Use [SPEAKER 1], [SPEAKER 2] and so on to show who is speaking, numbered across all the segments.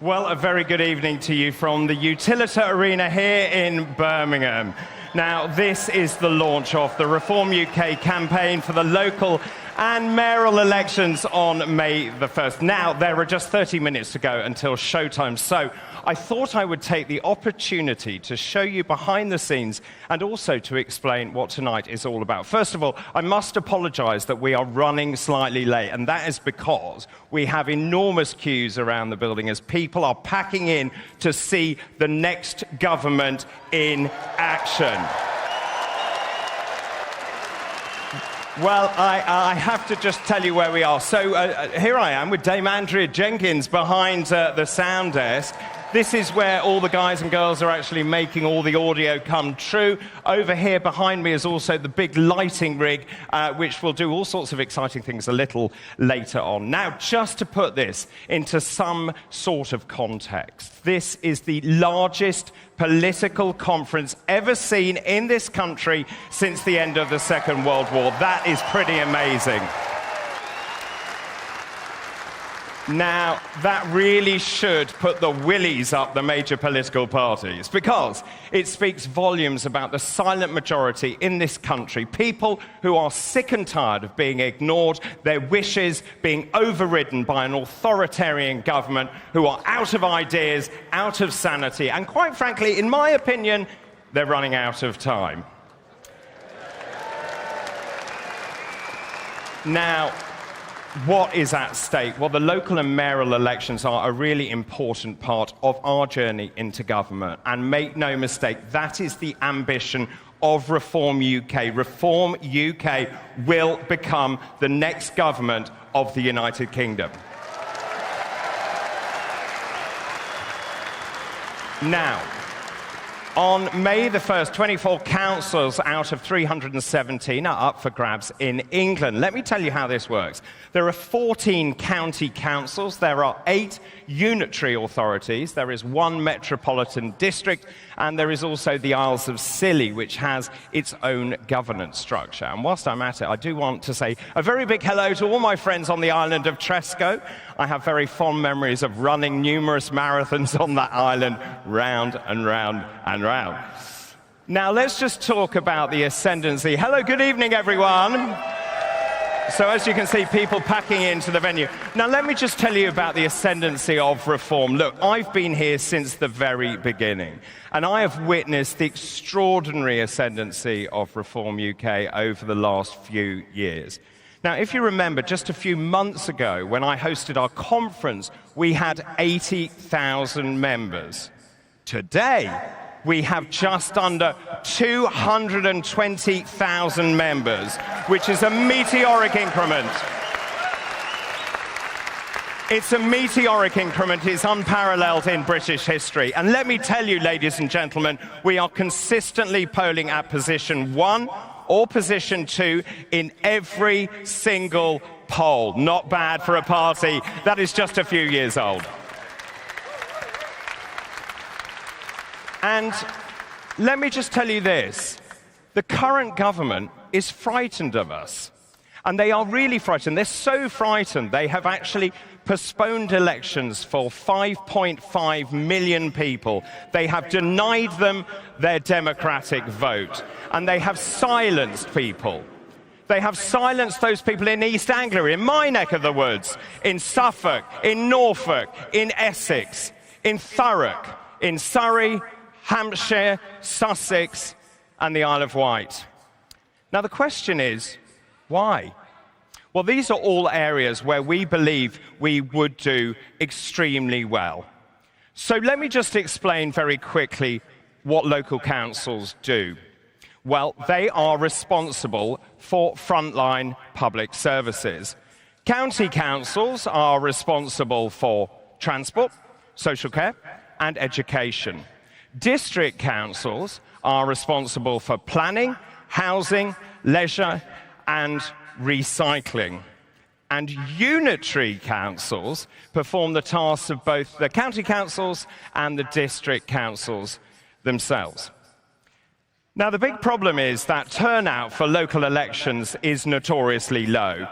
[SPEAKER 1] Well, a very good evening to you from the Utilita Arena here in Birmingham. Now, this is the launch of the Reform UK campaign for the local and mayoral elections on May the 1st. Now, there are just 30 minutes to go until showtime, so I thought I would take the opportunity to show you behind the scenes and also to explain what tonight is all about. First of all, I must apologise that we are running slightly late, and that is because we have enormous queues around the building as people are packing in to see the next government in action. Well, I have to just tell you where we are. So here I am with Dame Andrea Jenkins behind the sound desk. This is where all the guys and girls are actually making all the audio come true. Over here behind me is also the big lighting rig, which will do all sorts of exciting things a little later on. Now, just to put this into some sort of context, this is the largest political conference ever seen in this country since the end of the Second World War. That is pretty amazing. Now, that really should put the willies up the major political parties, because it speaks volumes about the silent majority in this country, people who are sick and tired of being ignored, their wishes being overridden by an authoritarian government, who are out of ideas, out of sanity, and quite frankly, in my opinion, they're running out of time. Now, what is at stake? Well, the local and mayoral elections are a really important part of our journey into government. And make no mistake, that is the ambition of Reform UK. Reform UK will become the next government of the United Kingdom. Now, on May the 1st, 24 councils out of 317 are up for grabs in England. Let me tell you how this works. There are 14 county councils, there are 8 unitary authorities, there is 1 metropolitan district, and there is also the Isles of Scilly, which has its own governance structure. And whilst I'm at it, I do want to say a very big hello to all my friends on the island of Tresco. I have very fond memories of running numerous marathons on that island, round and round and round. Now, let's just talk about the ascendancy. Hello, good evening, everyone. So as you can see, people packing into the venue. Now, let me just tell you about the ascendancy of Reform. Look, I've been here since the very beginning, and I have witnessed the extraordinary ascendancy of Reform UK over the last few years. Now, if you remember, just a few months ago, when I hosted our conference, we had 80,000 members. Today, we have just under 220,000 members, which is a meteoric increment. It's a meteoric increment. It's unparalleled in British history. And let me tell you, ladies and gentlemen, we are consistently polling at position 1 or position 2 in every single poll. Not bad for a party that is just a few years old. And let me just tell you this. The current government is frightened of us. And they are really frightened. They're so frightened, they have actually postponed elections for 5.5 million people. They have denied them their democratic vote. And they have silenced people. They have silenced those people in East Anglia, in my neck of the woods, in Suffolk, in Norfolk, in Essex, in Thurrock, in Surrey, Hampshire, Sussex, and the Isle of Wight. Now, the question is, why? Well, these are all areas where we believe we would do extremely well. So let me just explain very quickly what local councils do. Well, they are responsible for frontline public services. County councils are responsible for transport, social care, and education. District councils are responsible for planning, housing, leisure, and recycling. And unitary councils perform the tasks of both the county councils and the district councils themselves. Now, the big problem is that turnout for local elections is notoriously low.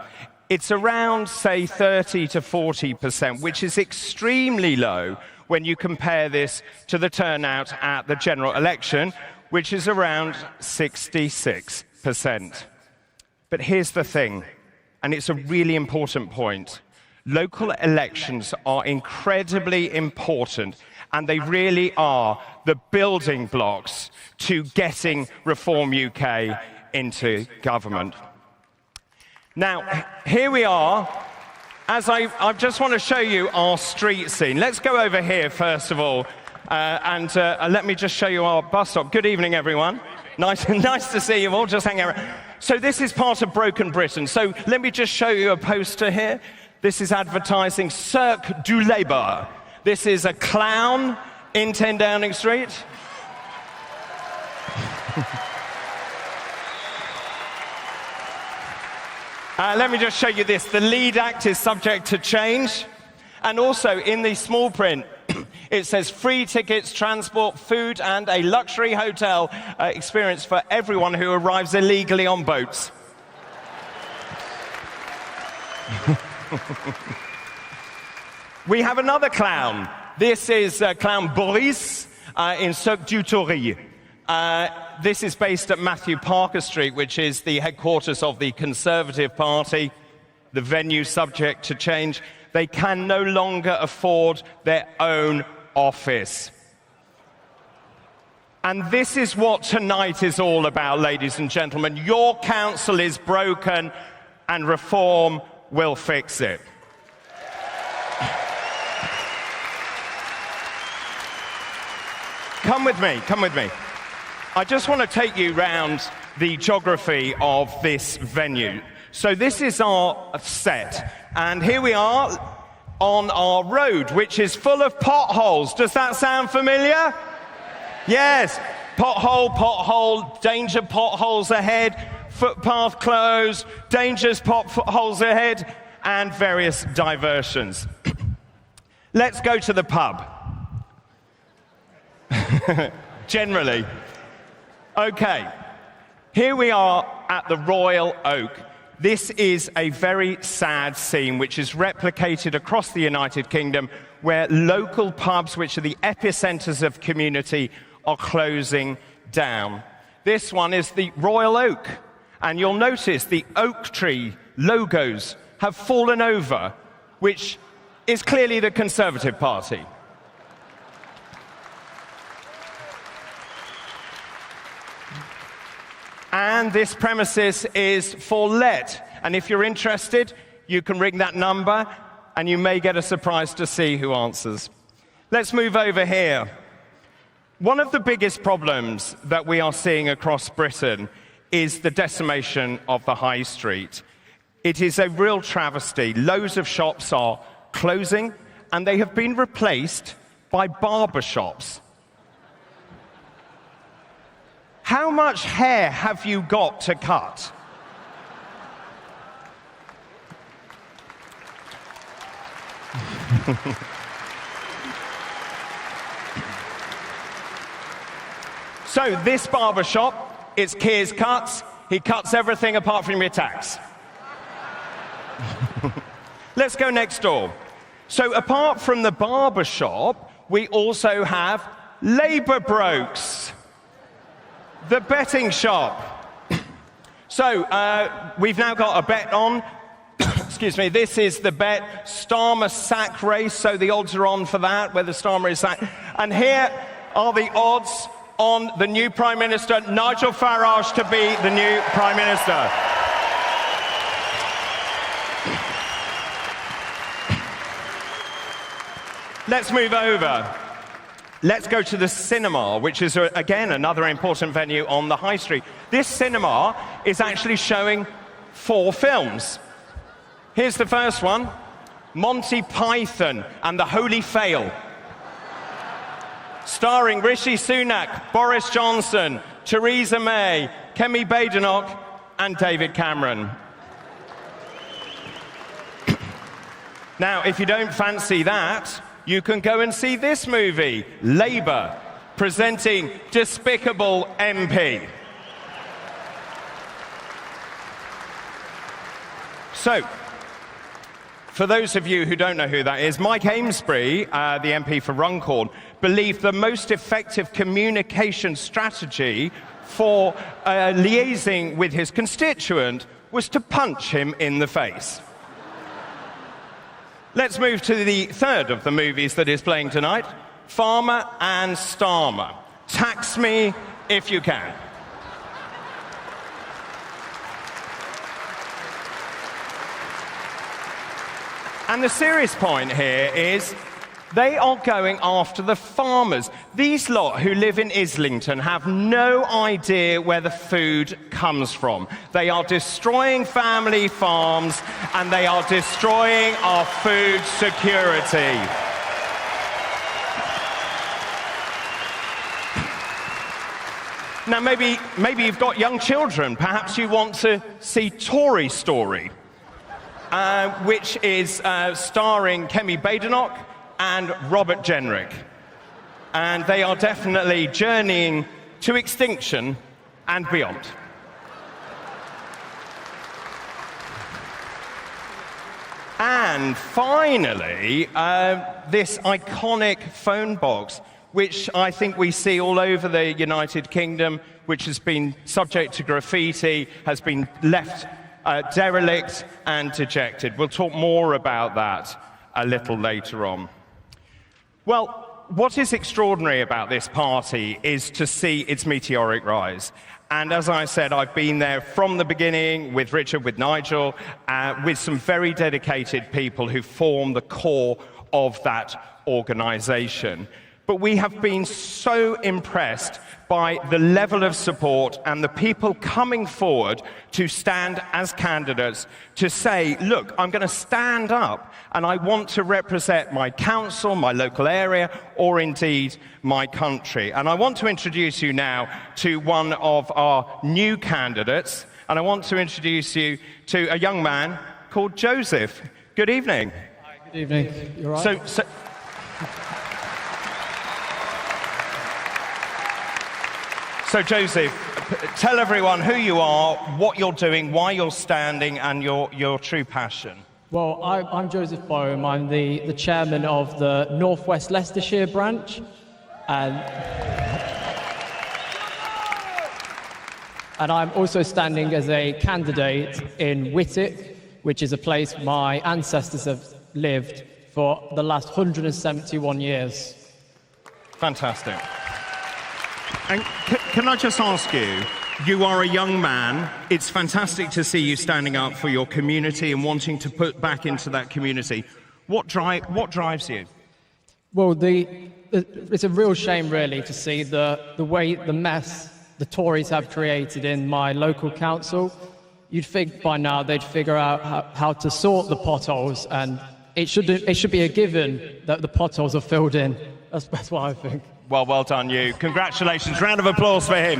[SPEAKER 1] It's around, say, 30 to 40%, which is extremely low when you compare this to the turnout at the general election, which is around 66%. But here's the thing, and it's a really important point. Local elections are incredibly important, and they really are the building blocks to getting Reform UK into government. Now, here we are. I just want to show you our street scene. Let's go over here, first of all, and let me just show you our bus stop. Good evening, everyone. Nice to see you all. Just hang around. So this is part of Broken Britain. So let me just show you a poster here. This is advertising Cirque du Labour. This is a clown in 10 Downing Street. Let me just show you this. The lead act is subject to change. And also in the small print, it says free tickets, transport, food, and a luxury hotel experience for everyone who arrives illegally on boats. We have another clown. This is clown Boris in Cirque du Tory. This is based at Matthew Parker Street, which is the headquarters of the Conservative Party. The venue subject to change. They can no longer afford their own office. And this is what tonight is all about, ladies and gentlemen. Your council is broken, and Reform will fix it. Come with me, come with me. I just want to take you round the geography of this venue. So this is our set, and here we are on our road, which is full of potholes. Does that sound familiar? Yes. Pothole, danger potholes ahead, footpath closed, dangerous potholes ahead, and various diversions. Let's go to the pub. Generally. Okay, here we are at the Royal Oak. This is a very sad scene which is replicated across the United Kingdom, where local pubs, which are the epicenters of community, are closing down. This one is the Royal Oak, and you'll notice the oak tree logos have fallen over, which is clearly the Conservative Party. And this premises is for let. And if you're interested, you can ring that number, and you may get a surprise to see who answers. Let's move over here. One of the biggest problems that we are seeing across Britain is the decimation of the high street. It is a real travesty. Loads of shops are closing, and they have been replaced by barber shops. How much hair have you got to cut? So this barber shop, it's Keir's Cuts. He cuts everything apart from your tax. Let's go next door. So apart from the barber shop, we also have Labour Brokes. The betting shop. So, we've now got a bet on. Excuse me, this is the bet Starmer sack race, so the odds are on for that, whether Starmer is sacked. And here are the odds on the new Prime Minister, Nigel Farage, to be the new Prime Minister. Let's move over. Let's go to the cinema, which is, again, another important venue on the High Street. This cinema is actually showing 4 films. Here's the first one, Monty Python and the Holy Fail. Starring Rishi Sunak, Boris Johnson, Theresa May, Kemi Badenoch, and David Cameron. Now, if you don't fancy that, you can go and see this movie, Labour, presenting Despicable MP. So, for those of you who don't know who that is, Mike Amesbury, the MP for Runcorn, believed the most effective communication strategy for liaising with his constituent was to punch him in the face. Let's move to the third of the movies that is playing tonight, Farmer and Starmer. Tax me if you can. And the serious point here is they are going after the farmers. These lot who live in Islington have no idea where the food comes from. They are destroying family farms and they are destroying our food security. Now, maybe you've got young children. Perhaps you want to see Tory Story, which is starring Kemi Badenoch and Robert Jenrick. And they are definitely journeying to extinction and beyond. And finally, this iconic phone box, which I think we see all over the United Kingdom, which has been subject to graffiti, has been left derelict and dejected. We'll talk more about that a little later on. Well, what is extraordinary about this party is to see its meteoric rise. And as I said, I've been there from the beginning with Richard, with Nigel, with some very dedicated people who form the core of that organisation. But we have been so impressed by the level of support and the people coming forward to stand as candidates to say, look, I'm going to stand up and I want to represent my council, my local area, or indeed my country. And I want to introduce you now to one of our new candidates, and I want to introduce you to a young man called Joseph. Good evening.
[SPEAKER 2] Hi, good evening. You all right?
[SPEAKER 1] So Joseph, tell everyone who you are, what you're doing, why you're standing, and your true passion.
[SPEAKER 2] Well, I'm Joseph Boehm. I'm the chairman of the North West Leicestershire branch. And I'm also standing as a candidate in Whitwick, which is a place my ancestors have lived for the last 171 years.
[SPEAKER 1] Fantastic. And can I just ask you, you are a young man. It's fantastic to see you standing up for your community and wanting to put back into that community. What drives you?
[SPEAKER 2] Well, it's a real shame, really, to see the mess the Tories have created in my local council. You'd think by now they'd figure out how to sort the potholes, and it should be a given that the potholes are filled in. That's what I think.
[SPEAKER 1] Well done, you. Congratulations. Round of applause for him.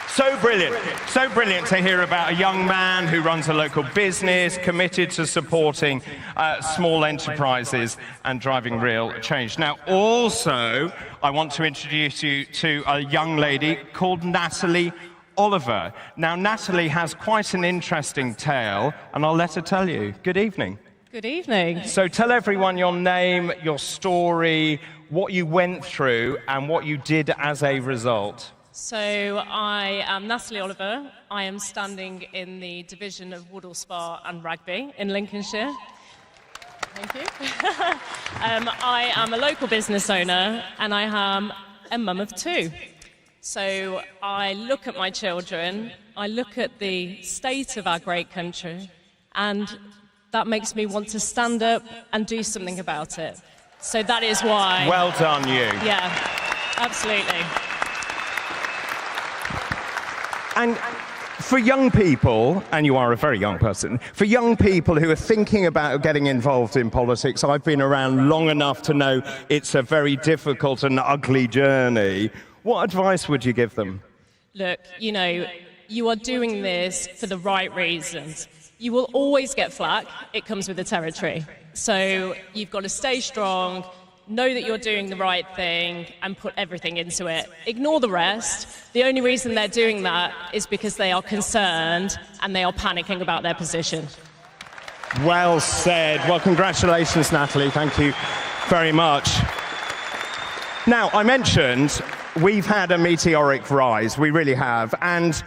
[SPEAKER 1] So brilliant to hear about a young man who runs a local business, committed to supporting small enterprises and driving real change. Now, also, I want to introduce you to a young lady called Natalie Oliver. Now, Natalie has quite an interesting tale, and I'll let her tell you. Good evening.
[SPEAKER 3] Good evening.
[SPEAKER 1] So tell everyone your name, your story, what you went through, and what you did as a result.
[SPEAKER 3] So I am Natalie Oliver. I am standing in the division of Woodall Spa and Rugby in Lincolnshire. Thank you. I am a local business owner, and I am a mum of two. So I look at my children, I look at the state of our great country, and that makes me want to stand up and do something about it. So that is why...
[SPEAKER 1] Well done, you.
[SPEAKER 3] Yeah, absolutely.
[SPEAKER 1] And for young people, and you are a very young person, for young people who are thinking about getting involved in politics, I've been around long enough to know it's a very difficult and ugly journey. What advice would you give them?
[SPEAKER 3] Look, you are doing this for the right reasons. You will always get flack. It comes with the territory. So you've got to stay strong, know that you're doing the right thing, and put everything into it. Ignore the rest. The only reason they're doing that is because they are concerned and they are panicking about their position.
[SPEAKER 1] Well said. Well, congratulations, Natalie. Thank you very much. Now, I mentioned we've had a meteoric rise. We really have. And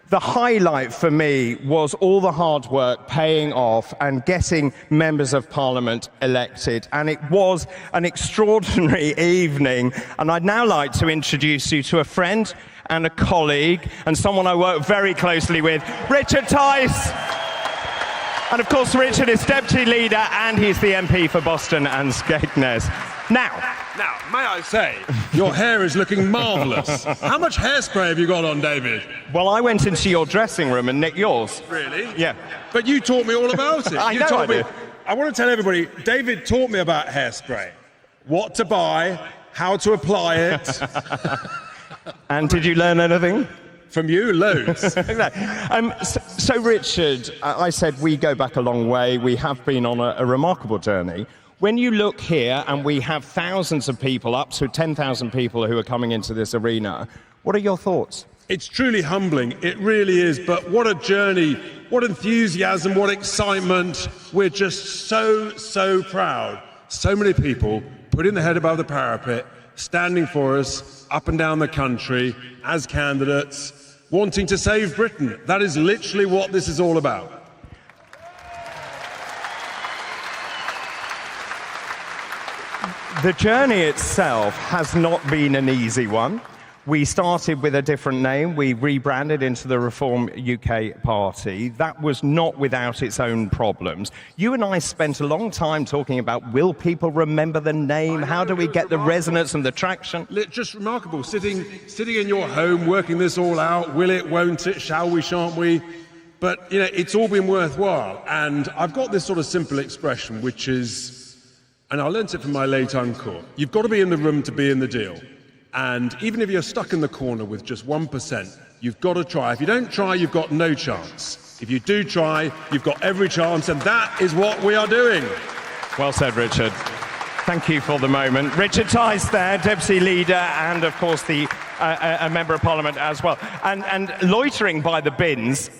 [SPEAKER 1] the highlight for me was all the hard work paying off and getting members of Parliament elected. And it was an extraordinary evening. And I'd now like to introduce you to a friend and a colleague and someone I work very closely with, Richard Tice. And of course, Richard is Deputy Leader and he's the MP for Boston and Skegness. Now,
[SPEAKER 4] may I say, your hair is looking marvellous. How much hairspray have you got on, David?
[SPEAKER 1] well, I went into your dressing room and nicked yours.
[SPEAKER 4] Really?
[SPEAKER 1] Yeah.
[SPEAKER 4] But you taught me all about it.
[SPEAKER 1] I know I did.
[SPEAKER 4] I want to tell everybody, David taught me about hairspray. What to buy, how to apply it.
[SPEAKER 1] And did you learn anything?
[SPEAKER 4] From you, loads.
[SPEAKER 1] So, Richard, I said we go back a long way. We have been on a remarkable journey. When you look here, and we have thousands of people, up to 10,000 people who are coming into this arena, what are your thoughts?
[SPEAKER 4] It's truly humbling. It really is. But what a journey, what enthusiasm, what excitement. We're just so proud. So many people putting their head above the parapet, standing for us up and down the country as candidates, wanting to save Britain. That is literally what this is all about.
[SPEAKER 1] The journey itself has not been an easy one. We started with a different name. We rebranded into the Reform UK Party. That was not without its own problems. You and I spent a long time talking about, will people remember the name? How do we get the resonance and the traction?
[SPEAKER 4] Just remarkable. Sitting in your home, working this all out. Will it, won't it, shall we, shan't we? But, you know, it's all been worthwhile. And I've got this sort of simple expression, which is, and I learnt it from my late uncle, you've got to be in the room to be in the deal. And even if you're stuck in the corner with just 1%, you've got to try. If you don't try, you've got no chance. If you do try, you've got every chance, and that is what we are doing.
[SPEAKER 1] Well said, Richard. Thank you for the moment. Richard Tice there, Deputy Leader, and of course a Member of Parliament as well. And loitering by the bins,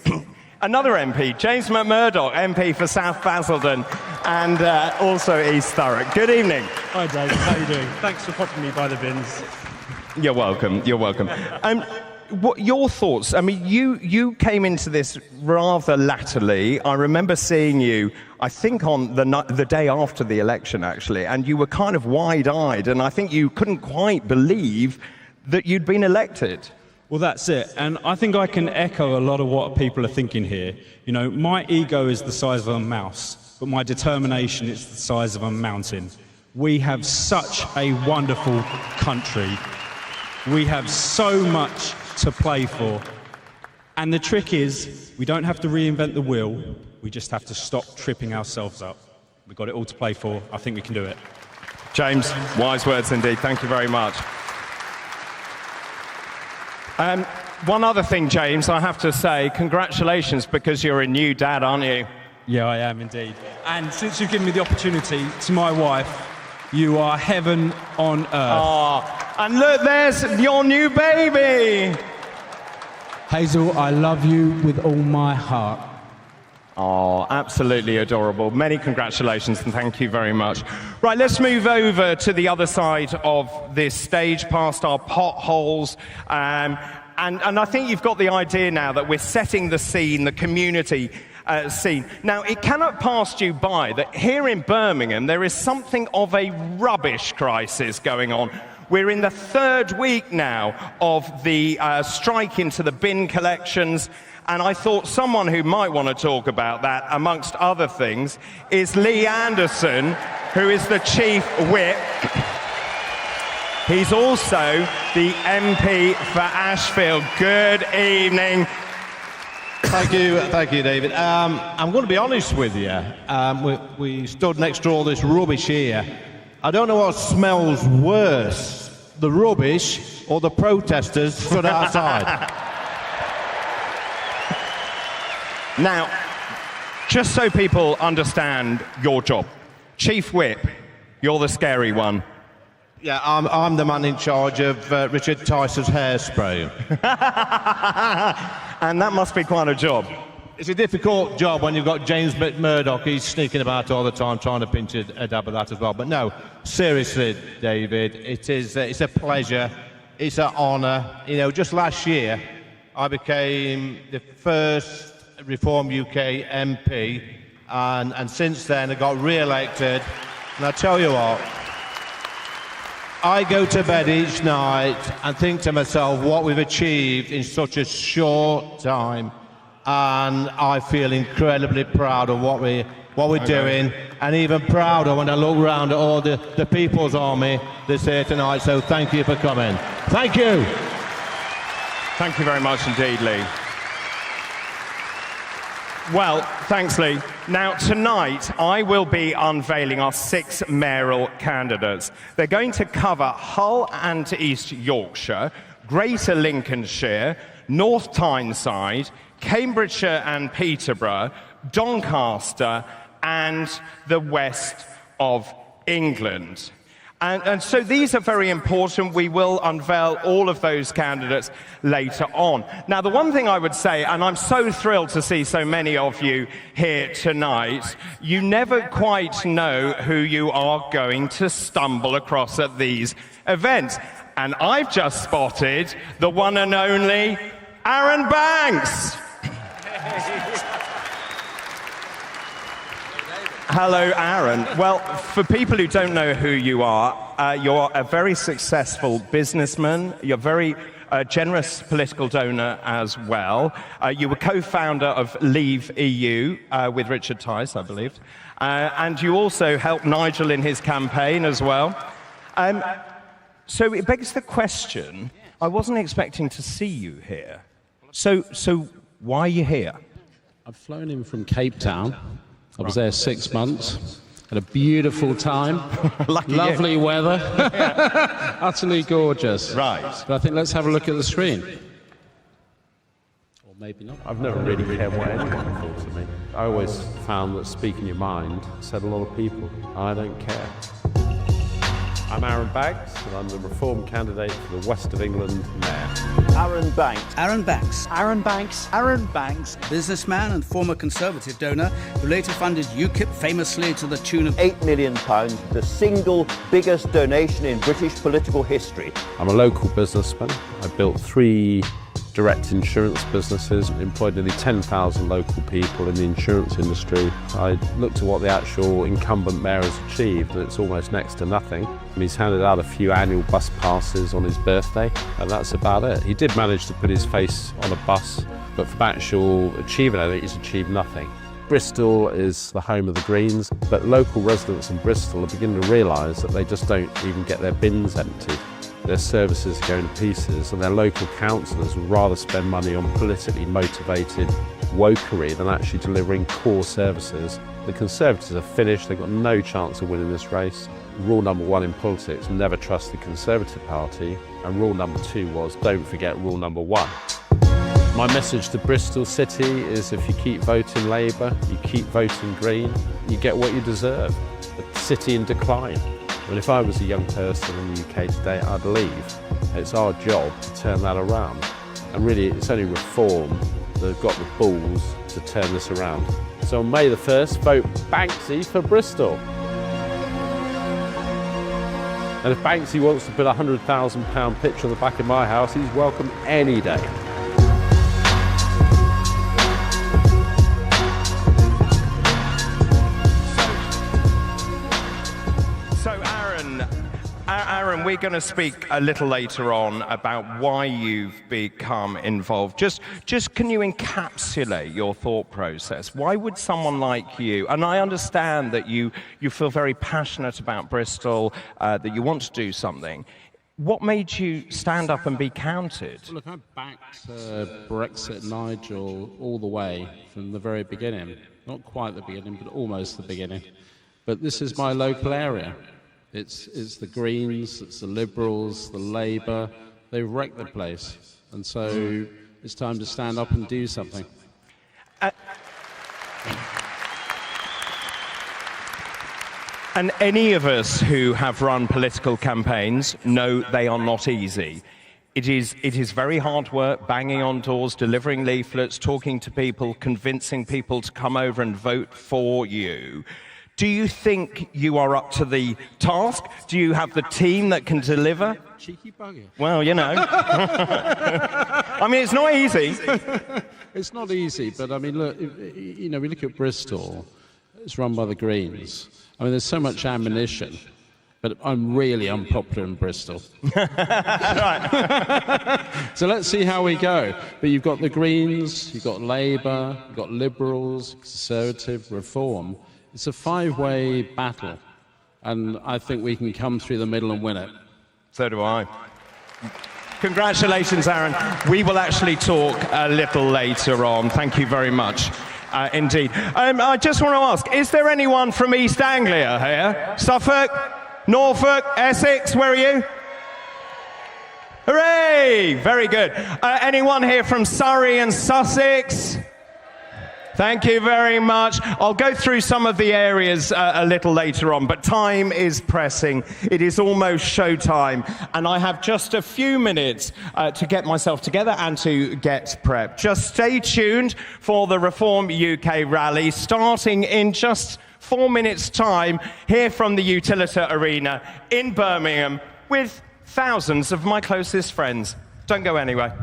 [SPEAKER 1] another MP, James McMurdock, MP for South Basildon and also East Thurrock. Good evening.
[SPEAKER 5] Hi, David. How are you doing? Thanks for popping me by the bins.
[SPEAKER 1] You're welcome. You're welcome. What your thoughts? I mean, you came into this rather latterly. I remember seeing you, I think, on the day after the election, actually, and you were kind of wide-eyed, and I think you couldn't quite believe that you'd been elected.
[SPEAKER 5] Well, that's it. And I think I can echo a lot of what people are thinking here. You know, my ego is the size of a mouse, but my determination is the size of a mountain. We have such a wonderful country. We have so much to play for. And the trick is, we don't have to reinvent the wheel. We just have to stop tripping ourselves up. We've got it all to play for. I think we can do it.
[SPEAKER 1] James, wise words indeed. Thank you very much. One other thing, James, I have to say, congratulations, because you're a new dad, aren't you?
[SPEAKER 5] Yeah, I am indeed. And since you've given me the opportunity, to my wife, you are heaven on earth.
[SPEAKER 1] Oh, and look, there's your new baby.
[SPEAKER 5] Hazel, I love you with all my heart.
[SPEAKER 1] Oh, absolutely adorable. Many congratulations and thank you very much. Right, let's move over to the other side of this stage, past our potholes. And I think you've got the idea now that we're setting the scene, the community scene. Now, it cannot pass you by that here in Birmingham, there is something of a rubbish crisis going on. We're in the third week now of the strike into the bin collections. And I thought someone who might want to talk about that, amongst other things, is Lee Anderson, who is the Chief Whip. He's also the MP for Ashfield. Good evening.
[SPEAKER 6] Thank you, David. I'm going to be honest with you. We stood next to all this rubbish here. I don't know what smells worse, the rubbish or the protesters stood outside.
[SPEAKER 1] Now, just so people understand your job, Chief Whip, you're the scary one.
[SPEAKER 6] Yeah, I'm the man in charge of Richard Tice's hairspray.
[SPEAKER 1] And that must be quite a job.
[SPEAKER 6] It's a difficult job when you've got James McMurdock. He's sneaking about all the time trying to pinch a dab at that as well. But no, seriously, David, it's a pleasure. It's an honour. You know, just last year, I became the first Reform UK MP, and since then I got re-elected. And I tell you what, I go to bed each night and think to myself what we've achieved in such a short time, and I feel incredibly proud of what we're doing, and even prouder when I look around at all the People's Army that's here tonight. So thank you for coming. Thank you.
[SPEAKER 1] Thank you very much indeed, Lee. Well, thanks, Lee. Now, tonight, I will be unveiling our 6 mayoral candidates. They're going to cover Hull and East Yorkshire, Greater Lincolnshire, North Tyneside, Cambridgeshire and Peterborough, Doncaster, and the west of England. And so these are very important. We will unveil all of those candidates later on. Now, the one thing I would say, and I'm so thrilled to see so many of you here tonight, you never quite know who you are going to stumble across at these events. And I've just spotted the one and only Aaron Banks. Hello, Aaron. Well, for people who don't know who you are, you're a very successful businessman. You're a very generous political donor as well. You were co-founder of Leave EU with Richard Tice, I believe. And you also helped Nigel in his campaign as well. So it begs the question, I wasn't expecting to see you here. So why are you here?
[SPEAKER 7] I've flown in from Cape Town. I was there 6 months. Had a beautiful time. Lovely weather. Utterly gorgeous.
[SPEAKER 1] Right.
[SPEAKER 7] But I think let's have a look at the screen. Or maybe not.
[SPEAKER 8] I've never really cared what anyone thought of me. I always found that speaking your mind said a lot of people. I don't care. I'm Aaron Banks, and I'm the Reform candidate for the West of England Mayor.
[SPEAKER 9] Aaron Banks.
[SPEAKER 10] Aaron Banks.
[SPEAKER 9] Aaron Banks. Aaron Banks.
[SPEAKER 10] Businessman and former Conservative donor who later funded UKIP famously to the tune of
[SPEAKER 9] £8 million, the single biggest donation in British political history.
[SPEAKER 8] I'm a local businessman. I built 3 direct insurance businesses, employed nearly 10,000 local people in the insurance industry. I looked at what the actual incumbent mayor has achieved, and it's almost next to nothing. He's handed out a few annual bus passes on his birthday, and that's about it. He did manage to put his face on a bus, but from actual achievement, I think he's achieved nothing. Bristol is the home of the Greens, but local residents in Bristol are beginning to realise that they just don't even get their bins emptied. Their services are going to pieces, and their local councillors would rather spend money on politically motivated wokery than actually delivering core services. The Conservatives are finished, they've got no chance of winning this race. Rule number 1 in politics, never trust the Conservative Party, and rule number 2 was don't forget rule number 1. My message to Bristol City is if you keep voting Labour, you keep voting Green, you get what you deserve. A city in decline. Well, if I was a young person in the UK today, I'd leave. It's our job to turn that around. And really, it's only Reform that have got the balls to turn this around. So on May the 1st, vote Banksy for Bristol. And if Banksy wants to put a £100,000 picture on the back of my house, he's welcome any day.
[SPEAKER 1] Aaron, we're going to speak a little later on about why you've become involved. Just can you encapsulate your thought process? Why would someone like you, and I understand that you feel very passionate about Bristol, that you want to do something. What made you stand up and be counted?
[SPEAKER 7] Well, look, I backed Brexit Nigel all the way from the very beginning. Not quite the beginning, but almost the beginning. But this is my local area. It's the Greens, it's the Liberals, the Labour. They've wrecked the place. And so it's time to stand up and do something.
[SPEAKER 1] And any of us who have run political campaigns know they are not easy. It is very hard work, banging on doors, delivering leaflets, talking to people, convincing people to come over and vote for you. Do you think you are up to the task? Do you have the team that can deliver?
[SPEAKER 7] Cheeky bugger.
[SPEAKER 1] Well, you know. I mean, it's not easy.
[SPEAKER 7] It's not easy, but I mean, look, we look at Bristol. It's run by the Greens. I mean, there's so much ammunition, but I'm really unpopular in Bristol. So let's see how we go. But you've got the Greens, you've got Labour, you've got Liberals, Conservative, Reform. It's a five-way battle, and I think we can come through the middle and win it.
[SPEAKER 1] So do I. Congratulations, Aaron. We will actually talk a little later on. Thank you very much. Indeed. I just want to ask, is there anyone from East Anglia here? Suffolk? Norfolk? Essex? Where are you? Hooray! Very good. Anyone here from Surrey and Sussex? Thank you very much. I'll go through some of the areas a little later on, but time is pressing. It is almost showtime, and I have just a few minutes to get myself together and to get prepped. Just stay tuned for the Reform UK rally, starting in just 4 minutes' time here from the Utilita Arena in Birmingham with thousands of my closest friends. Don't go anywhere.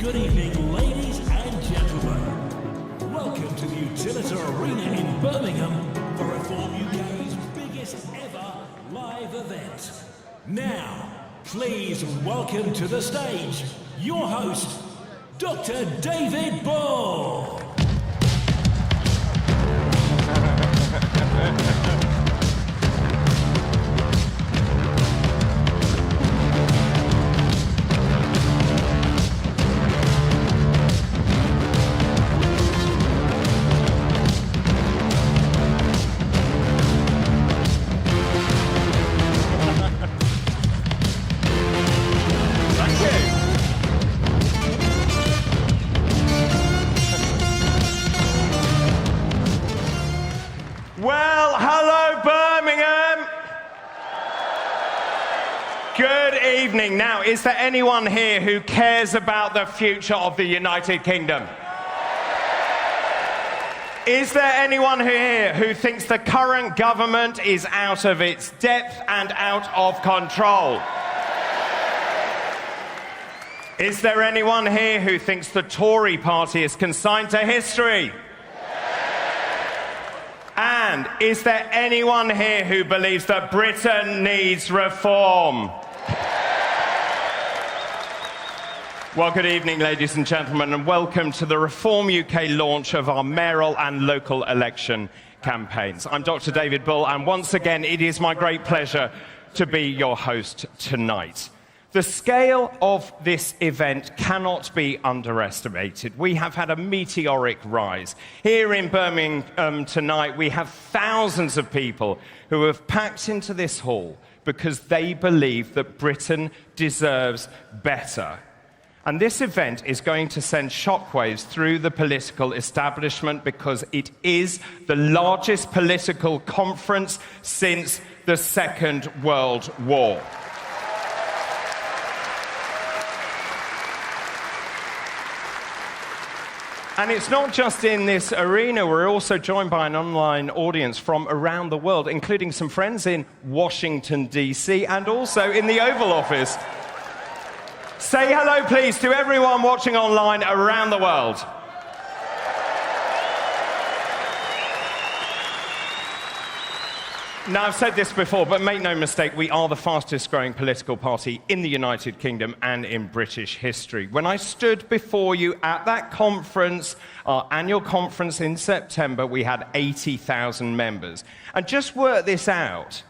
[SPEAKER 11] Good evening, ladies and gentlemen. Welcome to the Utilita Arena in Birmingham for Reform UK's biggest ever live event. Now, please welcome to the stage your host, Dr. David Bull.
[SPEAKER 1] Well, hello, Birmingham. Good evening. Now, is there anyone here who cares about the future of the United Kingdom? Is there anyone here who thinks the current government is out of its depth and out of control? Is there anyone here who thinks the Tory party is consigned to history? And is there anyone here who believes that Britain needs reform? Well, good evening, ladies and gentlemen, and welcome to the Reform UK launch of our mayoral and local election campaigns. I'm Dr. David Bull, and once again, it is my great pleasure to be your host tonight. The scale of this event cannot be underestimated. We have had a meteoric rise. Here in Birmingham tonight, we have thousands of people who have packed into this hall because they believe that Britain deserves better. And this event is going to send shockwaves through the political establishment because it is the largest political conference since the Second World War. And it's not just in this arena, we're also joined by an online audience from around the world, including some friends in Washington, D.C., and also in the Oval Office. Say hello, please, to everyone watching online around the world. Now, I've said this before, but make no mistake, we are the fastest growing political party in the United Kingdom and in British history. When I stood before you at that conference, our annual conference in September, we had 80,000 members. And just work this out.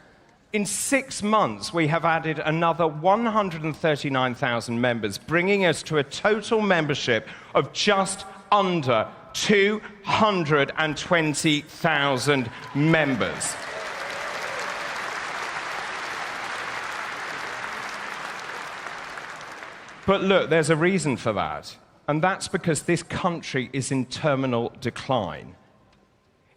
[SPEAKER 1] In 6 months, we have added another 139,000 members, bringing us to a total membership of just under 220,000 members. But look, there's a reason for that, and that's because this country is in terminal decline.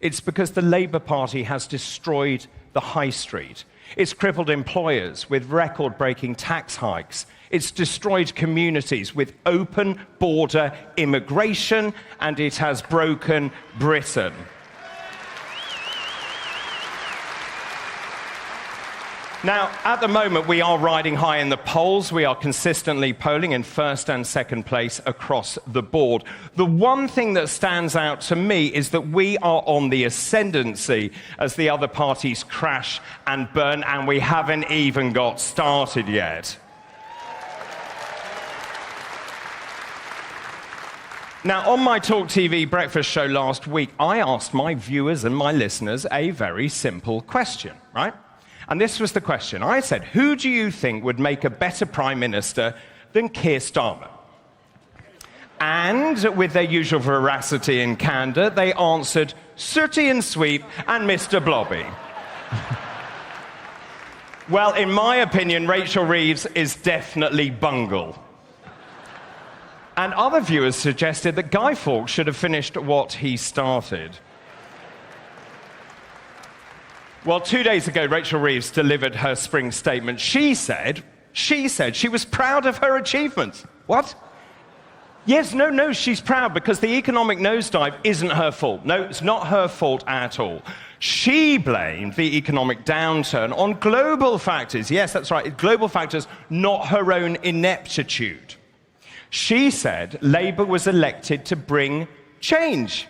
[SPEAKER 1] It's because the Labour Party has destroyed the high street. It's crippled employers with record-breaking tax hikes. It's destroyed communities with open border immigration, and it has broken Britain. Now, at the moment, we are riding high in the polls. We are consistently polling in first and second place across the board. The one thing that stands out to me is that we are on the ascendancy as the other parties crash and burn, and we haven't even got started yet. Now, on my Talk TV breakfast show last week, I asked my viewers and my listeners a very simple question, right? And this was the question. I said, who do you think would make a better Prime Minister than Keir Starmer? And with their usual veracity and candour, they answered, Sooty and Sweep and Mr. Blobby. Well, in my opinion, Rachel Reeves is definitely Bungle. And other viewers suggested that Guy Fawkes should have finished what he started. Well, 2 days ago, Rachel Reeves delivered her spring statement. She said she was proud of her achievements. What? Yes, no, she's proud because the economic nosedive isn't her fault. No, it's not her fault at all. She blamed the economic downturn on global factors. Yes, that's right, global factors, not her own ineptitude. She said Labour was elected to bring change.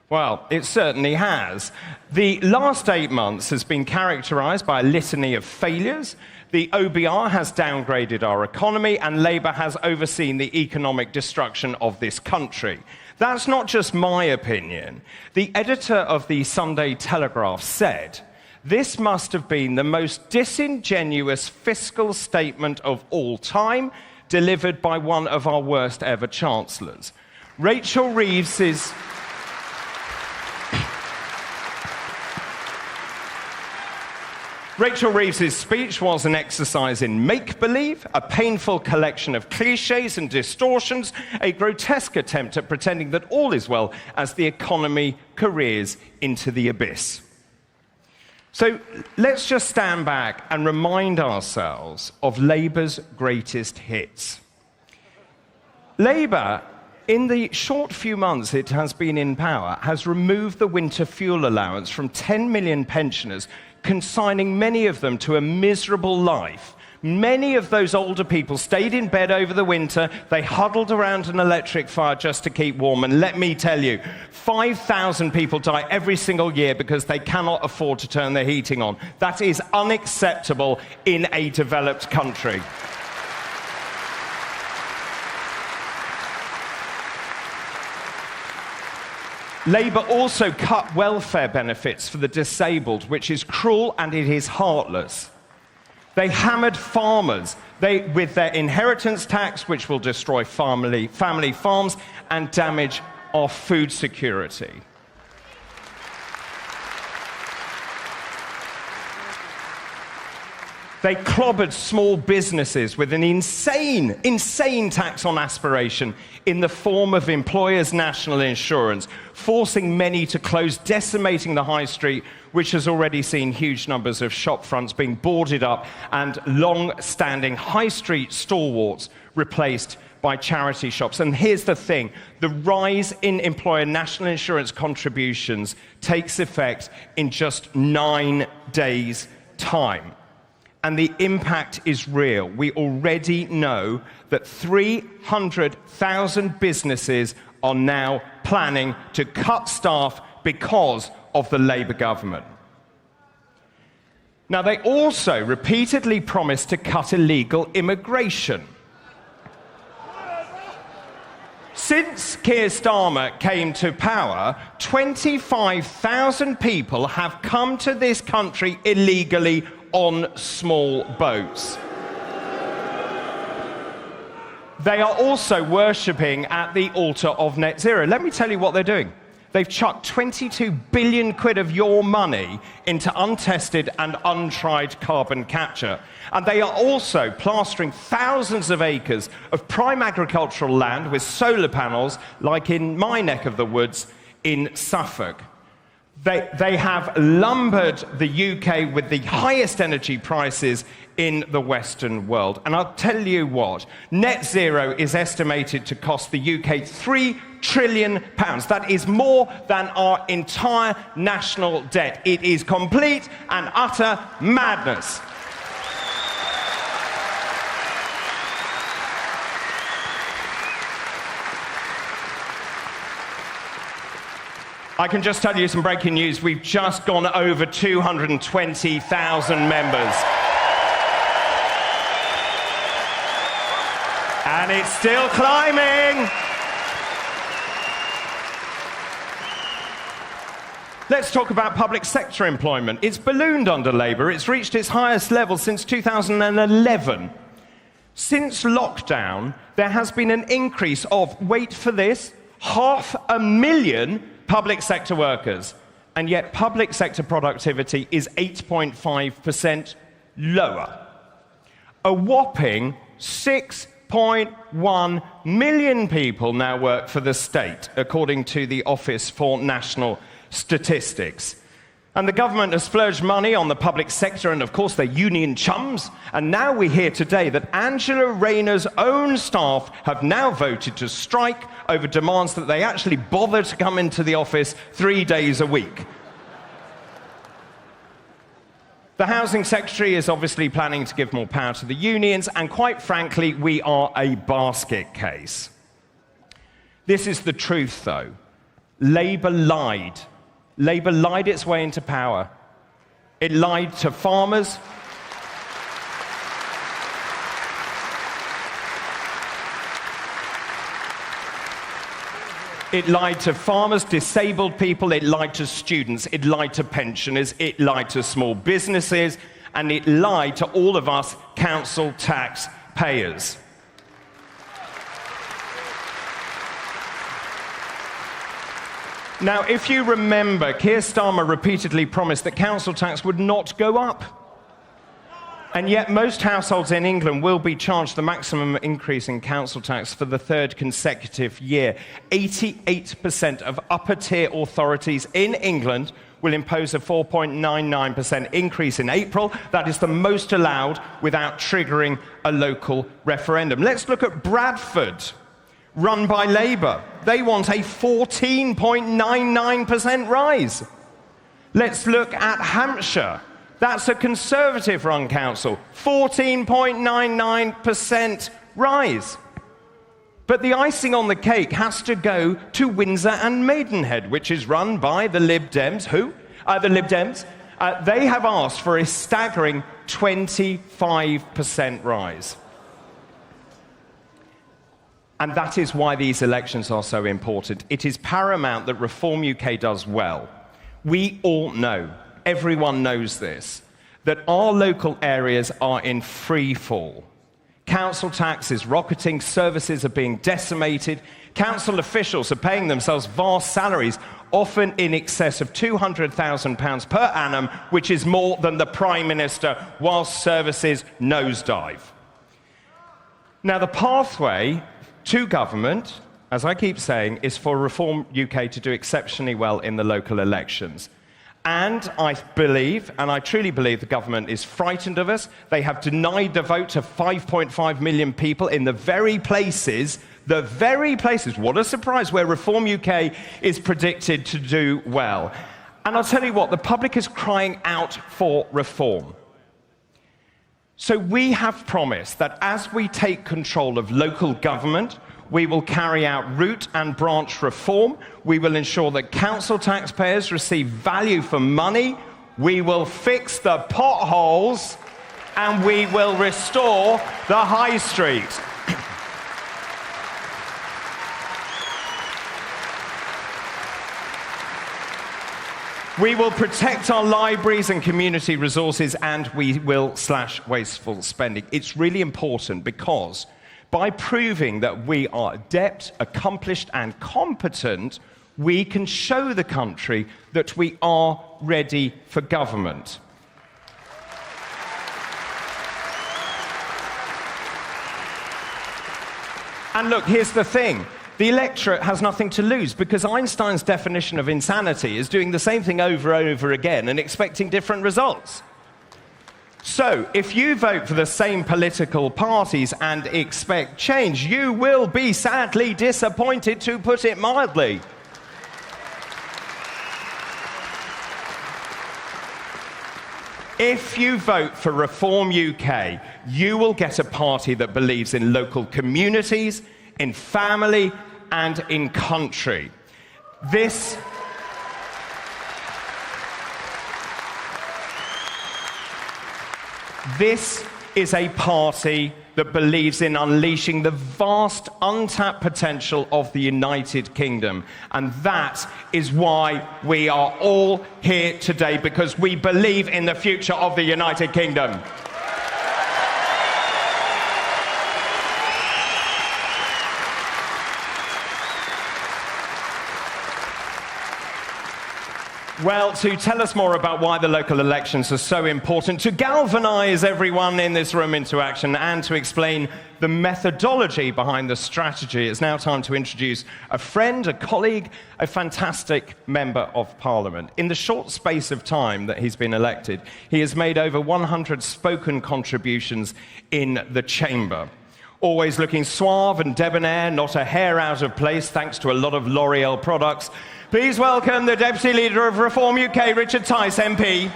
[SPEAKER 1] Well, it certainly has. The last 8 months has been characterised by a litany of failures. The OBR has downgraded our economy, and Labour has overseen the economic destruction of this country. That's not just my opinion. The editor of the Sunday Telegraph said, "This must have been the most disingenuous fiscal statement of all time, delivered by one of our worst ever chancellors." Rachel Reeves's speech was an exercise in make-believe, a painful collection of cliches and distortions, a grotesque attempt at pretending that all is well as the economy careers into the abyss. So let's just stand back and remind ourselves of Labour's greatest hits. Labour, in the short few months it has been in power, has removed the winter fuel allowance from 10 million pensioners, consigning many of them to a miserable life. Many of those older people stayed in bed over the winter. They huddled around an electric fire just to keep warm. And let me tell you, 5,000 people die every single year because they cannot afford to turn their heating on. That is unacceptable in a developed country. Labour also cut welfare benefits for the disabled, which is cruel and it is heartless. They hammered farmers with their inheritance tax, which will destroy family farms and damage our food security. They clobbered small businesses with an insane tax on aspiration in the form of employers' national insurance, forcing many to close, decimating the high street, which has already seen huge numbers of shop fronts being boarded up and long-standing high street stalwarts replaced by charity shops. And here's the thing, the rise in employer national insurance contributions takes effect in just 9 days' time. And the impact is real. We already know that 300,000 businesses are now planning to cut staff because of the Labour government. Now, they also repeatedly promised to cut illegal immigration. Since Keir Starmer came to power, 25,000 people have come to this country illegally on small boats. They are also worshipping at the altar of net zero. Let me tell you what they're doing. They've chucked 22 billion quid of your money into untested and untried carbon capture. And they are also plastering thousands of acres of prime agricultural land with solar panels, like in my neck of the woods in Suffolk. They have lumbered the UK with the highest energy prices in the Western world. And I'll tell you what, net zero is estimated to cost the UK £3 trillion. That is more than our entire national debt. It is complete and utter madness. I can just tell you some breaking news. We've just gone over 220,000 members. And it's still climbing. Let's talk about public sector employment. It's ballooned under Labour. It's reached its highest level since 2011. Since lockdown, there has been an increase of, wait for this, 500,000 public sector workers, and yet public sector productivity is 8.5% lower. A whopping 6.1 million people now work for the state, according to the Office for National Statistics. And the government has splurged money on the public sector and, of course, their union chums. And now we hear today that Angela Rayner's own staff have now voted to strike over demands that they actually bother to come into the office 3 days a week. The Housing Secretary is obviously planning to give more power to the unions, and quite frankly, we are a basket case. This is the truth, though. Labour lied. Labour lied its way into power. It lied to farmers. It lied to farmers, disabled people, it lied to students, it lied to pensioners, it lied to small businesses, and it lied to all of us council tax payers. Now, if you remember, Keir Starmer repeatedly promised that council tax would not go up. And yet most households in England will be charged the maximum increase in council tax for the third consecutive year. 88% of upper-tier authorities in England will impose a 4.99% increase in April. That is the most allowed without triggering a local referendum. Let's look at Bradford, run by Labour. They want a 14.99% rise. Let's look at Hampshire. That's a Conservative-run council, 14.99% rise. But the icing on the cake has to go to Windsor and Maidenhead, which is run by the Lib Dems. Who? The Lib Dems. They have asked for a staggering 25% rise. And that is why these elections are so important. It is paramount that Reform UK does well. We all know, everyone knows this, that our local areas are in free fall. Council tax is rocketing, services are being decimated, council officials are paying themselves vast salaries, often in excess of £200,000 per annum, which is more than the Prime Minister, whilst services nosedive. Now, the pathway to government, as I keep saying, is for Reform UK to do exceptionally well in the local elections. And I believe, and I truly believe, the government is frightened of us. They have denied the vote to 5.5 million people in the very places, what a surprise, where Reform UK is predicted to do well. And I'll tell you what, the public is crying out for reform. So we have promised that as we take control of local government, we will carry out root and branch reform. We will ensure that council taxpayers receive value for money. We will fix the potholes, and we will restore the high street. We will protect our libraries and community resources, and we will slash wasteful spending. It's really important because by proving that we are adept, accomplished, and competent, we can show the country that we are ready for government. And look, here's the thing. The electorate has nothing to lose because Einstein's definition of insanity is doing the same thing over and over again and expecting different results. So, if you vote for the same political parties and expect change, you will be sadly disappointed, to put it mildly. If you vote for Reform UK, you will get a party that believes in local communities, in family, and in country. This is a party that believes in unleashing the vast untapped potential of the United Kingdom. And that is why we are all here today, because we believe in the future of the United Kingdom. Well, to tell us more about why the local elections are so important, to galvanise everyone in this room into action, and to explain the methodology behind the strategy, it's now time to introduce a friend, a colleague, a fantastic member of Parliament. In the short space of time that he's been elected, he has made over 100 spoken contributions in the chamber. Always looking suave and debonair, not a hair out of place, thanks to a lot of L'Oreal products. Please welcome the Deputy Leader of Reform UK, Richard Tice, MP.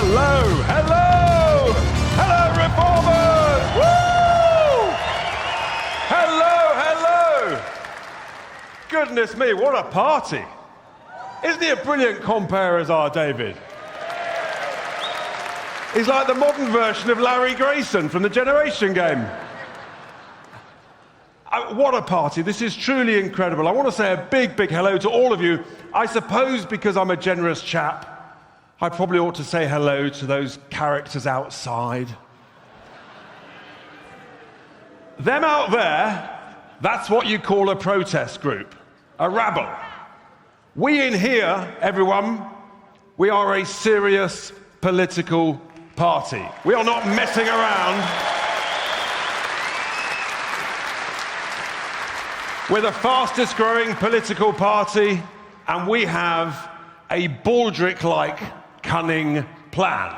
[SPEAKER 4] Hello, hello, hello, reformers! Woo! Hello, hello! Goodness me, what a party! Isn't he a brilliant compere as our David? He's like the modern version of Larry Grayson from the Generation Game. What a party. This is truly incredible. I want to say a big, big hello to all of you. I suppose because I'm a generous chap, I probably ought to say hello to those characters outside. Them out there, that's what you call a protest group, a rabble. We in here, everyone, we are a serious political party. We are not messing around. We're the fastest growing political party, and we have a Baldrick-like cunning plan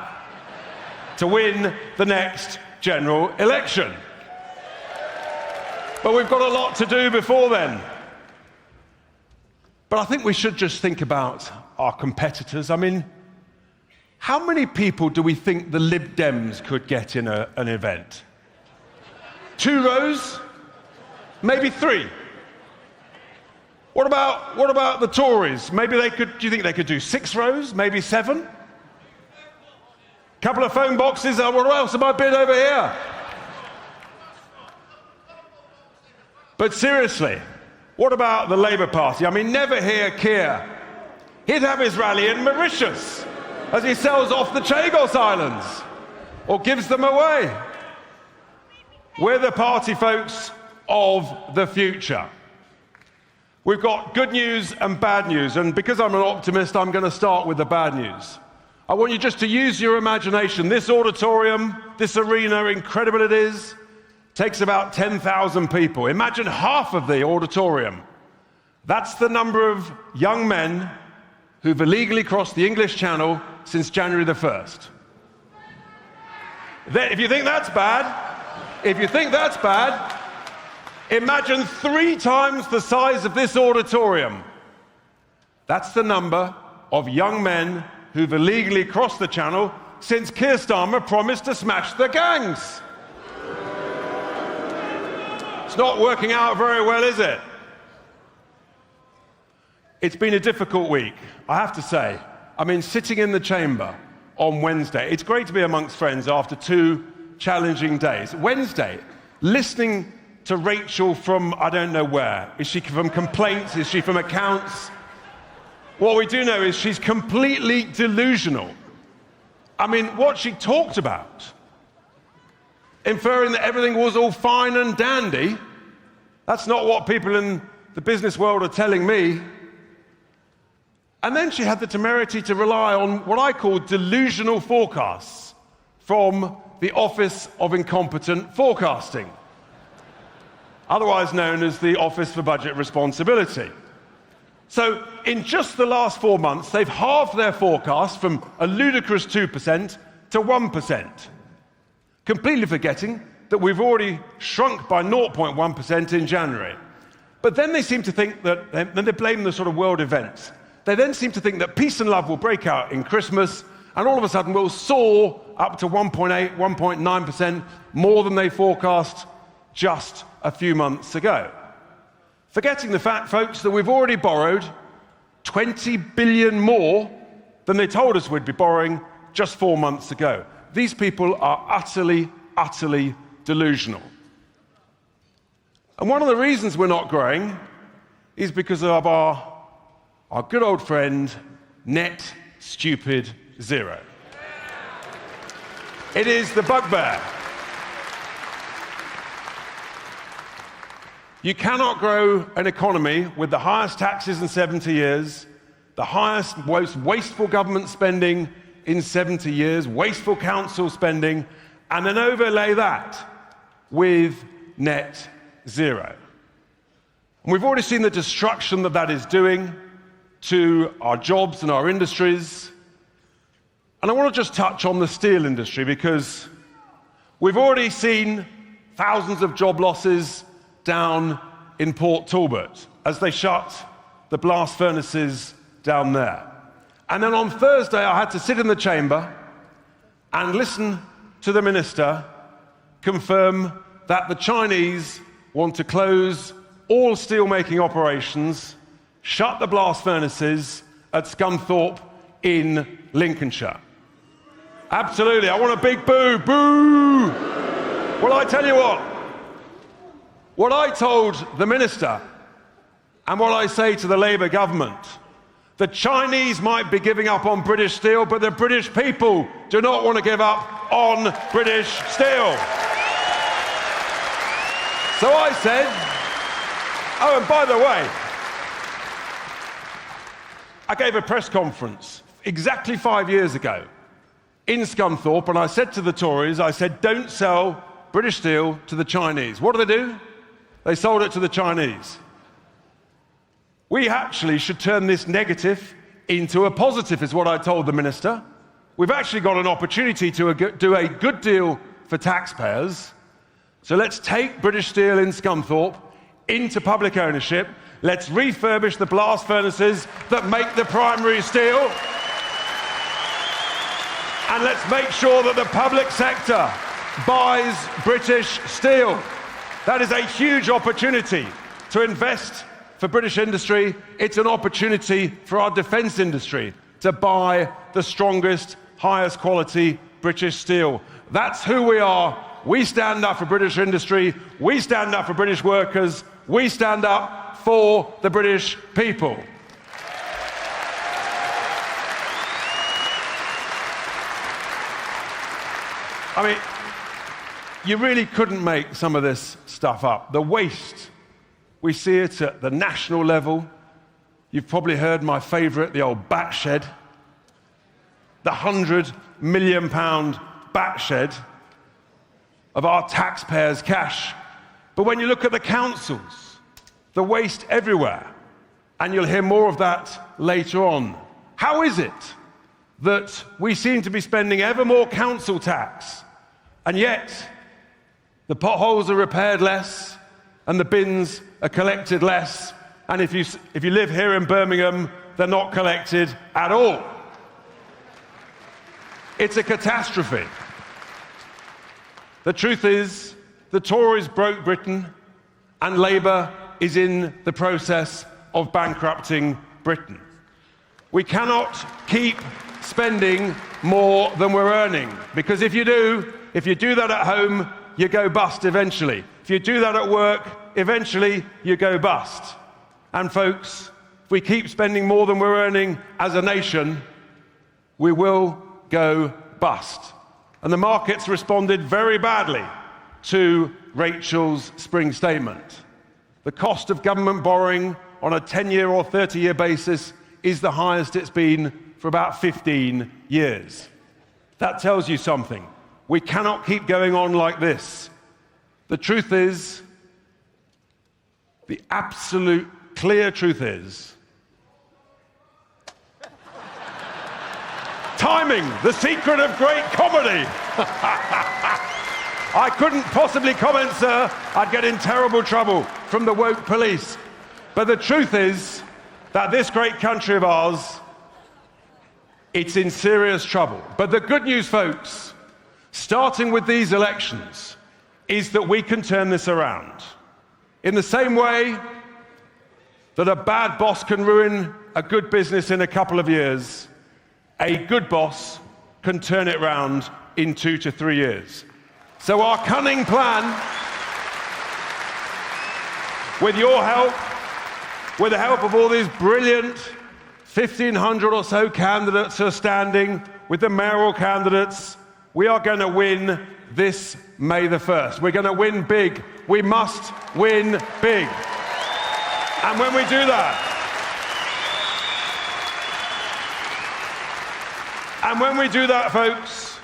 [SPEAKER 4] to win the next general election. But we've got a lot to do before then. But I think we should just think about our competitors. I mean, how many people do we think the Lib Dems could get in an event? 2 rows? Maybe 3. What about the Tories? Maybe they could, do you think they could do 6 rows? Maybe 7? Couple of phone boxes, what else am I bid over here? But seriously, what about the Labour Party? I mean, never hear Keir. He'd have his rally in Mauritius as he sells off the Chagos Islands or gives them away. We're the party folks of the future. We've got good news and bad news, and because I'm an optimist, I'm going to start with the bad news. I want you just to use your imagination. This auditorium, this arena, incredible it is, takes about 10,000 people. Imagine half of the auditorium. That's the number of young men who've illegally crossed the English Channel since January the 1st. If you think that's bad, imagine 3 times the size of this auditorium. That's the number of young men who've illegally crossed the Channel since Keir Starmer promised to smash the gangs. It's not working out very well, is it? It's been a difficult week, I have to say. I mean, sitting in the chamber on Wednesday, it's great to be amongst friends after 2 challenging days. Wednesday, listening to Rachel from I don't know where. Is she from complaints? Is she from accounts? What we do know is she's completely delusional. I mean, what she talked about, inferring that everything was all fine and dandy, that's not what people in the business world are telling me. And then she had the temerity to rely on what I call delusional forecasts from the Office of Incompetent Forecasting, otherwise known as the Office for Budget Responsibility. So in just the last 4 months, they've halved their forecast from a ludicrous 2% to 1%, completely forgetting that we've already shrunk by 0.1% in January. But then they seem to think that, then they blame the sort of world events. They then seem to think that peace and love will break out in Christmas, and all of a sudden we'll soar up to 1.8, 1.9%, more than they forecast just a few months ago. Forgetting the fact, folks, that we've already borrowed 20 billion more than they told us we'd be borrowing just 4 months ago. These people are utterly, utterly delusional. And one of the reasons we're not growing is because of our good old friend, net stupid zero. It is the bugbear. You cannot grow an economy with the highest taxes in 70 years, the highest, most wasteful government spending in 70 years, wasteful council spending, and then overlay that with net zero. And we've already seen the destruction that that is doing to our jobs and our industries. And I want to just touch on the steel industry, because we've already seen thousands of job losses down in Port Talbot as they shut the blast furnaces down there. And then on Thursday, I had to sit in the chamber and listen to the Minister confirm that the Chinese want to close all steelmaking operations, shut the blast furnaces at Scunthorpe in Lincolnshire. Absolutely, I want a big boo, boo! Well, I tell you what I told the Minister and what I say to the Labour government, the Chinese might be giving up on British steel, but the British people do not want to give up on British steel. So I said, oh, and by the way, I gave a press conference exactly 5 years ago in Scunthorpe, and I said to the Tories, I said, don't sell British steel to the Chinese. What do? They sold it to the Chinese. We actually should turn this negative into a positive, is what I told the Minister. We've actually got an opportunity to do a good deal for taxpayers. So let's take British steel in Scunthorpe into public ownership. Let's refurbish the blast furnaces that make the primary steel. And let's make sure that the public sector buys British steel. That is a huge opportunity to invest for British industry. It's an opportunity for our defence industry to buy the strongest, highest quality British steel. That's who we are. We stand up for British industry. We stand up for British workers. We stand up for the British people. I mean, you really couldn't make some of this stuff up. The waste, we see it at the national level. You've probably heard my favourite, the old bat shed. The £100 million bat shed of our taxpayers' cash. But when you look at the councils, the waste everywhere, and you'll hear more of that later on. How is it that we seem to be spending ever more council tax, and yet the potholes are repaired less, and the bins are collected less, and if you live here in Birmingham, they're not collected at all? It's a catastrophe. The truth is, the Tories broke Britain, and Labour is in the process of bankrupting Britain. We cannot keep spending more than we're earning, because if you do that at home, you go bust eventually. If you do that at work, eventually you go bust. And folks, if we keep spending more than we're earning as a nation, we will go bust. And the markets responded very badly to Rachel's spring statement. The cost of government borrowing on a 10-year or 30-year basis is the highest it's been for about 15 years. That tells you something. We cannot keep going on like this. The truth is, the absolute clear truth is, timing, the secret of great comedy. I couldn't possibly comment, sir. I'd get in terrible trouble from the woke police. But the truth is that this great country of ours, it's in serious trouble. But the good news, folks, starting with these elections, is that we can turn this around. In the same way that a bad boss can ruin a good business in a couple of years, a good boss can turn it round in 2 to 3 years. So our cunning plan, with your help, with the help of all these brilliant 1,500 or so candidates who are standing, with the mayoral candidates, we are going to win this May the 1st. We're going to win big. We must win big. And when we do that, folks,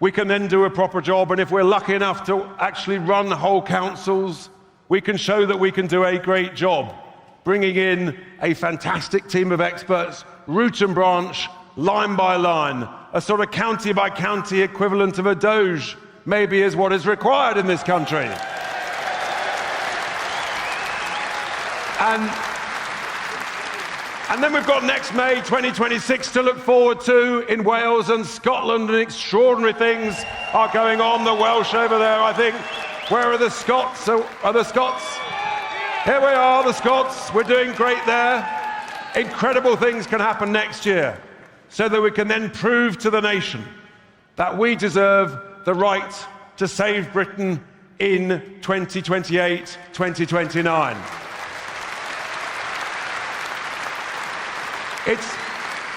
[SPEAKER 4] we can then do a proper job. And if we're lucky enough to actually run whole councils, we can show that we can do a great job, bringing in a fantastic team of experts, root and branch, line by line, a sort of county by county equivalent of a Doge, maybe is what is required in this country. And then we've got next May 2026 to look forward to in Wales and Scotland, and extraordinary things are going on. The Welsh over there, I think. Where are the Scots? Are the Scots? Here we are, the Scots. We're doing great there. Incredible things can happen next year, so that we can then prove to the nation that we deserve the right to save Britain in 2028, 2029.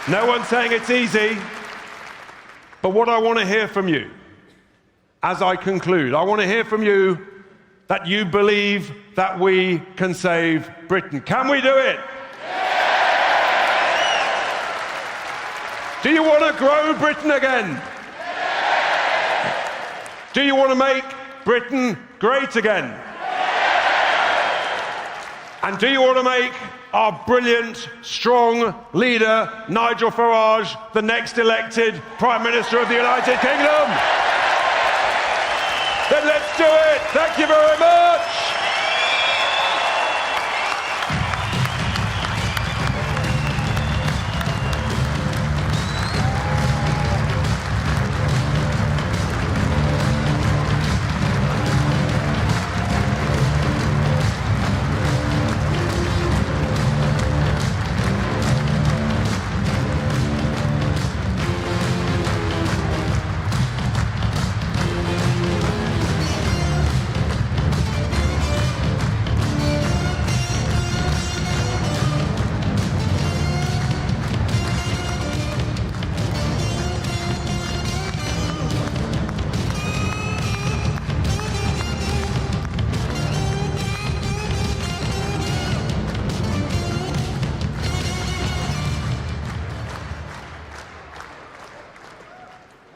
[SPEAKER 4] No one's saying it's easy, but what I want to hear from you, as I conclude, I want to hear from you that you believe that we can save Britain. Can we do it? Do you want to grow Britain again? Do you want to make Britain great again? And do you want to make our brilliant, strong leader, Nigel Farage, the next elected Prime Minister of the United Kingdom? Then let's do it! Thank you very much!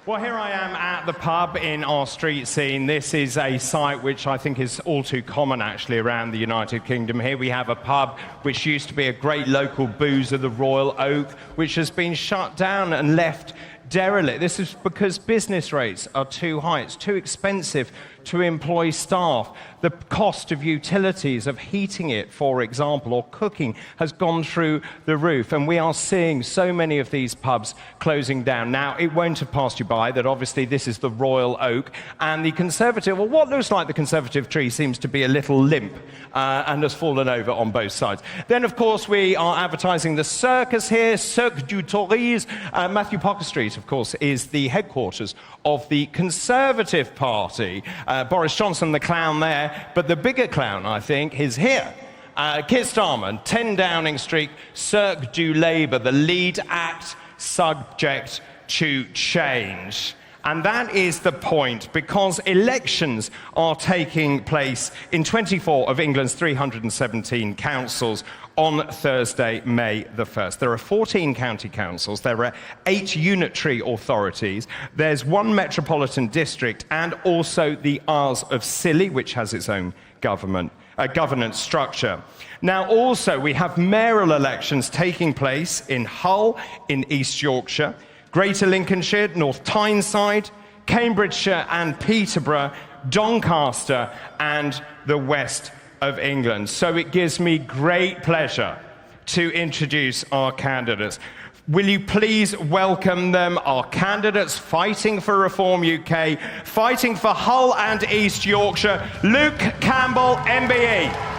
[SPEAKER 1] Well, here I am at the pub in our street scene. This is a site which I think is all too common, actually, around the United Kingdom. Here we have a pub which used to be a great local boozer, the Royal Oak, which has been shut down and left derelict. This is because business rates are too high. It's too expensive to employ staff. The cost of utilities, of heating it, for example, or cooking, has gone through the roof. And we are seeing so many of these pubs closing down. Now, it won't have passed you by that obviously this is the Royal Oak. And the Conservative, well, what looks like the Conservative tree seems to be a little limp and has fallen over on both sides. Then, of course, we are advertising the circus here, Cirque du Tourisme. Matthew Parker Street, of course, is the headquarters of the Conservative Party. Boris Johnson, the clown there, but the bigger clown, I think, is here. Keir Starmer, 10 Downing Street, Cirque du Labour, the lead act subject to change. And that is the point, because elections are taking place in 24 of England's 317 councils on Thursday, May the 1st. There are 14 county councils, there are 8 unitary authorities, there's 1 metropolitan district, and also the Isles of Scilly, which has its own governance structure. Now, also, we have mayoral elections taking place in Hull, in East Yorkshire, Greater Lincolnshire, North Tyneside, Cambridgeshire and Peterborough, Doncaster, and the West of England. So it gives me great pleasure to introduce our candidates. Will you please welcome them, our candidates fighting for Reform UK, fighting for Hull and East Yorkshire, Luke Campbell, MBE.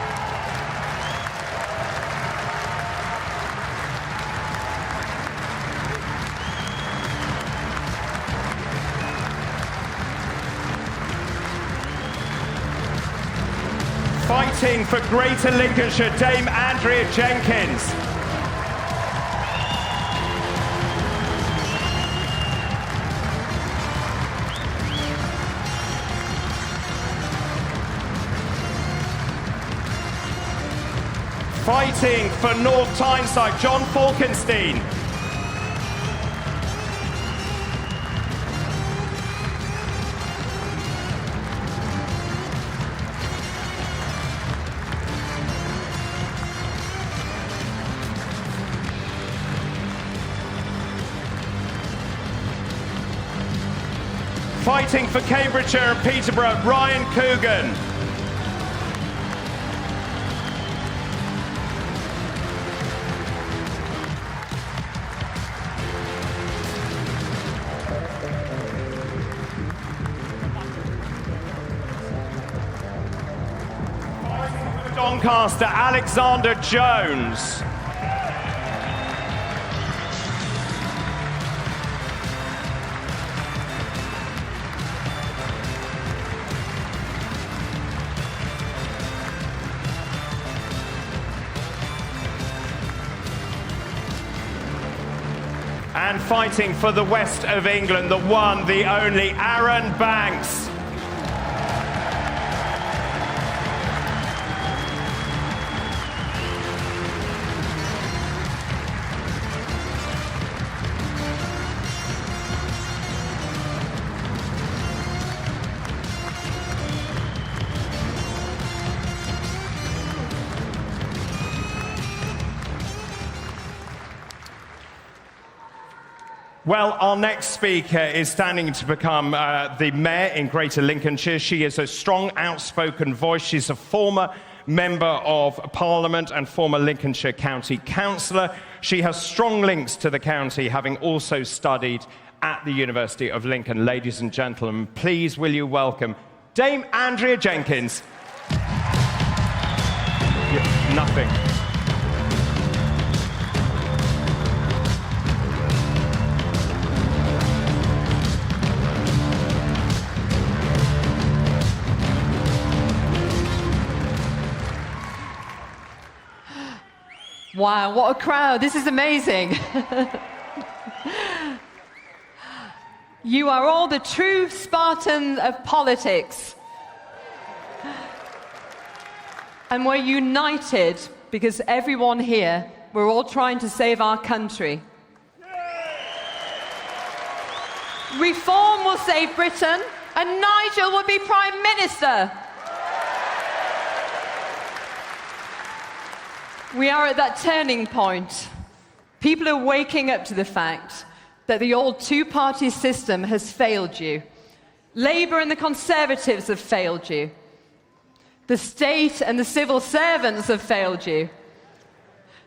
[SPEAKER 1] Fighting for Greater Lincolnshire, Dame Andrea Jenkins. Fighting for North Tyneside, John Falkenstein. Fighting for Cambridgeshire and Peterborough, Ryan Coogan. broadcaster Alexander Jones. And fighting for the west of England, the one, the only Aaron Banks. Well, our next speaker is standing to become the mayor in Greater Lincolnshire. She is a strong, outspoken voice. She's a former member of Parliament and former Lincolnshire County Councillor. She has strong links to the county, having also studied at the University of Lincoln. Ladies and gentlemen, please will you welcome Dame Andrea Jenkins. Nothing.
[SPEAKER 12] Wow, what a crowd. This is amazing. You are all the true Spartans of politics. And we're united because everyone here, we're all trying to save our country. Reform will save Britain, and Nigel will be Prime Minister. We are at that turning point. People are waking up to the fact that the old two-party system has failed you. Labour and the Conservatives have failed you. The state and the civil servants have failed you.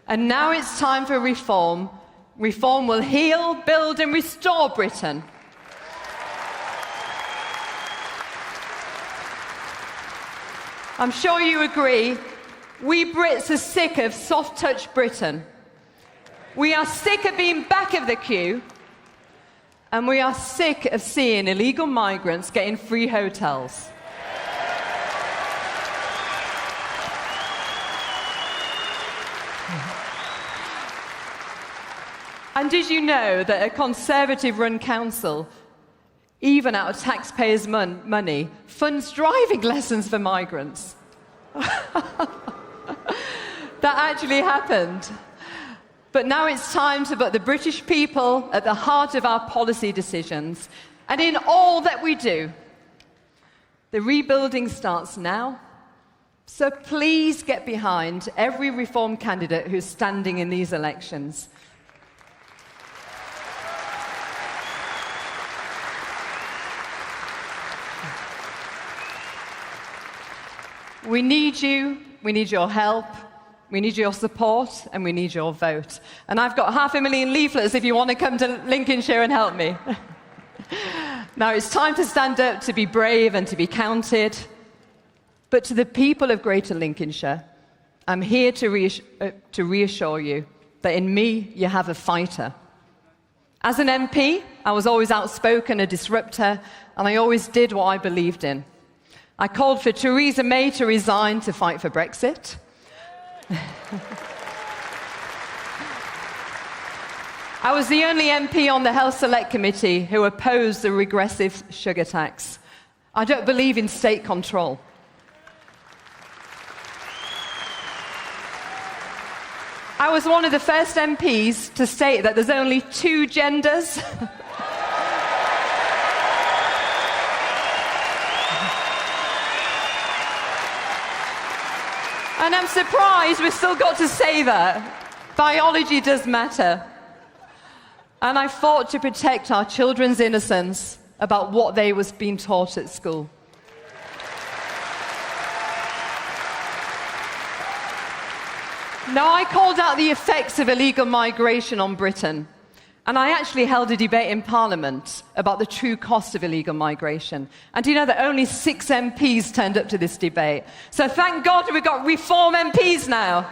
[SPEAKER 12] And now it's time for reform. Reform will heal, build and restore Britain. I'm sure you agree. We Brits are sick of soft-touch Britain. We are sick of being back of the queue, and we are sick of seeing illegal migrants getting free hotels. And did you know that a Conservative-run council, even out of taxpayers' money, funds driving lessons for migrants? That actually happened. But now it's time to put the British people at the heart of our policy decisions and in all that we do. The rebuilding starts now, so please get behind every reform candidate who's standing in these elections. We need you, we need your help, we need your support, and we need your vote. And I've got 500,000 leaflets if you want to come to Lincolnshire and help me. Now it's time to stand up, to be brave and to be counted. But to the people of Greater Lincolnshire, I'm here to reassure you that in me you have a fighter. As an MP, I was always outspoken, a disruptor, and I always did what I believed in. I called for Theresa May to resign to fight for Brexit. I was the only MP on the Health Select Committee who opposed the regressive sugar tax. I don't believe in state control. I was one of the first MPs to state that there's only 2 genders. And I'm surprised we've still got to say that. Biology does matter. And I fought to protect our children's innocence about what they was being taught at school. Now, I called out the effects of illegal migration on Britain. And I actually held a debate in Parliament about the true cost of illegal migration. And do you know that only 6 MPs turned up to this debate? So thank God we've got Reform MPs now.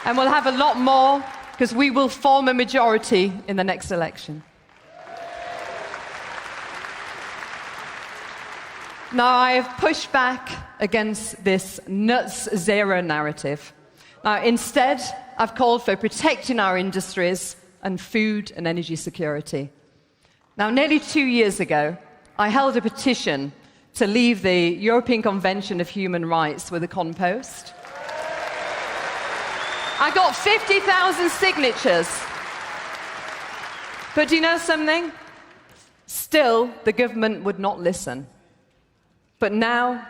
[SPEAKER 12] And we'll have a lot more, because we will form a majority in the next election. Now, I have pushed back against this nuts zero narrative. Now, instead, I've called for protecting our industries and food and energy security. Now, nearly 2 years ago, I held a petition to leave the European Convention of Human Rights with a compost. I got 50,000 signatures. But do you know something? Still, the government would not listen. But now,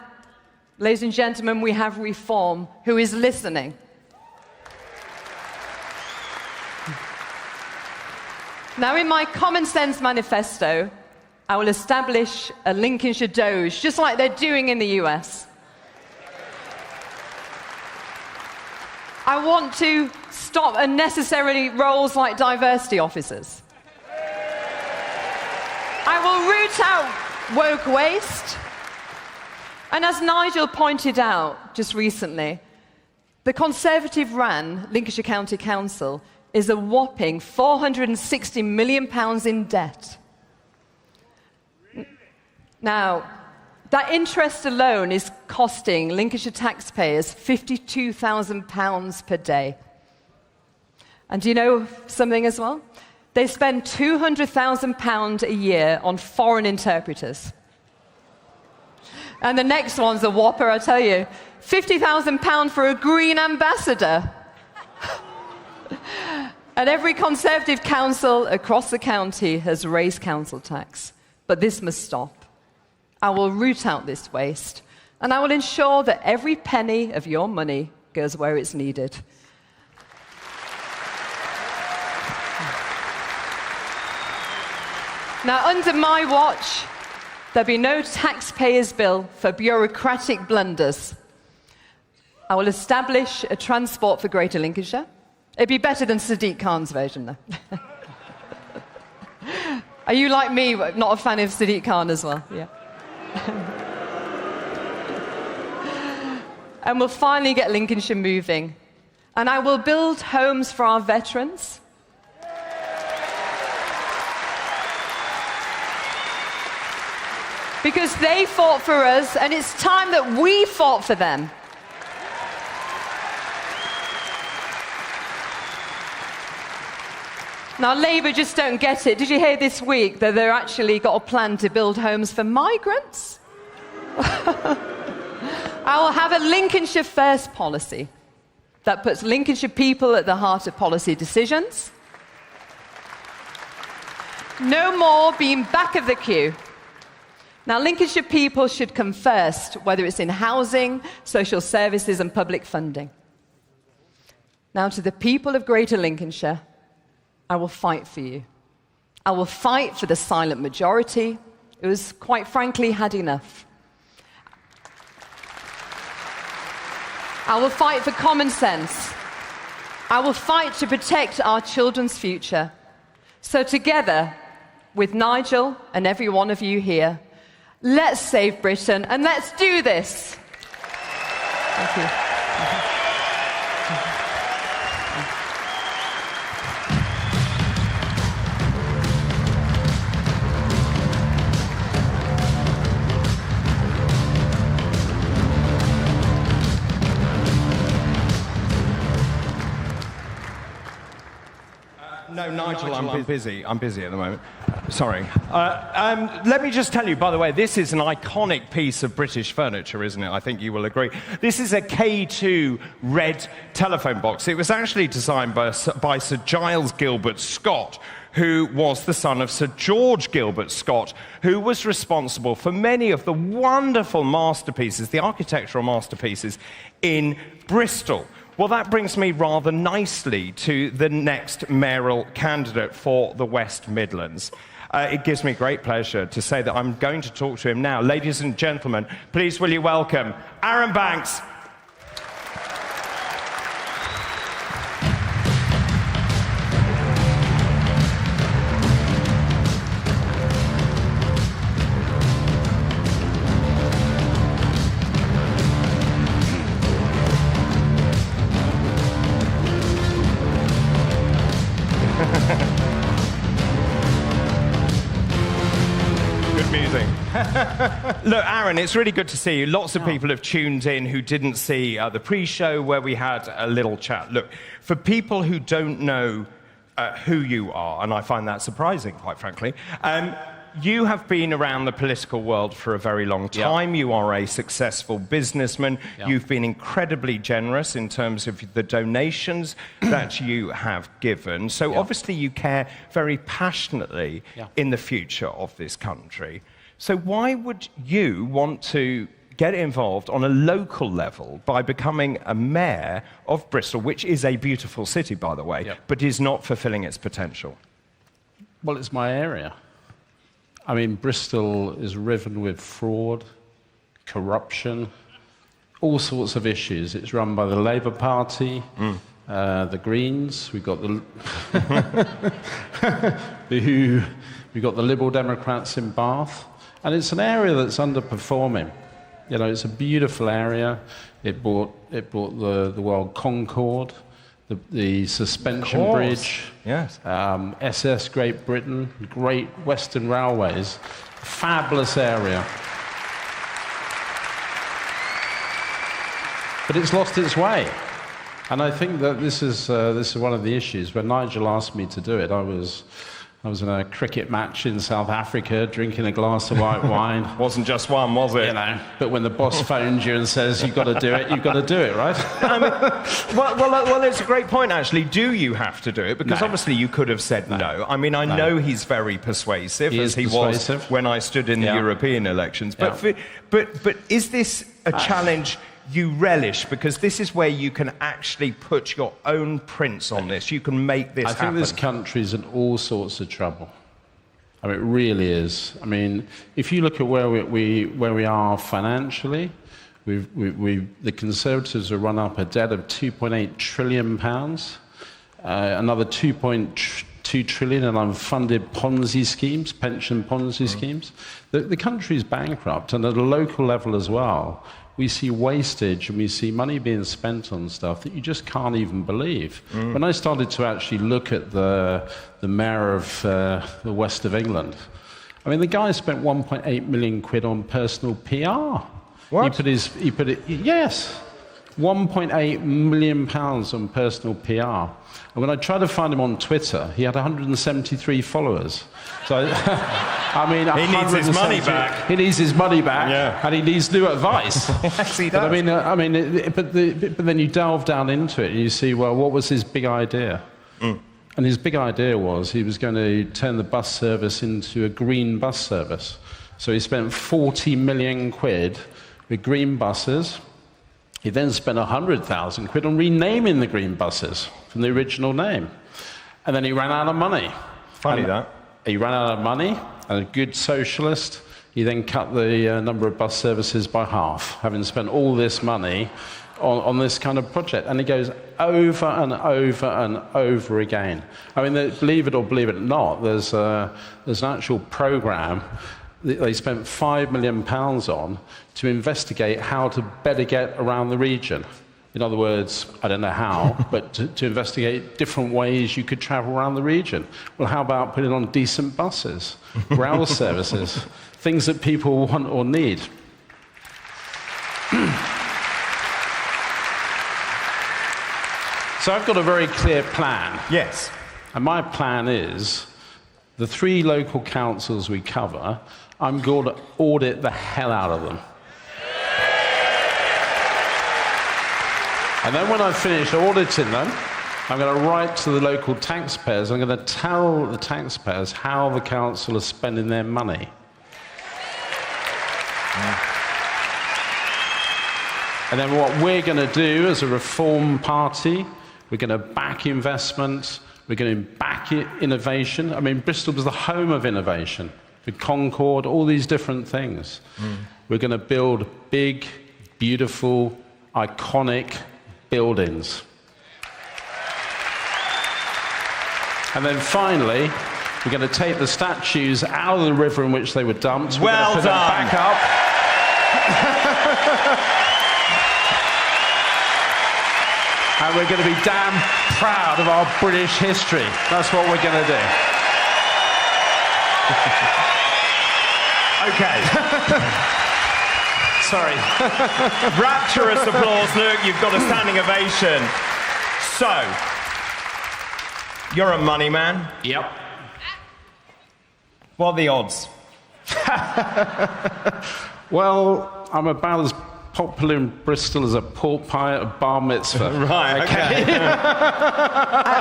[SPEAKER 12] ladies and gentlemen, we have Reform, who is listening. Now, in my Common Sense manifesto, I will establish a Lincolnshire Doge, just like they're doing in the US. I want to stop unnecessary roles like diversity officers. I will root out woke waste. And as Nigel pointed out just recently, the Conservative-run Lincolnshire County Council is a whopping £460 million in debt. Now, that interest alone is costing Lincolnshire taxpayers £52,000 per day. And do you know something as well? They spend £200,000 a year on foreign interpreters. And the next one's a whopper, I tell you. £50,000 for a green ambassador. And every Conservative council across the county has raised council tax. But this must stop. I will root out this waste, and I will ensure that every penny of your money goes where it's needed. Now, under my watch, there'll be no taxpayers' bill for bureaucratic blunders. I will establish a transport for Greater Lincolnshire. It'd be better than Sadiq Khan's version, though. Are you like me, not a fan of Sadiq Khan as well? Yeah. And we'll finally get Lincolnshire moving. And I will build homes for our veterans. Because they fought for us, and it's time that we fought for them. Now, Labour just don't get it. Did you hear this week that they've actually got a plan to build homes for migrants? I will have a Lincolnshire First policy that puts Lincolnshire people at the heart of policy decisions. No more being back of the queue. Now, Lincolnshire people should come first, whether it's in housing, social services, and public funding. Now, to the people of Greater Lincolnshire, I will fight for you. I will fight for the silent majority who has, quite frankly, had enough. I will fight for common sense. I will fight to protect our children's future. So together, with Nigel and every one of you here, let's save Britain and let's do this. Thank you.
[SPEAKER 1] No, Nigel, I'm busy. I'm busy at the moment. Sorry. Let me just tell you, by the way, this is an iconic piece of British furniture, isn't it? I think you will agree. This is a K2 red telephone box. It was actually designed by Sir Giles Gilbert Scott, who was the son of Sir George Gilbert Scott, who was responsible for many of the wonderful masterpieces, the architectural masterpieces in Bristol. Well, that brings me rather nicely to the next mayoral candidate for the West Midlands. It gives me great pleasure to say that I'm going to talk to him now. Ladies and gentlemen, please will you welcome Aaron Banks. Look, Aaron, it's really good to see you. Lots of people have tuned in who didn't see the pre-show where we had a little chat. Look, for people who don't know who you are, and I find that surprising, quite frankly, you have been around the political world for a very long time. You are a successful businessman. You've been incredibly generous in terms of the donations that you have given. So obviously you care very passionately in the future of this country. So why would you want to get involved on a local level by becoming a mayor of Bristol, which is a beautiful city, by the way, but is not fulfilling its potential?
[SPEAKER 7] Well, it's my area. I mean, Bristol is riven with fraud, corruption, all sorts of issues. It's run by the Labour Party, the Greens. We've got the we've got the Liberal Democrats in Bath, and it's an area that's underperforming. You know, it's a beautiful area. It brought the World Concord, the suspension bridge, SS Great Britain, Great Western Railways, fabulous area. But it's lost its way. And I think that this is one of the issues. When Nigel asked me to do it, I was in a cricket match in South Africa, drinking a glass of white wine.
[SPEAKER 1] Wasn't just one, was it?
[SPEAKER 7] You know, but when the boss phones you and says, you've got to do it, you've got to do it, right?
[SPEAKER 1] I mean, well, it's a great point, actually. Do you have to do it? Because obviously you could have said no. I mean, I know he's very persuasive, as he was when I stood in the European elections. But is this a challenge you relish, because this is where you can actually put your own prints on this. You can make this happen.
[SPEAKER 7] I think this country's in all sorts of trouble. I mean, it really is. I mean, if you look at where we are financially, the Conservatives have run up a debt of £2.8 trillion, another 2.2 trillion in unfunded Ponzi schemes, pension Ponzi schemes. The country's bankrupt, and at a local level as well. We see wastage and we see money being spent on stuff that you just can't even believe. When I started to actually look at the mayor of the west of England, I mean, the guy spent 1.8 million quid on personal PR.
[SPEAKER 1] What?
[SPEAKER 7] He put it, yes, 1.8 million pounds on personal PR. And when I tried to find him on Twitter, he had 173 followers. So, I mean,
[SPEAKER 1] he needs his money back.
[SPEAKER 7] He needs his money back, and he needs new advice.
[SPEAKER 1] Yes, he does.
[SPEAKER 7] But then you delve down into it and you see, well, what was his big idea? And his big idea was he was going to turn the bus service into a green bus service. So he spent 40 million quid with green buses. He then spent 100,000 quid on renaming the green buses from the original name. And then he ran out of money.
[SPEAKER 1] Funny that.
[SPEAKER 7] He ran out of money, and a good socialist, he then cut the number of bus services by half, having spent all this money on this kind of project. And it goes over and over and over again. I mean, believe it or believe it not, there's an actual programme they spent £5 million on to investigate how to better get around the region. In other words, I don't know how, but to investigate different ways you could travel around the region. Well, how about putting on decent buses, rail services, things that people want or need? So I've got a very clear plan.
[SPEAKER 1] Yes.
[SPEAKER 7] And my plan is, the 3 local councils we cover, I'm going to audit the hell out of them. And then when I've finished auditing them, I'm going to write to the local taxpayers. I'm going to tell the taxpayers how the council is spending their money. And then what we're going to do as a reform party, we're going to back investment, we're going to back innovation. I mean, Bristol was the home of innovation, with Concord, all these different things. We're going to build big, beautiful, iconic buildings. And then finally, we're going to take the statues out of the river in which they were dumped. We're going to put them back up. And we're going to be damn proud of our British history. That's what we're going to do.
[SPEAKER 1] Okay. Sorry. Rapturous applause, Luke. You've got a standing ovation. So, you're a money man.
[SPEAKER 7] Yep.
[SPEAKER 1] What are the odds?
[SPEAKER 7] Well, I'm about as popular in Bristol as a pork pie at a bar mitzvah.
[SPEAKER 1] Right, okay.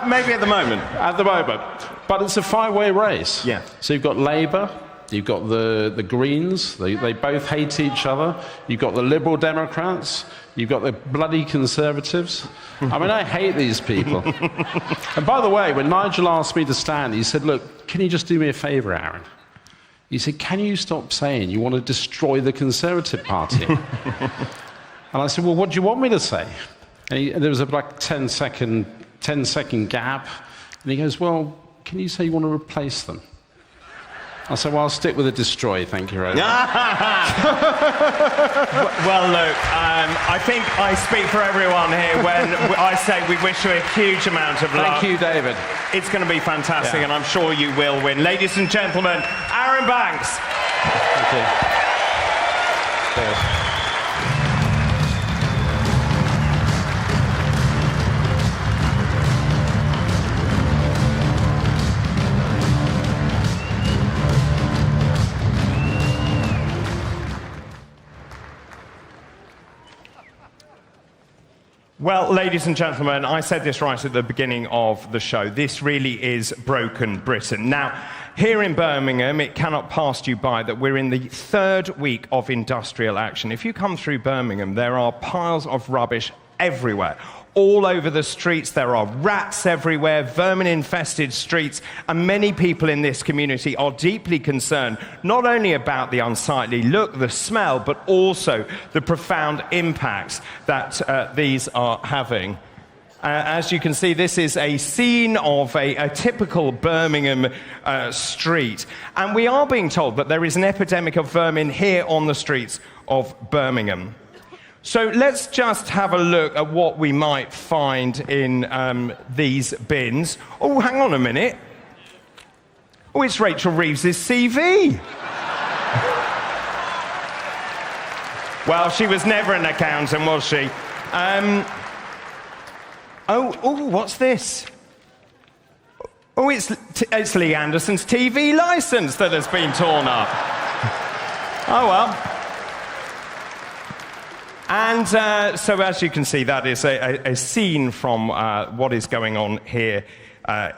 [SPEAKER 1] Maybe at the moment.
[SPEAKER 7] At the moment. But it's a five-way race.
[SPEAKER 1] Yeah.
[SPEAKER 7] So you've got Labour, you've got the Greens, they both hate each other. You've got the Liberal Democrats, you've got the bloody Conservatives. I mean, I hate these people. And by the way, when Nigel asked me to stand, he said, look, can you just do me a favour, Aaron? He said, can you stop saying you want to destroy the Conservative Party? And I said, well, what do you want me to say? And there was a like 10-second gap. And he goes, well, can you say you want to replace them? I said, well, I'll stick with a destroy, thank you very much.
[SPEAKER 1] Well, look, I think I speak for everyone here when I say we wish you a huge amount of luck.
[SPEAKER 7] Thank you, David.
[SPEAKER 1] It's going to be fantastic, and I'm sure you will win. Ladies and gentlemen, Aaron Banks.
[SPEAKER 7] Thank you. Cheers.
[SPEAKER 1] Well, ladies and gentlemen, I said this right at the beginning of the show. This really is broken Britain. Now, here in Birmingham, it cannot pass you by that we're in the third week of industrial action. If you come through Birmingham, there are piles of rubbish everywhere. All over the streets, there are rats everywhere, vermin-infested streets, and many people in this community are deeply concerned not only about the unsightly look, the smell, but also the profound impacts that these are having. As you can see, this is a scene of a typical Birmingham street, and we are being told that there is an epidemic of vermin here on the streets of Birmingham. So let's just have a look at what we might find in these bins. Oh, hang on a minute. Oh, it's Rachel Reeves's CV. Well, she was never an accountant, was she? Oh, what's this? Oh, it's Lee Anderson's TV licence that has been torn up. Oh, well. And so, as you can see, that is a scene from what is going on here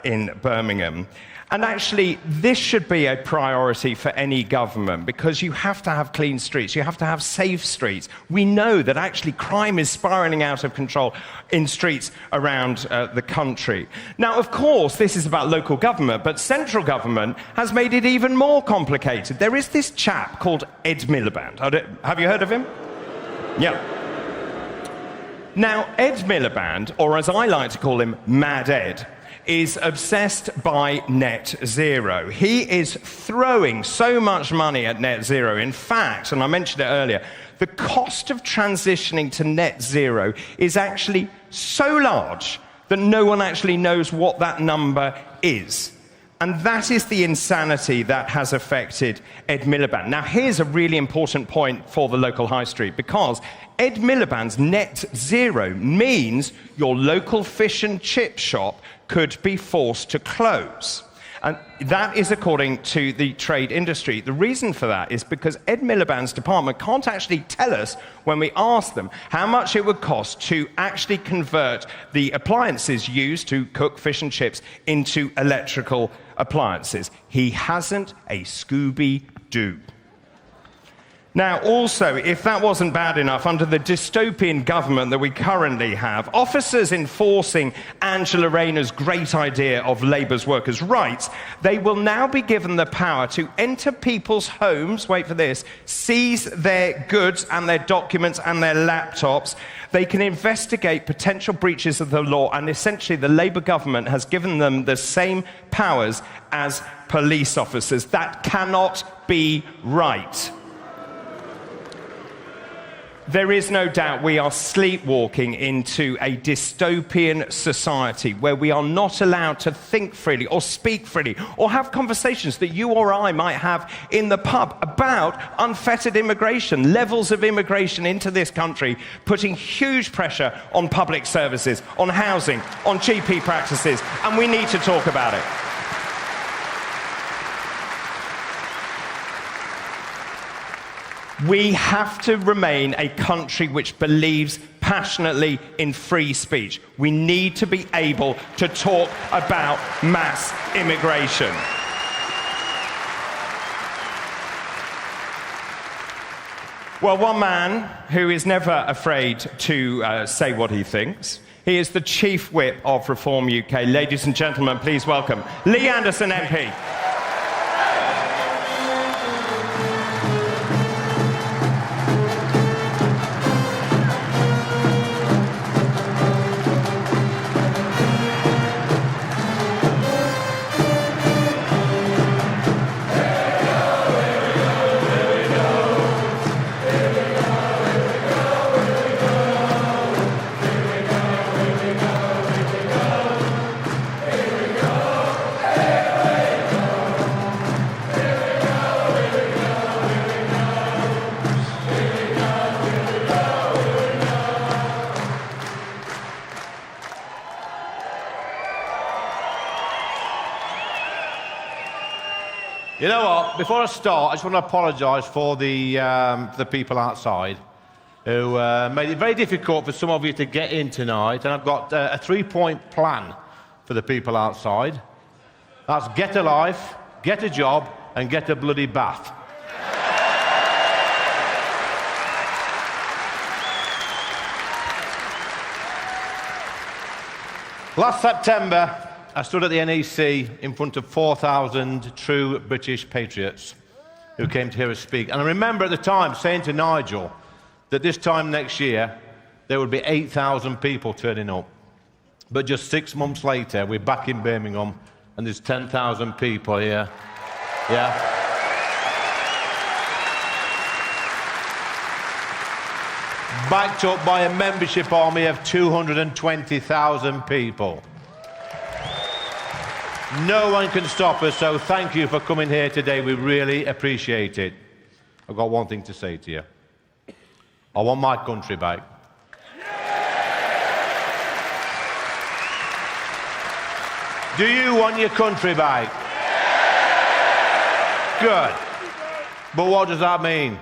[SPEAKER 1] in Birmingham. And actually, this should be a priority for any government, because you have to have clean streets, you have to have safe streets. We know that actually crime is spiralling out of control in streets around the country. Now, of course, this is about local government, but central government has made it even more complicated. There is this chap called Ed Miliband. Have you heard of him? Yeah. Now, Ed Miliband, or as I like to call him, Mad Ed, is obsessed by net zero. He is throwing so much money at net zero. In fact, and I mentioned it earlier, the cost of transitioning to net zero is actually so large that no one actually knows what that number is. And that is the insanity that has affected Ed Miliband. Now, here's a really important point for the local high street, because Ed Miliband's net zero means your local fish and chip shop could be forced to close. And that is according to the trade industry. The reason for that is because Ed Miliband's department can't actually tell us, when we ask them, how much it would cost to actually convert the appliances used to cook fish and chips into electrical appliances. He hasn't a Scooby-Doo. Now, also, if that wasn't bad enough, under the dystopian government that we currently have, officers enforcing Angela Rayner's great idea of Labour's workers' rights, they will now be given the power to enter people's homes, wait for this, seize their goods and their documents and their laptops. They can investigate potential breaches of the law, and essentially the Labour government has given them the same powers as police officers. That cannot be right. There is no doubt we are sleepwalking into a dystopian society where we are not allowed to think freely or speak freely or have conversations that you or I might have in the pub about unfettered immigration, levels of immigration into this country, putting huge pressure on public services, on housing, on GP practices, and we need to talk about it. We have to remain a country which believes passionately in free speech. We need to be able to talk about mass immigration. Well, one man who is never afraid to say what he thinks. He is the Chief Whip of Reform UK. Ladies and gentlemen, please welcome Lee Anderson MP.
[SPEAKER 6] You know what? Before I start, I just want to apologise for the people outside who made it very difficult for some of you to get in tonight. And I've got a 3-point plan for the people outside. That's get a life, get a job, and get a bloody bath. Last September, I stood at the NEC in front of 4,000 true British patriots who came to hear us speak. And I remember at the time saying to Nigel that this time next year there would be 8,000 people turning up. But just 6 months later, we're back in Birmingham and there's 10,000 people here. Yeah. Backed up by a membership army of 220,000 people. No one can stop us, so thank you for coming here today. We really appreciate it. I've got one thing to say to you. I want my country back. Do you want your country back? Good. But what does that mean?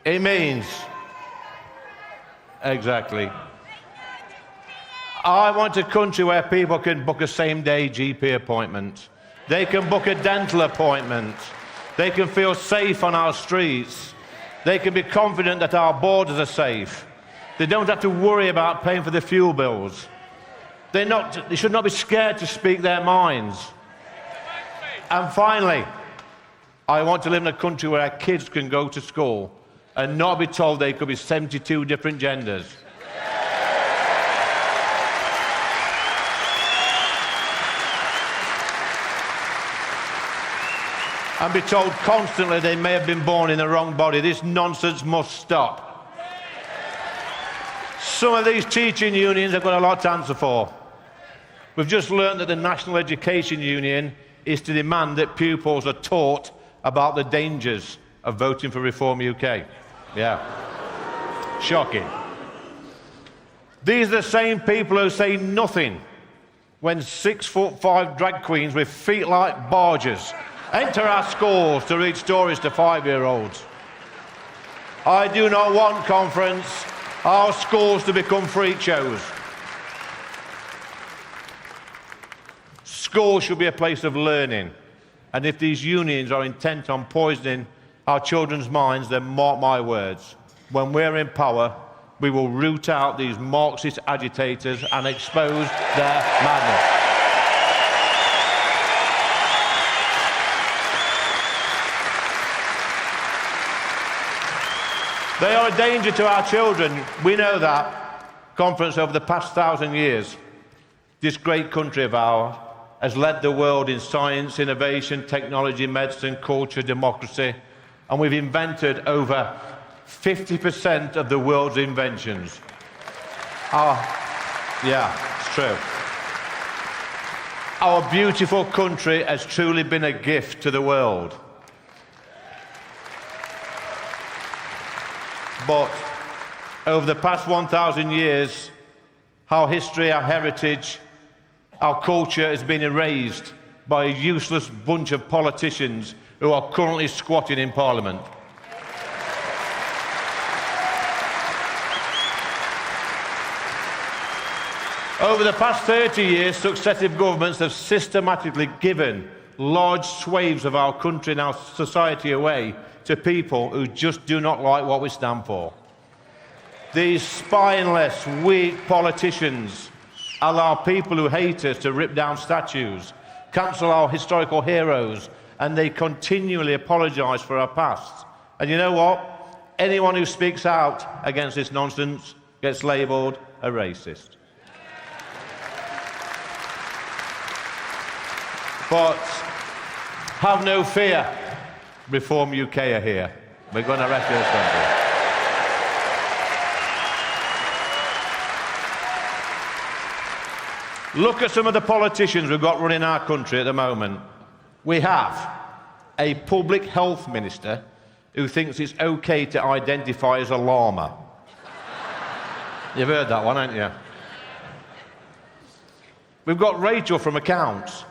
[SPEAKER 6] It means... Exactly. I want a country where people can book a same-day GP appointment. They can book a dental appointment. They can feel safe on our streets. They can be confident that our borders are safe. They don't have to worry about paying for the fuel bills. They should not be scared to speak their minds. And finally, I want to live in a country where our kids can go to school and not be told they could be 72 different genders. And be told constantly they may have been born in the wrong body. This nonsense must stop. Some of these teaching unions have got a lot to answer for. We've just learned that the National Education Union is to demand that pupils are taught about the dangers of voting for Reform UK. Yeah. Shocking. These are the same people who say nothing when 6'5" drag queens with feet like barges enter our schools to read stories to 5-year-olds. I do not want conference, our schools to become freak shows. Schools should be a place of learning, and if these unions are intent on poisoning our children's minds, then mark my words. When we're in power, we will root out these Marxist agitators and expose their madness. They are a danger to our children. We know that. Conference over the past 1,000 years, this great country of ours has led the world in science, innovation, technology, medicine, culture, democracy, and we've invented over 50% of the world's inventions. Yeah, it's true. Our beautiful country has truly been a gift to the world. But over the past 1,000 years, our history, our heritage, our culture has been erased by a useless bunch of politicians who are currently squatting in Parliament. Over the past 30 years, successive governments have systematically given large swathes of our country and our society away to people who just do not like what we stand for. These spineless, weak politicians allow people who hate us to rip down statues, cancel our historical heroes, and they continually apologise for our past. And you know what? Anyone who speaks out against this nonsense gets labelled a racist. But have no fear, Reform UK are here. We're going to rescue this country. Look at some of the politicians we've got running our country at the moment. We have a public health minister who thinks it's okay to identify as a llama. You've heard that one, haven't you? We've got Rachel from Accounts.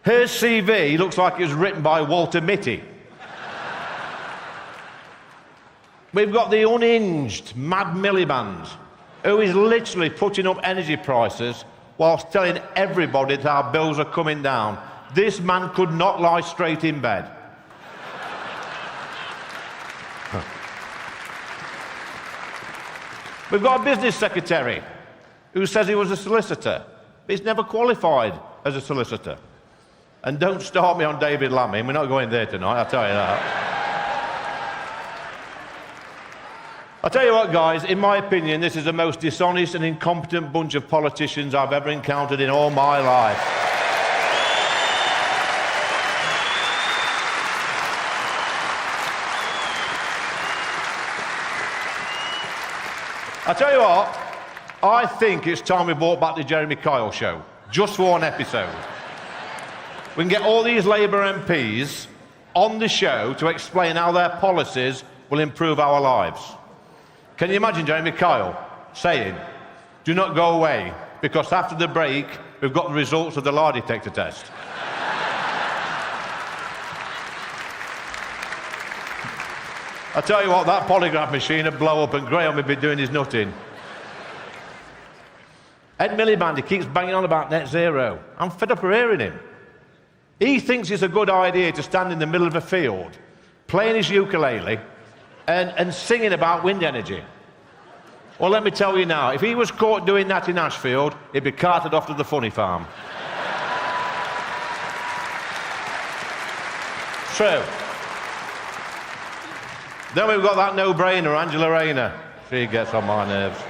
[SPEAKER 6] Her CV looks like it was written by Walter Mitty. We've got the unhinged Mad Miliband, who is literally putting up energy prices whilst telling everybody that our bills are coming down. This man could not lie straight in bed. We've got a business secretary who says he was a solicitor, but he's never qualified as a solicitor. And don't start me on David Lammy, we're not going there tonight, I'll tell you that. I'll tell you what, guys, in my opinion, this is the most dishonest and incompetent bunch of politicians I've ever encountered in all my life. I'll tell you what, I think it's time we brought back the Jeremy Kyle show, just for one episode. We can get all these Labour MPs on the show to explain how their policies will improve our lives. Can you imagine Jeremy Kyle saying, do not go away, because after the break, we've got the results of the lie detector test. I tell you what, that polygraph machine would blow up and Graham would be doing his nutting. Ed Miliband, he keeps banging on about net zero. I'm fed up of hearing him. He thinks it's a good idea to stand in the middle of a field, playing his ukulele, and singing about wind energy. Well, let me tell you now, if he was caught doing that in Ashfield, he'd be carted off to the funny farm. True. Then we've got that no-brainer, Angela Rayner. She gets on my nerves.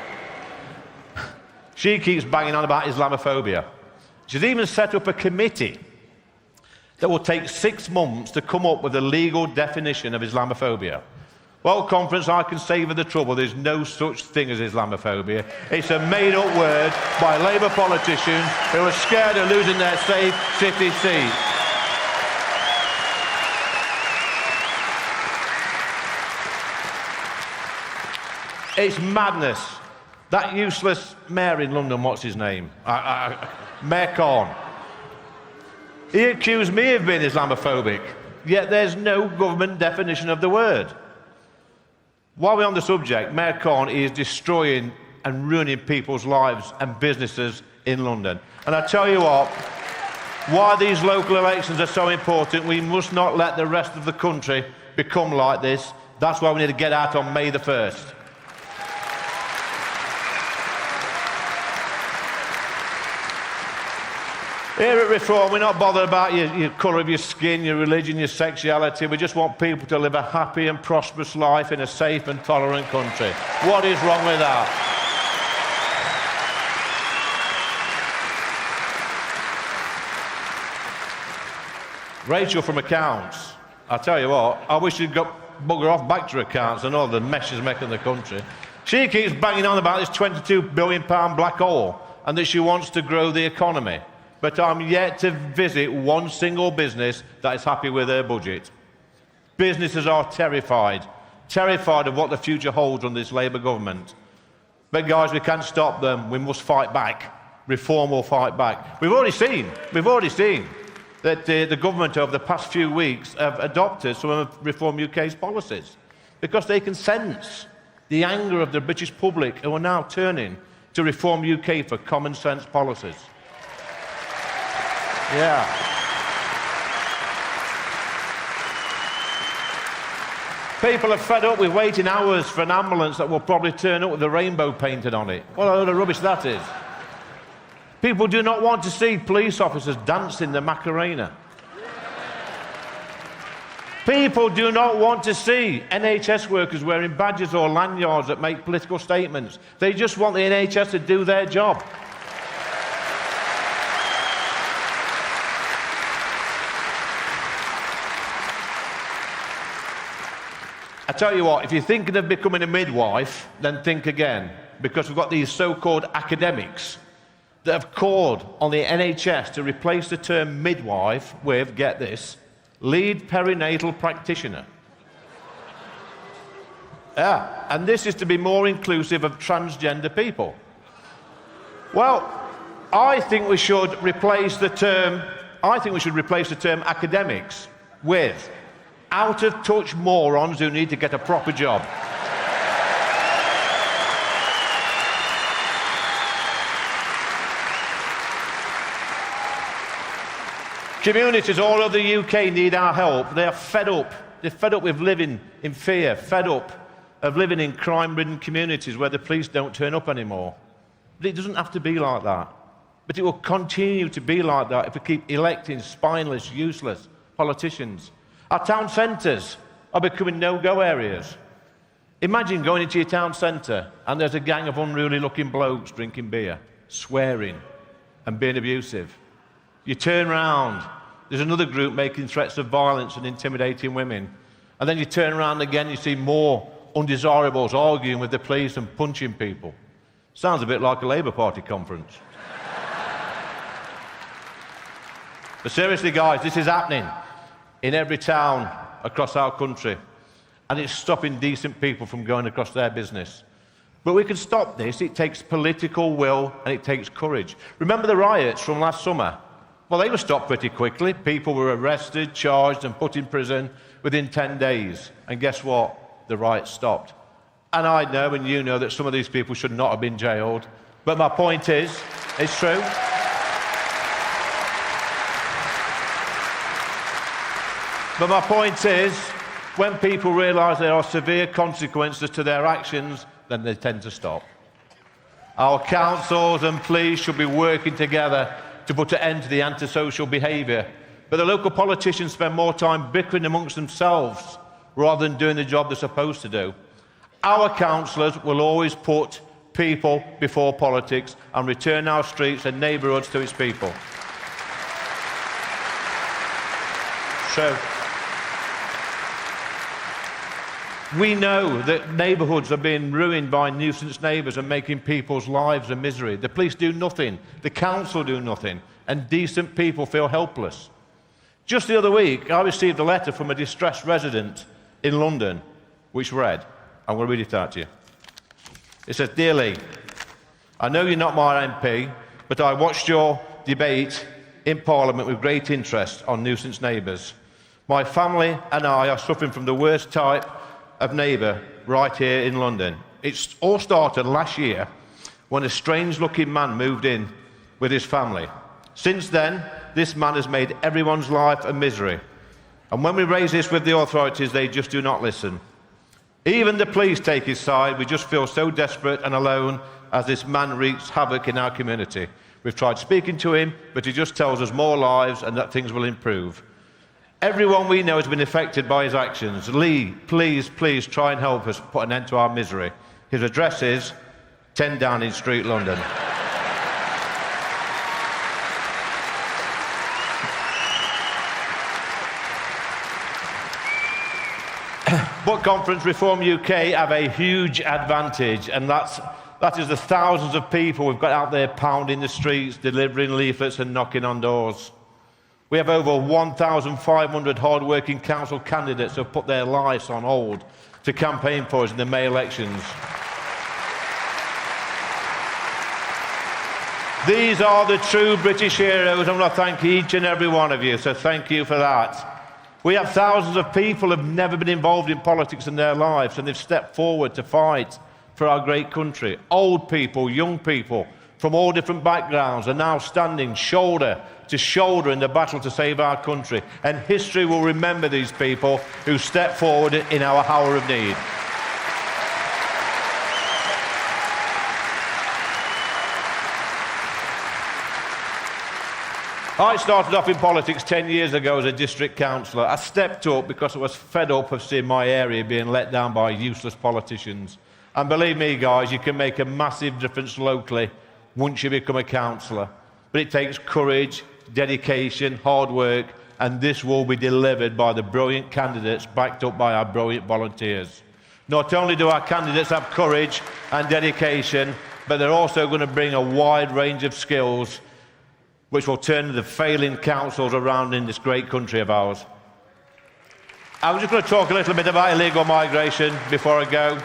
[SPEAKER 6] She keeps banging on about Islamophobia. She's even set up a committee that will take 6 months to come up with a legal definition of Islamophobia. Well, conference, I can save her the trouble. There's no such thing as Islamophobia. It's a made-up word by Labour politicians who are scared of losing their safe city seat. It's madness. That useless mayor in London, what's his name? Mayor Khan. He accused me of being Islamophobic, yet there's no government definition of the word. While we're on the subject, Mayor Khan is destroying and ruining people's lives and businesses in London. And I tell you what, why these local elections are so important, we must not let the rest of the country become like this. That's why we need to get out on May the 1st. Here at Reform, we're not bothered about your colour of your skin, your religion, your sexuality. We just want people to live a happy and prosperous life in a safe and tolerant country. What is wrong with that? Rachel from Accounts. I tell you what, I wish she'd got bugger off back to her accounts and all the mess she's making the country. She keeps banging on about this £22 billion black hole and that she wants to grow the economy. But I'm yet to visit one single business that is happy with their budget. Businesses are terrified of what the future holds under this Labour government. But guys, we can't stop them. We must fight back. Reform will fight back. We've already seen that the government over the past few weeks have adopted some of Reform UK's policies because they can sense the anger of the British public who are now turning to Reform UK for common sense policies. Yeah. People are fed up with waiting hours for an ambulance that will probably turn up with a rainbow painted on it. What a load of rubbish that is. People do not want to see police officers dancing the Macarena. People do not want to see NHS workers wearing badges or lanyards that make political statements. They just want the NHS to do their job. I tell you what, if you're thinking of becoming a midwife, then think again, because we've got these so-called academics that have called on the NHS to replace the term midwife with, get this, lead perinatal practitioner. Yeah, and this is to be more inclusive of transgender people. Well, I think we should replace the term academics with out-of-touch morons who need to get a proper job. Communities all over the UK need our help. They are fed up. They're fed up with living in fear, fed up of living in crime-ridden communities where the police don't turn up anymore. But it doesn't have to be like that. But it will continue to be like that if we keep electing spineless, useless politicians. Our town centres are becoming no-go areas. Imagine going into your town centre and there's a gang of unruly-looking blokes drinking beer, swearing and being abusive. You turn round, there's another group making threats of violence and intimidating women. And then you turn around again, you see more undesirables arguing with the police and punching people. Sounds a bit like a Labour Party conference. But seriously, guys, this is happening in every town across our country. And it's stopping decent people from going across their business. But we can stop this. It takes political will and it takes courage. Remember the riots from last summer? Well, they were stopped pretty quickly. People were arrested, charged and put in prison within 10 days. And guess what? The riots stopped. And I know and you know that some of these people should not have been jailed. But my point is, it's true. But my point is, when people realise there are severe consequences to their actions, then they tend to stop. Our councils and police should be working together to put an end to the antisocial behaviour. But the local politicians spend more time bickering amongst themselves rather than doing the job they're supposed to do. Our councillors will always put people before politics and return our streets and neighbourhoods to its people. So, we know that neighbourhoods are being ruined by nuisance neighbours and making people's lives a misery. The police do nothing, the council do nothing, and decent people feel helpless. Just the other week, I received a letter from a distressed resident in London, which read, I'm going to read it out to you. It says, Dear Lee, I know you're not my MP, but I watched your debate in Parliament with great interest on nuisance neighbours. My family and I are suffering from the worst type of neighbour right here in London. It all started last year when a strange-looking man moved in with his family. Since then, this man has made everyone's life a misery. And when we raise this with the authorities, they just do not listen. Even the police take his side. We just feel so desperate and alone as this man wreaks havoc in our community. We've tried speaking to him, but he just tells us more lies and that things will improve. Everyone we know has been affected by his actions. Lee, please, please try and help us put an end to our misery. His address is 10 Downing Street, London. But Conference Reform UK have a huge advantage, and that is the thousands of people we've got out there pounding the streets, delivering leaflets and knocking on doors. We have over 1,500 hard-working council candidates who have put their lives on hold to campaign for us in the May elections. These are the true British heroes, and I want to thank each and every one of you, so thank you for that. We have thousands of people who have never been involved in politics in their lives, and they've stepped forward to fight for our great country. Old people, young people from all different backgrounds are now standing shoulder to shoulder in the battle to save our country, and history will remember these people who stepped forward in our hour of need. I started off in politics 10 years ago as a district councillor. I stepped up because I was fed up of seeing my area being let down by useless politicians. And believe me, guys, you can make a massive difference locally once you become a councillor. But it takes courage, dedication, hard work, and this will be delivered by the brilliant candidates backed up by our brilliant volunteers. Not only do our candidates have courage and dedication, but they're also going to bring a wide range of skills which will turn the failing councils around in this great country of ours. I was just going to talk a little bit about illegal migration before I go.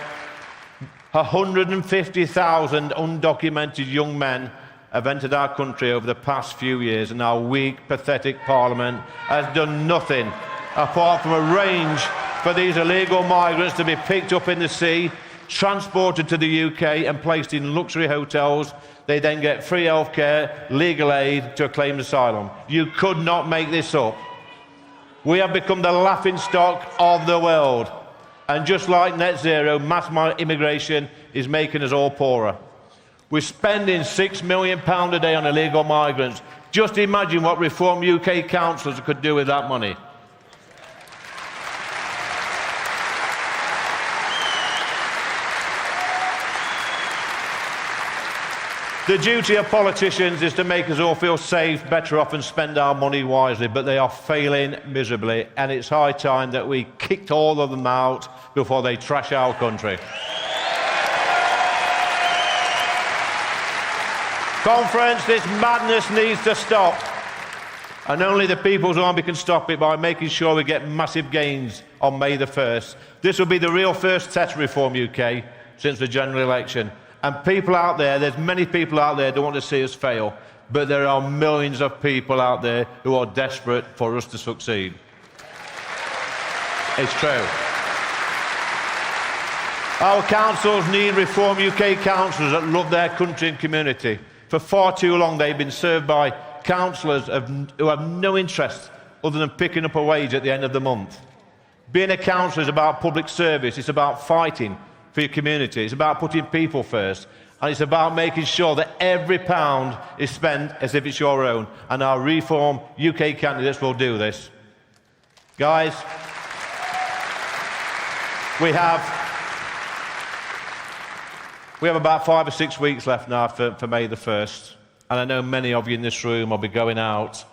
[SPEAKER 6] 150,000 undocumented young men have entered our country over the past few years, and our weak, pathetic Parliament has done nothing apart from arrange for these illegal migrants to be picked up in the sea, transported to the UK and placed in luxury hotels. They then get free healthcare, legal aid to claim asylum. You could not make this up. We have become the laughingstock of the world. And just like net zero, mass immigration is making us all poorer. We're spending £6 million a day on illegal migrants. Just imagine what Reform UK councillors could do with that money. The duty of politicians is to make us all feel safe, better off and spend our money wisely, but they are failing miserably, and it's high time that we kicked all of them out before they trash our country. Conference, this madness needs to stop, and only the People's Army can stop it by making sure we get massive gains on May the 1st. This will be the real first test Reform UK since the general election. And people out there, there's many people out there who want to see us fail, but there are millions of people out there who are desperate for us to succeed. It's true. Our councils need Reform UK councillors that love their country and community. For far too long, they've been served by councillors who have no interest other than picking up a wage at the end of the month. Being a councillor is about public service. It's about fighting for your community. It's about putting people first, and it's about making sure that every pound is spent as if it's your own, and our Reform UK candidates will do this. Guys, we have about 5 or 6 weeks left now for May the 1st, and I know many of you in this room will be going out,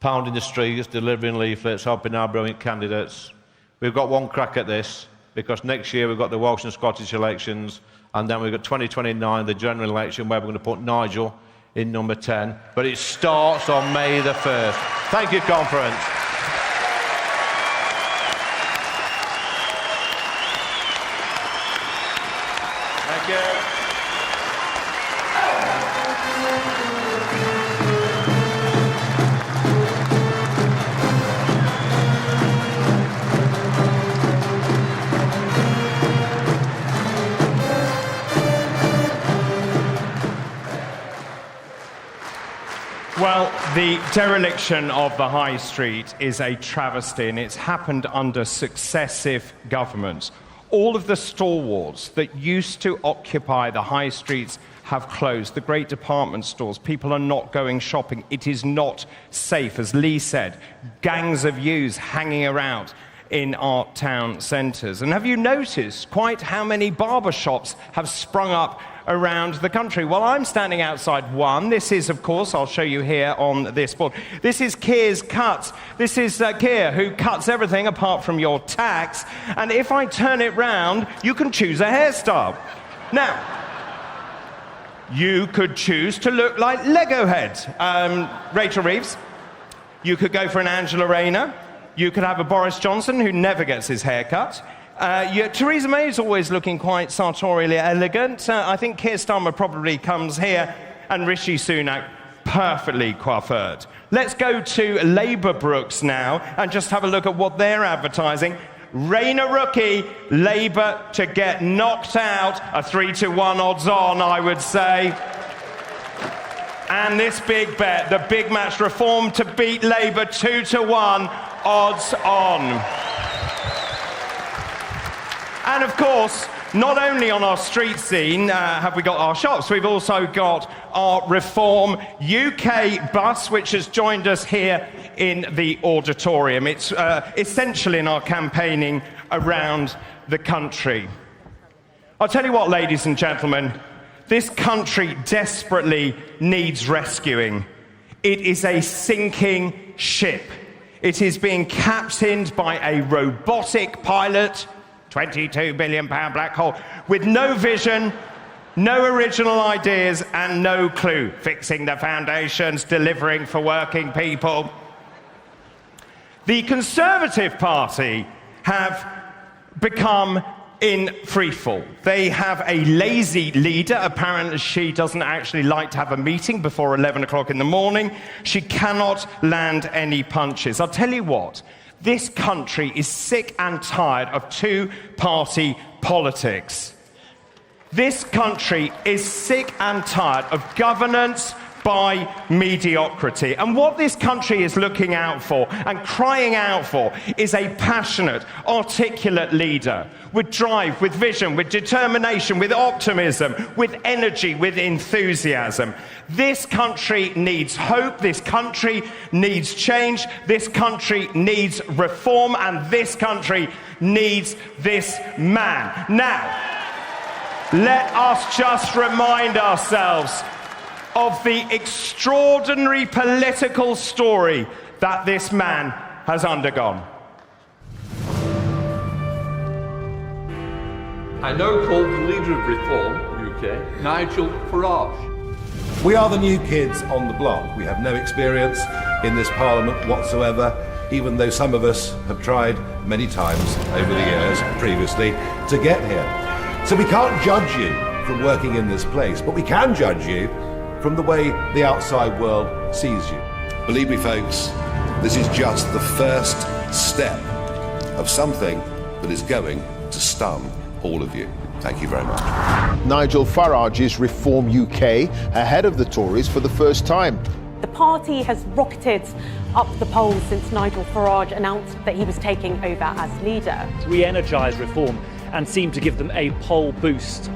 [SPEAKER 6] pounding the streets, delivering leaflets, helping our brilliant candidates. We've got one crack at this, because next year we've got the Welsh and Scottish elections, and then we've got 2029, the general election, where we're going to put Nigel in number 10. But it starts on May the 1st. Thank you, Conference. Thank you.
[SPEAKER 1] Well, the dereliction of the High Street is a travesty, and it's happened under successive governments. All of the stalwarts that used to occupy the High Streets have closed. The great department stores, people are not going shopping. It is not safe, as Lee said. Gangs of youths hanging around. in our town centres. And have you noticed quite how many barber shops have sprung up around the country? Well, I'm standing outside one. This is, of course, I'll show you here on this board. This is Keir's Cuts. This is Keir, who cuts everything apart from your tax. And if I turn it round, you can choose a hairstyle. Now, you could choose to look like Lego heads. Rachel Reeves. You could go for an Angela Rayner. You could have a Boris Johnson who never gets his hair cut. Theresa May is always looking quite sartorially elegant. I think Keir Starmer probably comes here, and Rishi Sunak perfectly coiffured. Let's go to Labour Brooks now and just have a look at what they're advertising. Rayner rookie, Labour to get knocked out, a 3-1 odds on, I would say. And this big bet, the big match, Reform to beat Labour, 2-1 odds on. And of course, not only on our street scene have we got our shops, we've also got our Reform UK bus, which has joined us here in the auditorium. It's essential in our campaigning around the country. I'll tell you what, ladies and gentlemen, this country desperately needs rescuing. It is a sinking ship. It is being captained by a robotic pilot, £22 billion black hole, with no vision, no original ideas, and no clue. Fixing the foundations, delivering for working people. The Conservative Party have become in freefall. They have a lazy leader. Apparently she doesn't actually like to have a meeting before 11 o'clock in the morning. She cannot land any punches. I'll tell you what, this country is sick and tired of two-party politics. This country is sick and tired of governance by mediocrity. And what this country is looking out for and crying out for is a passionate, articulate leader with drive, with vision, with determination, with optimism, with energy, with enthusiasm. This country needs hope. This country needs change. This country needs reform. And this country needs this man. Now, let us just remind ourselves of the extraordinary political story that this man has undergone.
[SPEAKER 13] I now call the leader of Reform UK, Nigel Farage.
[SPEAKER 14] We are the new kids on the block. We have no experience in this parliament whatsoever, even though some of us have tried many times over the years previously to get here. So we can't judge you from working in this place, but we can judge you from the way the outside world sees you.
[SPEAKER 15] Believe me, folks, this is just the first step of something that is going to stun all of you. Thank you very much.
[SPEAKER 16] Nigel Farage is Reform UK ahead of the Tories for the first time.
[SPEAKER 17] The party has rocketed up the polls since Nigel Farage announced that he was taking over as leader.
[SPEAKER 18] Re-energise Reform and seem to give them a poll boost.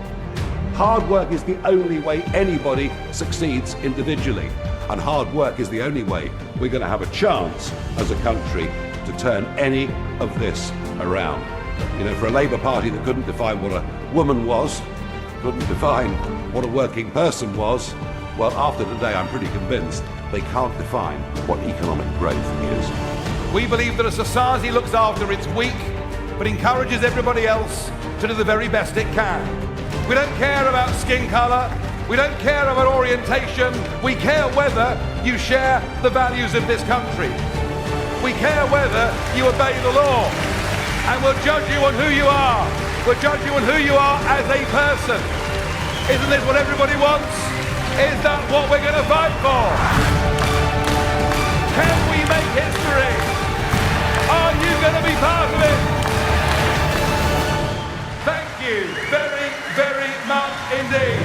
[SPEAKER 14] Hard work is the only way anybody succeeds individually, and hard work is the only way we're going to have a chance as a country to turn any of this around. You know, for a Labour Party that couldn't define what a woman was, couldn't define what a working person was, well, after today I'm pretty convinced they can't define what economic growth is.
[SPEAKER 19] We believe that a society looks after its weak, but encourages everybody else to do the very best it can. We don't care about skin colour, we don't care about orientation, we care whether you share the values of this country. We care whether you obey the law, and we'll judge you on who you are. We'll judge you on who you are as a person. Isn't this what everybody wants? Is that what we're going to fight for? Can we make history? Are you going to be part of it? Thank you very, very much indeed.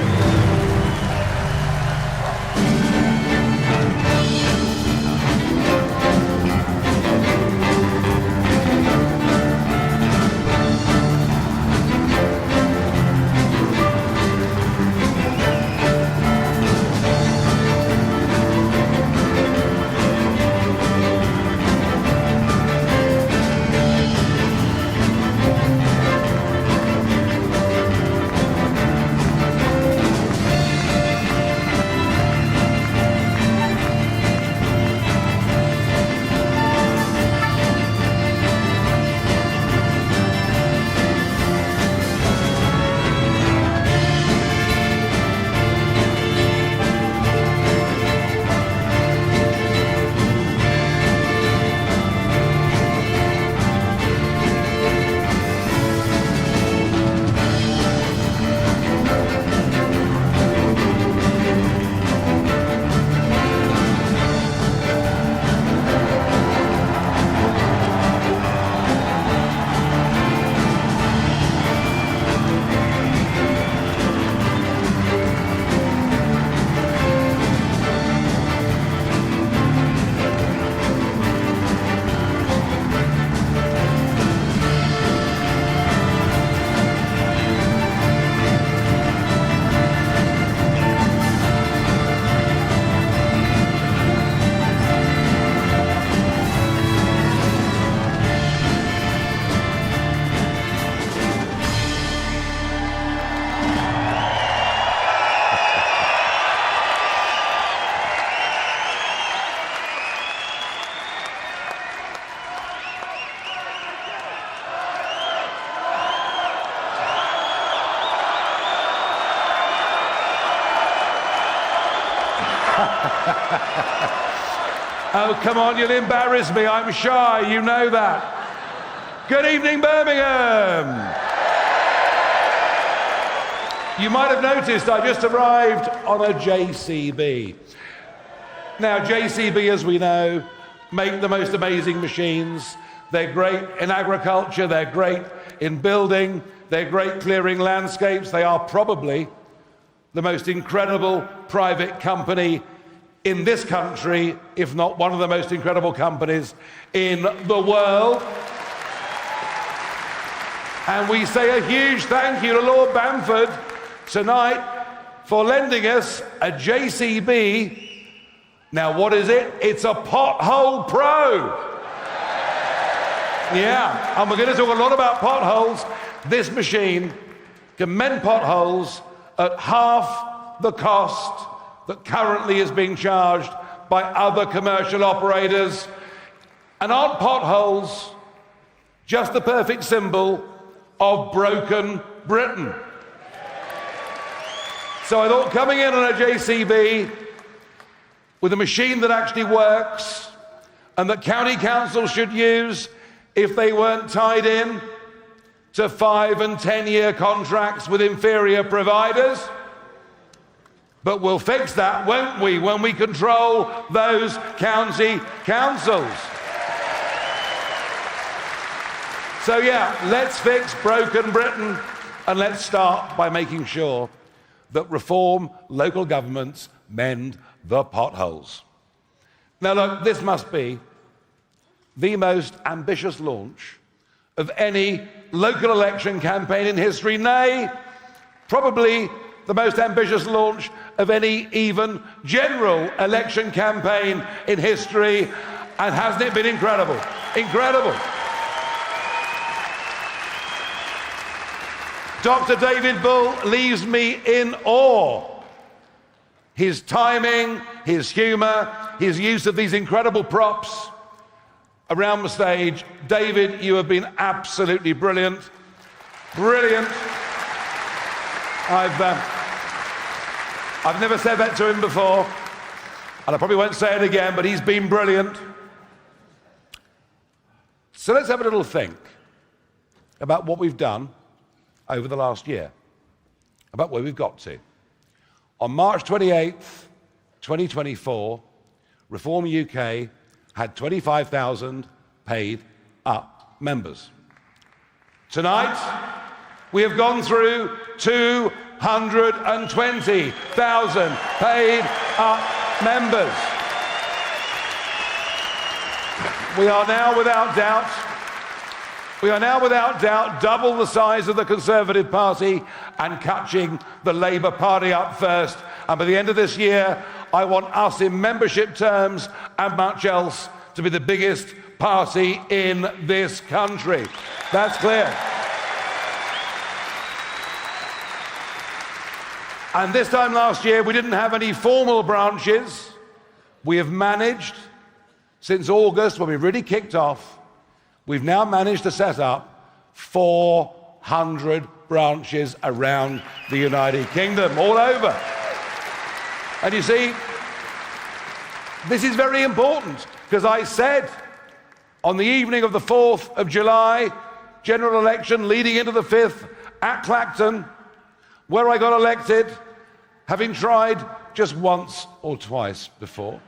[SPEAKER 19] Oh, come on, you'll embarrass me. I'm shy, you know that. Good evening, Birmingham. You might have noticed I just arrived on a JCB. Now, JCB, as we know, make the most amazing machines. They're great in agriculture, they're great in building, they're great clearing landscapes. They are probably the most incredible private company in this country, if not one of the most incredible companies in the world. And we say a huge thank you to Lord Bamford tonight for lending us a JCB. Now, what is it? It's a Pothole Pro. Yeah, and we're going to talk a lot about potholes. This machine can mend potholes at half the cost that currently is being charged by other commercial operators. And aren't potholes just the perfect symbol of broken Britain? So I thought coming in on a JCB with a machine that actually works and that county councils should use if they weren't tied in to 5- and 10-year contracts with inferior providers. But we'll fix that, won't we, when we control those county councils. So yeah, let's fix broken Britain, and let's start by making sure that reform local governments mend the potholes. Now look, this must be the most ambitious launch of any local election campaign in history, nay, probably the most ambitious launch of any even general election campaign in history. And hasn't it been incredible? Incredible. Dr. David Bull leaves me in awe. His timing, his humour, his use of these incredible props around the stage. David, you have been absolutely brilliant. Brilliant. I've never said that to him before, and I probably won't say it again, but he's been brilliant. So let's have a little think about what we've done over the last year, about where we've got to. On March 28th, 2024, Reform UK had 25,000 paid-up members. Tonight, we have gone through 220,000 paid-up members. We are now, without doubt, double the size of the Conservative Party and catching the Labour Party up first. And by the end of this year, I want us in membership terms and much else to be the biggest party in this country. That's clear. And this time last year, we didn't have any formal branches. We have managed, since August, when we really kicked off, we've now managed to set up 400 branches around the United Kingdom, all over. And you see, this is very important, because I said on the evening of the 4th of July, general election leading into the 5th at Clacton, where I got elected, having tried just once or twice before.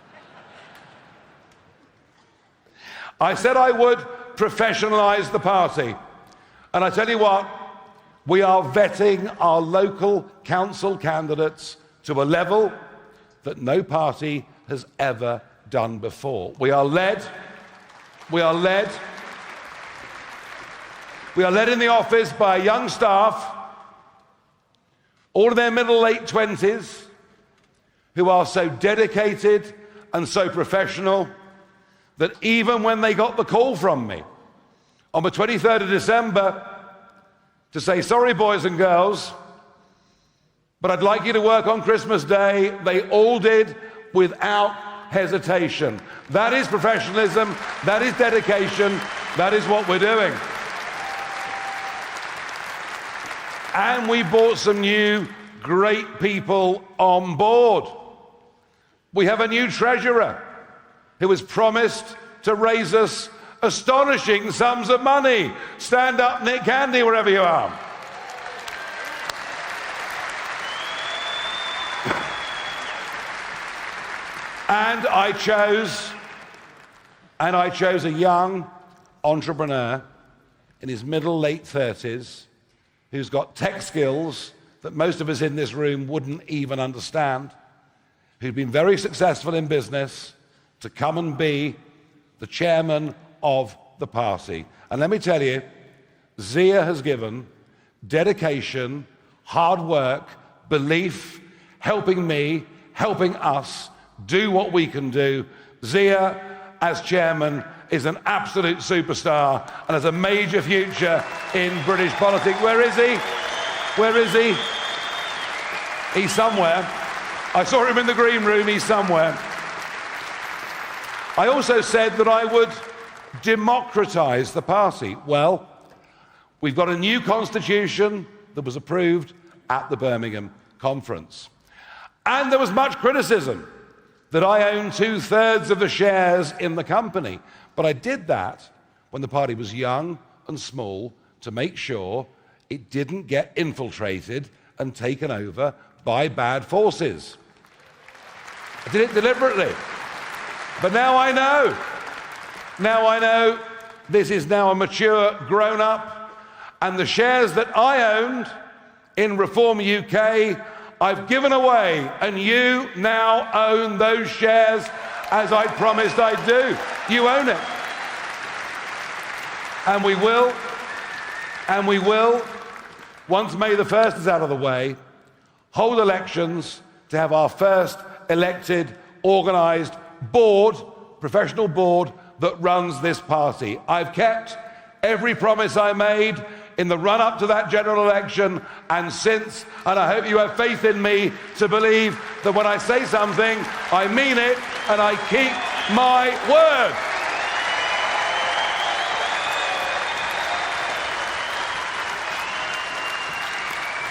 [SPEAKER 19] I said I would professionalise the party. And I tell you what, we are vetting our local council candidates to a level that no party has ever done before. We are led in the office by a young staff, all in their middle, late 20s, who are so dedicated and so professional that even when they got the call from me on the 23rd of December to say, sorry, boys and girls, but I'd like you to work on Christmas Day, they all did without hesitation. That is professionalism, that is dedication, that is what we're doing. And we brought some new great people on board. We have a new treasurer who has promised to raise us astonishing sums of money. Stand up, Nick Candy, wherever you are. And I chose a young entrepreneur in his middle, late 30s who's got tech skills that most of us in this room wouldn't even understand, who's been very successful in business, to come and be the chairman of the party. And let me tell you, Zia has given dedication, hard work, belief, helping me, helping us do what we can do. Zia, as chairman, is an absolute superstar and has a major future in British politics. Where is he? Where is he? He's somewhere. I saw him in the green room. He's somewhere. I also said that I would democratise the party. Well, we've got a new constitution that was approved at the Birmingham conference. And there was much criticism that I own 2/3 of the shares in the company. But I did that when the party was young and small to make sure it didn't get infiltrated and taken over by bad forces. I did it deliberately. But now I know. Now I know this is now a mature grown-up, and the shares that I owned in Reform UK, I've given away, and you now own those shares as I promised I'd do. You own it. And we will, once May the 1st is out of the way, hold elections to have our first elected, organised board, professional board, that runs this party. I've kept every promise I made in the run-up to that general election and since, and I hope you have faith in me to believe that when I say something, I mean it and I keep my word.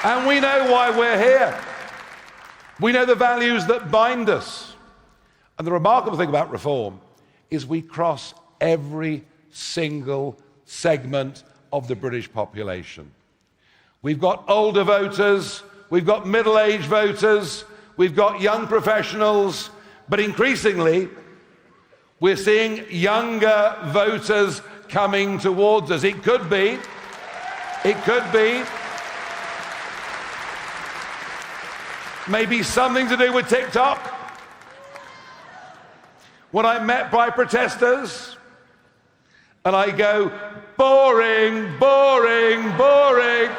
[SPEAKER 19] And we know why we're here. We know the values that bind us. And the remarkable thing about Reform is we cross every single segment of the British population. We've got older voters, we've got middle-aged voters, we've got young professionals, but increasingly we're seeing younger voters coming towards us. It could be maybe something to do with TikTok. When I'm met by protesters and I go, boring, boring, boring,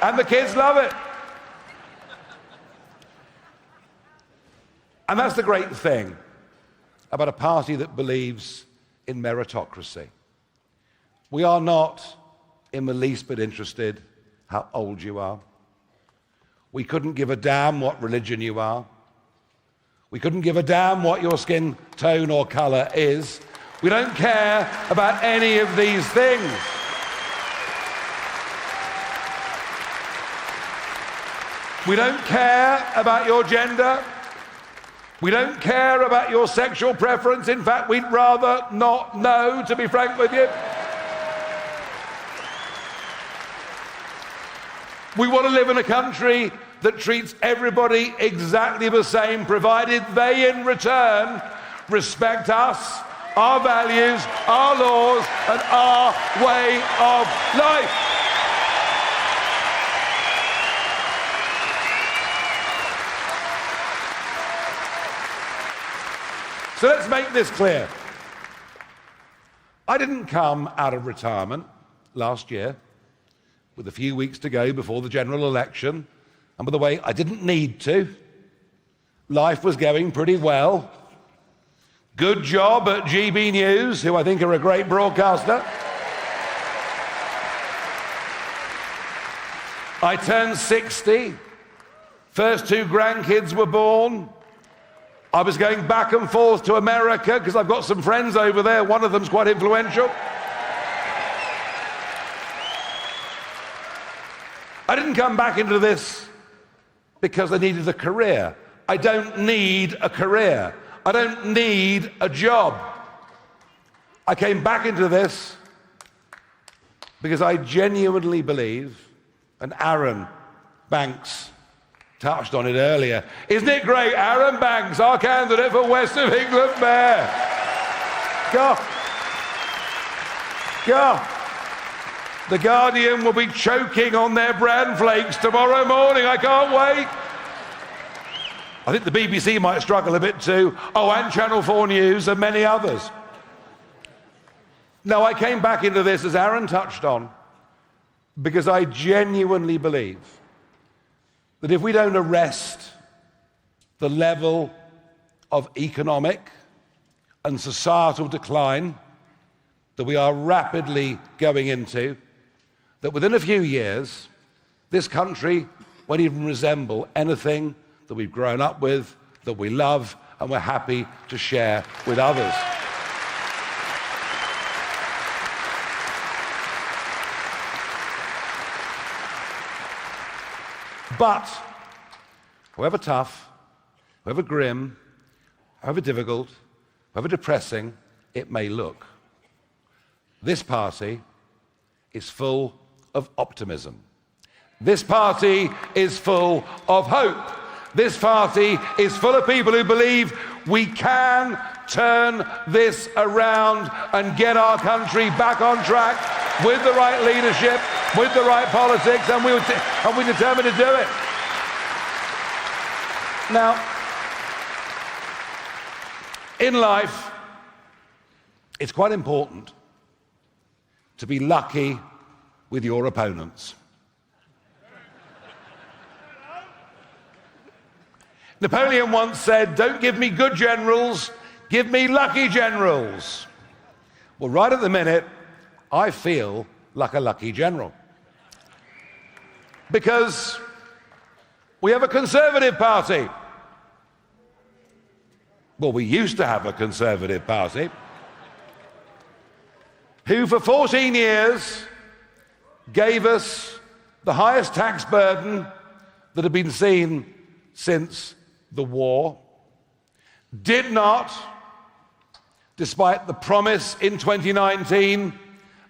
[SPEAKER 19] and the kids love it. And that's the great thing about a party that believes in meritocracy. We are not in the least bit interested how old you are. We couldn't give a damn what religion you are. We couldn't give a damn what your skin tone or colour is. We don't care about any of these things. We don't care about your gender. We don't care about your sexual preference. In fact, we'd rather not know, to be frank with you. We want to live in a country that treats everybody exactly the same, provided they in return respect us, our values, our laws, and our way of life. So let's make this clear. I didn't come out of retirement last year with a few weeks to go before the general election. And by the way, I didn't need to. Life was going pretty well. Good job at GB News, who I think are a great broadcaster. I turned 60. First 2 grandkids were born. I was going back and forth to America because I've got some friends over there. One of them's quite influential. I didn't come back into this because I needed a career. I don't need a career. I don't need a job. I came back into this because I genuinely believe, and Aaron Banks touched on it earlier. Isn't it great? Aaron Banks, our candidate for West of England Mayor. The Guardian will be choking on their bran flakes tomorrow morning. I can't wait. I think the BBC might struggle a bit too. Oh, and Channel 4 News and many others. No, I came back into this, as Aaron touched on, because I genuinely believe that if we don't arrest the level of economic and societal decline that we are rapidly going into, that within a few years, this country won't even resemble anything that we've grown up with, that we love, and we're happy to share with others. But, however tough, however grim, however difficult, however depressing it may look, this party is full of optimism. This party is full of hope. This party is full of people who believe we can turn this around and get our country back on track with the right leadership, with the right politics, and we're determined to do it. Now, in life, it's quite important to be lucky with your opponents. Napoleon once said, "Don't give me good generals, give me lucky generals." Well, right at the minute, I feel like a lucky general. Because we have a Conservative Party. Well, we used to have a Conservative Party who for 14 years gave us the highest tax burden that had been seen since the war, did not, despite the promise in 2019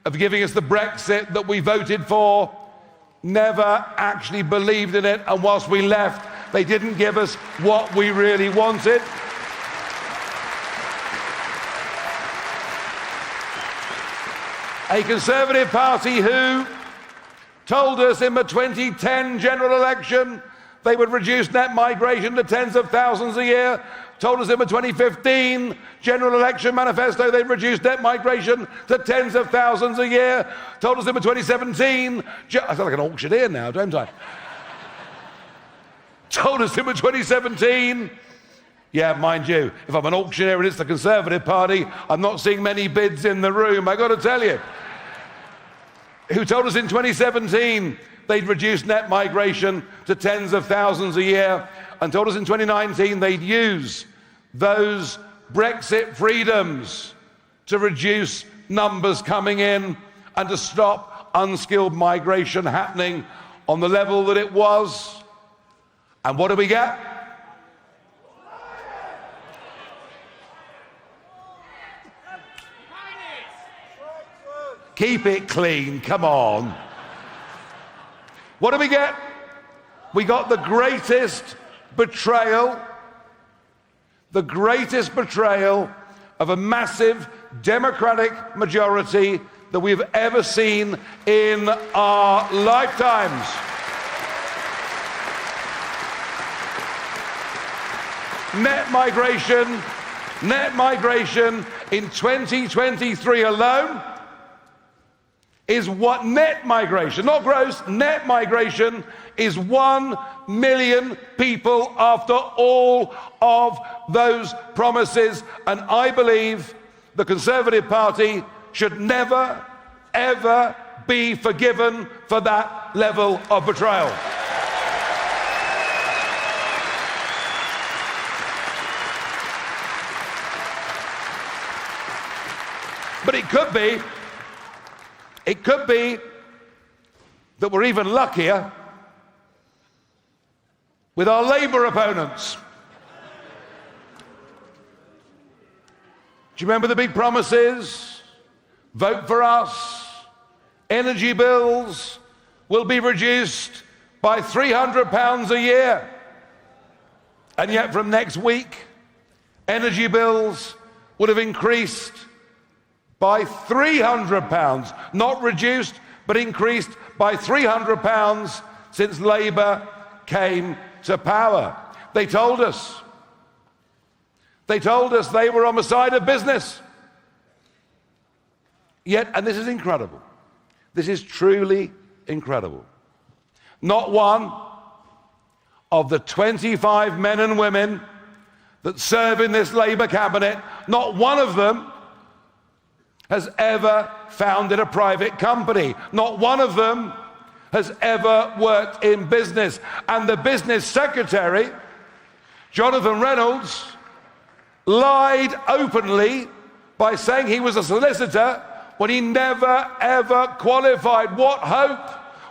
[SPEAKER 19] of giving us the Brexit that we voted for, never actually believed in it, and whilst we left, they didn't give us what we really wanted. A Conservative Party who told us in the 2010 general election they would reduce net migration to tens of thousands a year, told us in the 2015 general election manifesto they'd reduce net migration to tens of thousands a year, told us in the 2017, I sound like an auctioneer now, don't I? Told us in the 2017, yeah, mind you, if I'm an auctioneer and it's the Conservative Party, I'm not seeing many bids in the room, I got to tell you. Who told us in 2017 they'd reduce net migration to tens of thousands a year, and told us in 2019 they'd use those Brexit freedoms to reduce numbers coming in and to stop unskilled migration happening on the level that it was. And what do we get? Keep it clean, come on. What do we get? We got the greatest betrayal of a massive democratic majority that we've ever seen in our lifetimes. Net migration in 2023 alone is what net migration, not gross, net migration is 1 million people after all of those promises. And I believe the Conservative Party should never, ever be forgiven for that level of betrayal. But it could be that we're even luckier with our Labour opponents. Do you remember the big promises? Vote for us. Energy bills will be reduced by £300 a year. And yet from next week, energy bills would have increased by £300, not reduced, but increased by £300 since Labour came to power. They told us they were on the side of business. Yet, and this is incredible, this is truly incredible, not one of the 25 men and women that serve in this Labour cabinet, not one of them has ever founded a private company. Not one of them has ever worked in business. And the business secretary, Jonathan Reynolds, lied openly by saying he was a solicitor when he never, ever qualified. What hope?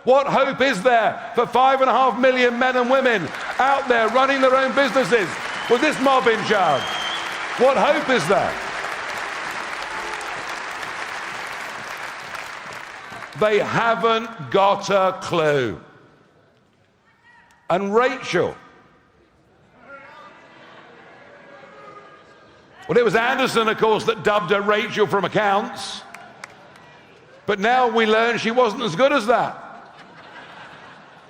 [SPEAKER 19] What hope is there for 5.5 million men and women out there running their own businesses with this mob in charge? What hope is there? They haven't got a clue. And Rachel, well, it was Anderson, of course, that dubbed her Rachel from accounts. But now we learn she wasn't as good as that.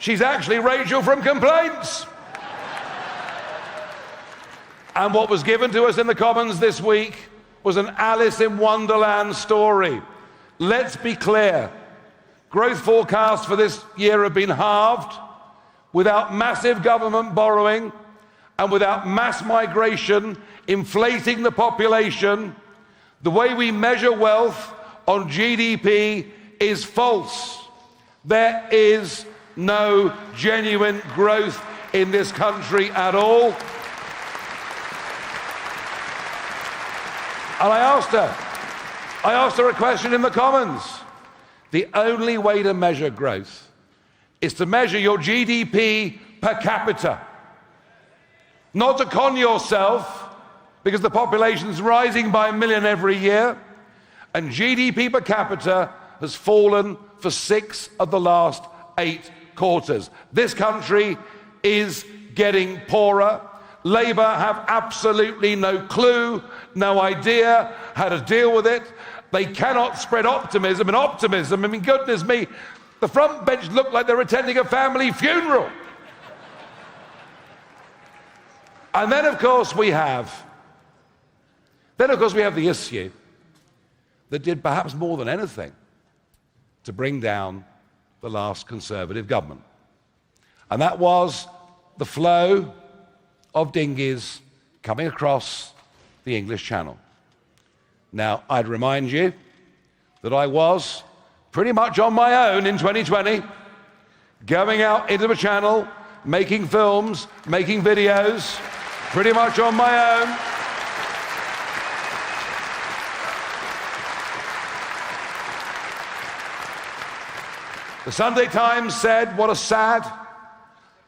[SPEAKER 19] She's actually Rachel from complaints. And what was given to us in the Commons this week was an Alice in Wonderland story. Let's be clear. Growth forecasts for this year have been halved without massive government borrowing and without mass migration inflating the population. The way we measure wealth on GDP is false. There is no genuine growth in this country at all. And I asked her a question in the Commons. The only way to measure growth is to measure your GDP per capita. Not to con yourself, because the population's rising by 1 million every year, and GDP per capita has fallen for 6 of the last 8 quarters. This country is getting poorer. Labour have absolutely no clue, no idea how to deal with it. They cannot spread optimism, I mean, goodness me, the front bench look like they're attending a family funeral. And then, of course, we have the issue that did perhaps more than anything to bring down the last Conservative government. And that was the flow of dinghies coming across the English Channel. Now, I'd remind you that I was pretty much on my own in 2020, going out into the Channel, making films, making videos, pretty much on my own. The Sunday Times said, what a sad,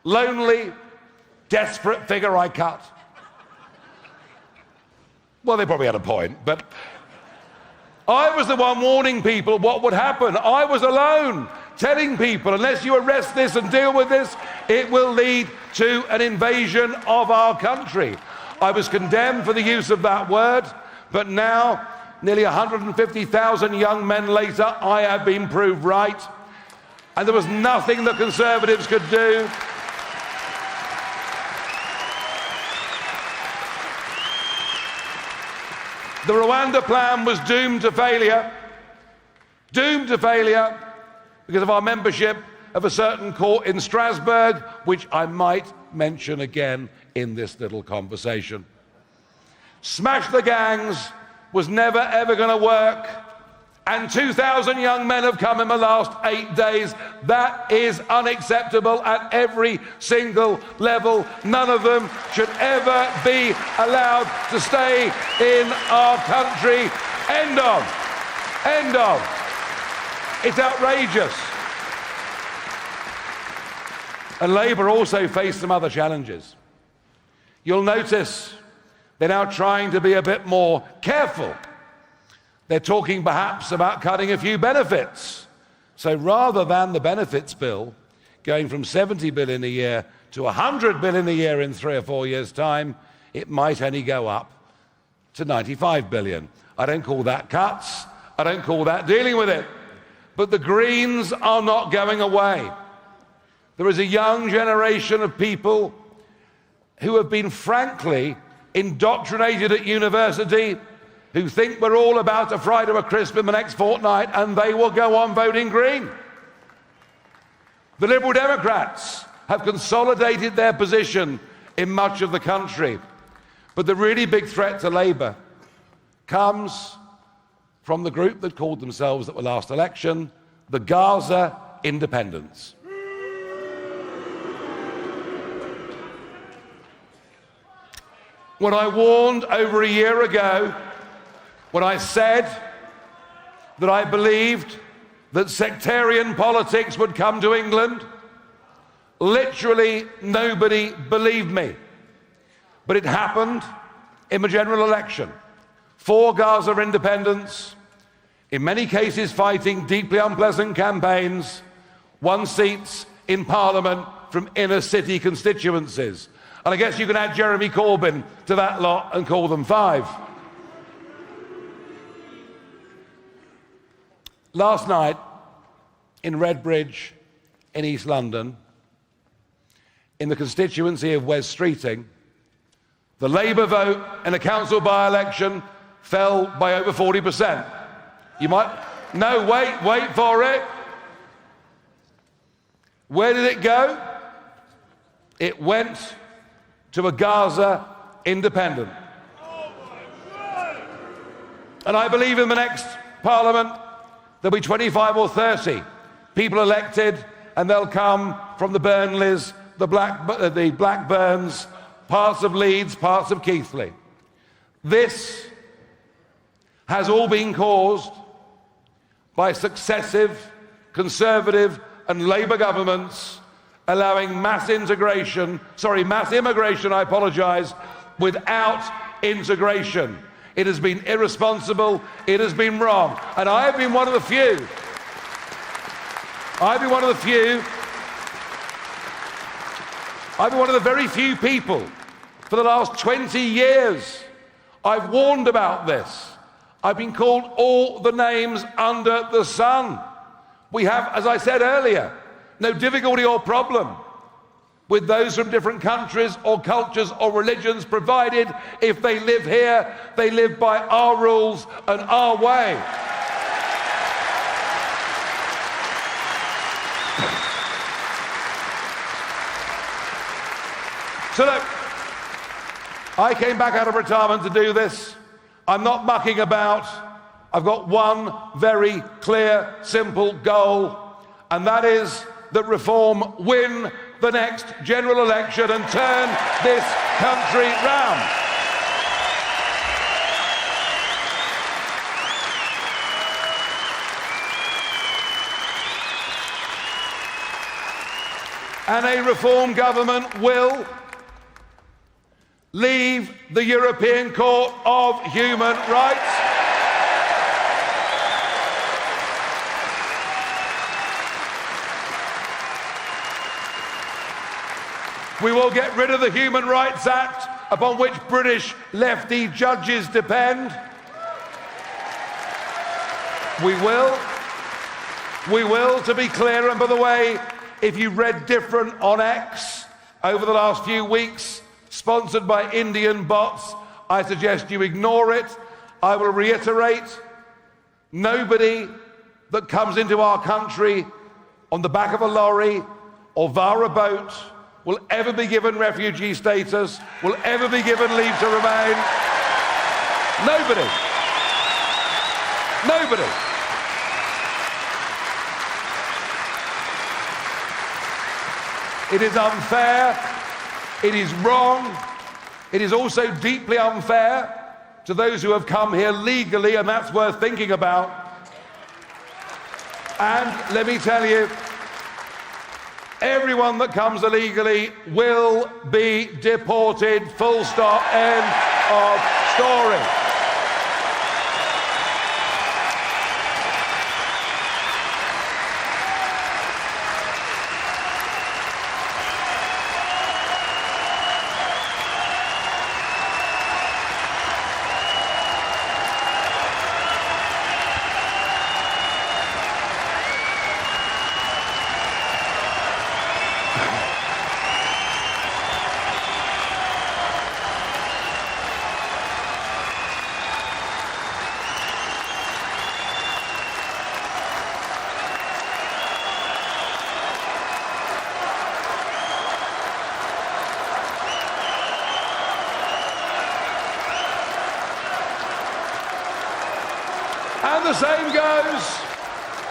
[SPEAKER 19] lonely, desperate figure I cut. Well, they probably had a point, but I was the one warning people what would happen. I was alone, telling people, unless you arrest this and deal with this, it will lead to an invasion of our country. I was condemned for the use of that word, but now, nearly 150,000 young men later, I have been proved right. And there was nothing the Conservatives could do. The Rwanda plan was doomed to failure because of our membership of a certain court in Strasbourg, which I might mention again in this little conversation. Smash the gangs was never ever going to work, and 2,000 young men have come in the last 8 days. That is unacceptable at every single level. None of them should ever be allowed to stay in our country. End of. End of. It's outrageous. And Labour also faced some other challenges. You'll notice They're now trying to be a bit more careful. They're talking perhaps about cutting a few benefits. So rather than the benefits bill going from 70 billion a year to 100 billion a year in 3 or 4 years' time, it might only go up to 95 billion. I don't call that cuts. I don't call that dealing with it. But the Greens are not going away. There is a young generation of people who have been frankly indoctrinated at university, who think we're all about to fry to a crisp in the next fortnight, and they will go on voting Green. The Liberal Democrats have consolidated their position in much of the country. But the really big threat to Labour comes from the group that called themselves at the last election the Gaza Independents. When I warned over a year ago, when I said that I believed that sectarian politics would come to England, literally nobody believed me. But it happened in the general election. 4 Gaza independents, in many cases fighting deeply unpleasant campaigns, won seats in Parliament from inner city constituencies. And I guess you can add Jeremy Corbyn to that lot and call them 5. Last night, in Redbridge, in East London, in the constituency of Wes Streeting, the Labour vote in a council by-election fell by over 40%. You might... No, wait for it. Where did it go? It went to a Gaza independent. And I believe in the next Parliament there'll be 25 or 30 people elected, and they'll come from the Burnleys, the Blackburns, parts of Leeds, parts of Keighley. This has all been caused by successive Conservative and Labour governments allowing mass immigration, without integration. It has been irresponsible, it has been wrong. And I have been one of the few. I've been one of the very few people for the last 20 years. I've warned about this. I've been called all the names under the sun. We have, as I said earlier, no difficulty or problem with those from different countries or cultures or religions, provided if they live here, they live by our rules and our way. So look, I came back out of retirement to do this. I'm not mucking about. I've got one very clear, simple goal, and that is that Reform win the next general election and turn this country round. And a Reform government will leave the European Court of Human Rights. We will get rid of the Human Rights Act, upon which British lefty judges depend. We will, to be clear, and by the way, if you read different on X over the last few weeks, sponsored by Indian bots, I suggest you ignore it. I will reiterate, nobody that comes into our country on the back of a lorry or via a boat will ever be given refugee status, will ever be given leave to remain. Nobody. Nobody. It is unfair. It is wrong. It is also deeply unfair to those who have come here legally, and that's worth thinking about. And let me tell you, everyone that comes illegally will be deported, full stop, end. of story.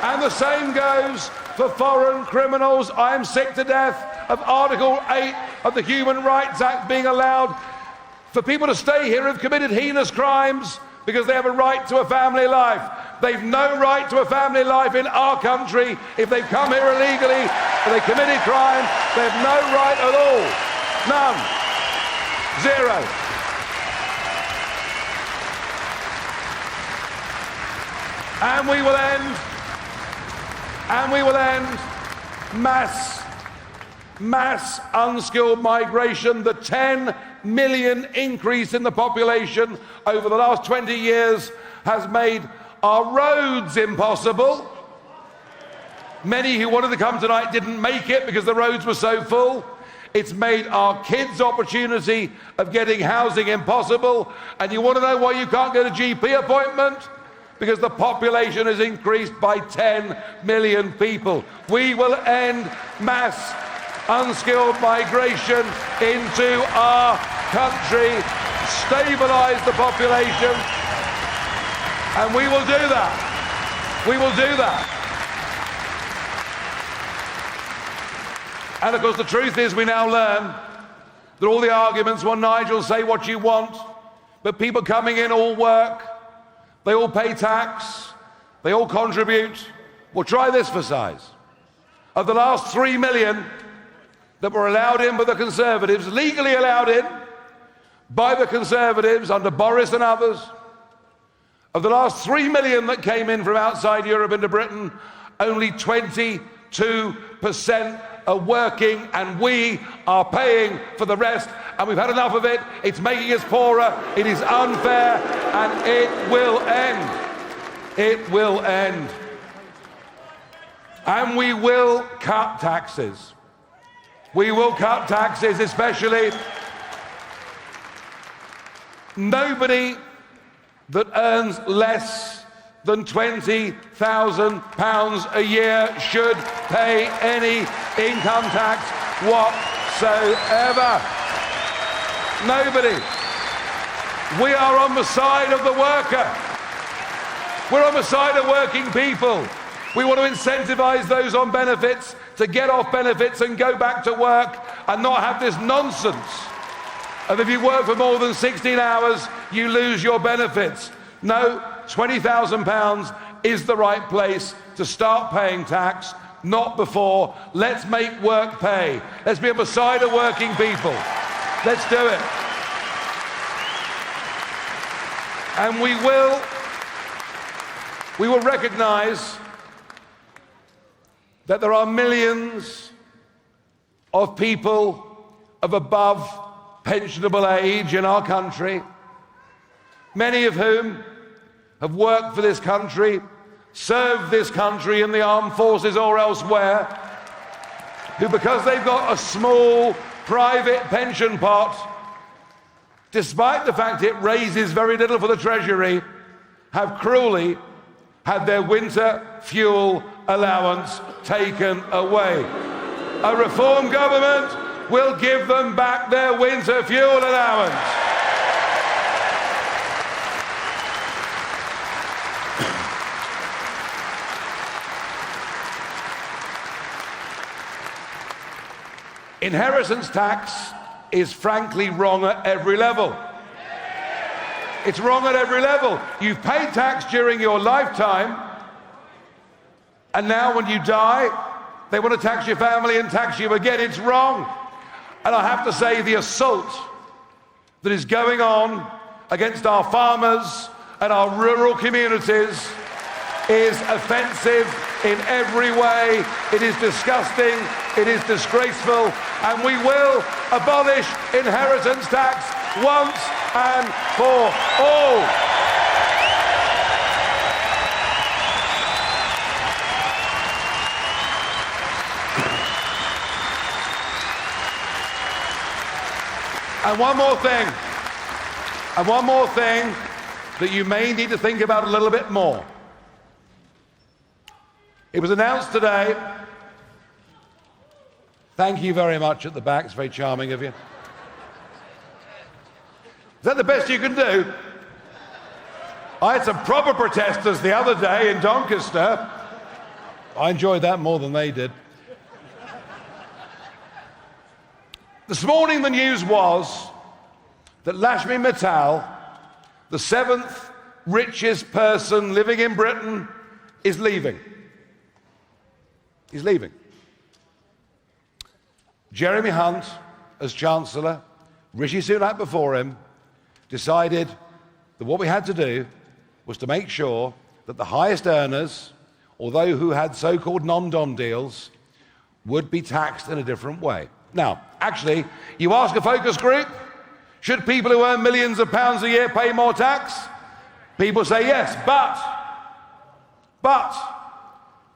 [SPEAKER 19] And the same goes for foreign criminals. I am sick to death of Article 8 of the Human Rights Act being allowed for people to stay here who've committed heinous crimes because they have a right to a family life. They've no right to a family life in our country. If they've come here illegally or they committed crime, they have no right at all. None. Zero. And we will end mass unskilled migration. The 10 million increase in the population over the last 20 years has made our roads impossible. Many who wanted to come tonight didn't make it because the roads were so full. It's made our kids' opportunity of getting housing impossible. And you want to know why you can't get a GP appointment? Because the population has increased by 10 million people. We will end mass unskilled migration into our country, stabilise the population, and we will do that. We will do that. And of course the truth is we now learn that all the arguments, well, Nigel, say what you want, but people coming in all work, they all pay tax, they all contribute. Well, try this for size. Of the last 3 million that were allowed in by the Conservatives, legally allowed in by the Conservatives under Boris and others, of the last 3 million that came in from outside Europe into Britain, only 22% are working, and we are paying for the rest. And we've had enough of it. It's making us poorer. It is unfair, and it will end. It will end. And we will cut taxes. We will cut taxes, especially nobody that earns less than £20,000 a year should pay any income tax whatsoever. Nobody. We are on the side of the worker. We're on the side of working people. We want to incentivize those on benefits to get off benefits and go back to work and not have this nonsense of if you work for more than 16 hours, you lose your benefits. No, £20,000 is the right place to start paying tax, not before. Let's make work pay. Let's be on the side of working people. Let's do it. And we will recognize that there are millions of people of above pensionable age in our country, many of whom have worked for this country, served this country in the armed forces or elsewhere, who, because they've got a small private pension pot, despite the fact it raises very little for the Treasury, have cruelly had their winter fuel allowance taken away. A reform government will give them back their winter fuel allowance. Inheritance tax is frankly wrong at every level. It's wrong at every level. You've paid tax during your lifetime, and now when you die, they want to tax your family and tax you again. It's wrong. And I have to say, the assault that is going on against our farmers and our rural communities is offensive in every way. It is disgusting, it is disgraceful, and we will abolish inheritance tax once and for all. And one more thing that you may need to think about a little bit more. It was announced today. Thank you very much at the back, it's very charming of you. Is that the best you can do? I had some proper protesters the other day in Doncaster. I enjoyed that more than they did. This morning the news was that Lakshmi Mittal, the 7th richest person living in Britain, is leaving. He's leaving. Jeremy Hunt, as Chancellor, Rishi Sunak before him, decided that what we had to do was to make sure that the highest earners, although who had so-called non-dom deals, would be taxed in a different way. Now, actually, you ask a focus group, should people who earn millions of pounds a year pay more tax? People say yes, but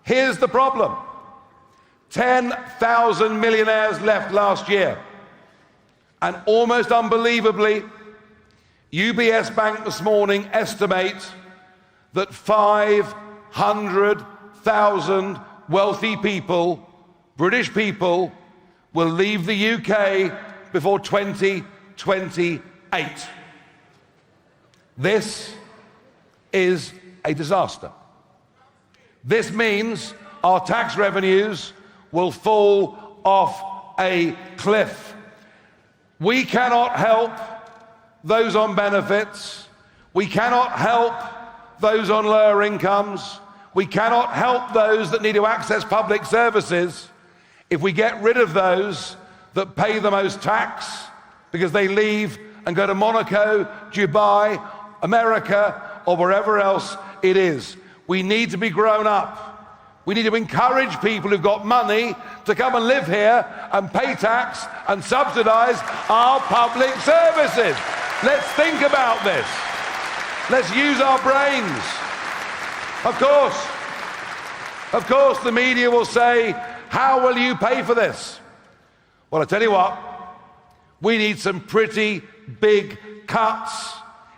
[SPEAKER 19] here's the problem. 10,000 millionaires left last year. And almost unbelievably, UBS Bank this morning estimates that 500,000 wealthy people, British people, will leave the UK before 2028. This is a disaster. This means our tax revenues will fall off a cliff. We cannot help those on benefits. We cannot help those on lower incomes. We cannot help those that need to access public services if we get rid of those that pay the most tax because they leave and go to Monaco, Dubai, America, or wherever else it is. We need to be grown up. We need to encourage people who've got money to come and live here and pay tax and subsidize our public services. Let's think about this. Let's use our brains. Of course, the media will say, how will you pay for this? Well, I tell you what, we need some pretty big cuts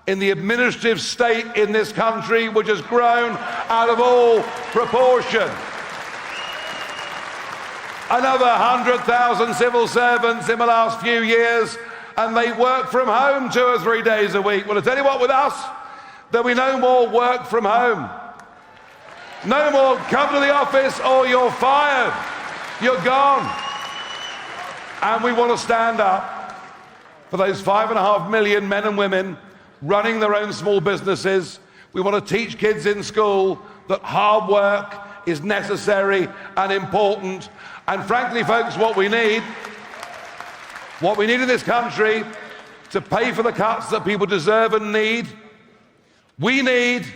[SPEAKER 19] in the administrative state in this country, which has grown out of all proportion. Another 100,000 civil servants in the last few years, and they work from home 2 or 3 days a week. Well, I tell you what, with us, there'll be no more work from home. No more come to the office or you're fired. You're gone. And we want to stand up for those 5.5 million men and women running their own small businesses. We want to teach kids in school that hard work is necessary and important. And frankly, folks, what we need in this country to pay for the cuts that people deserve and need, we need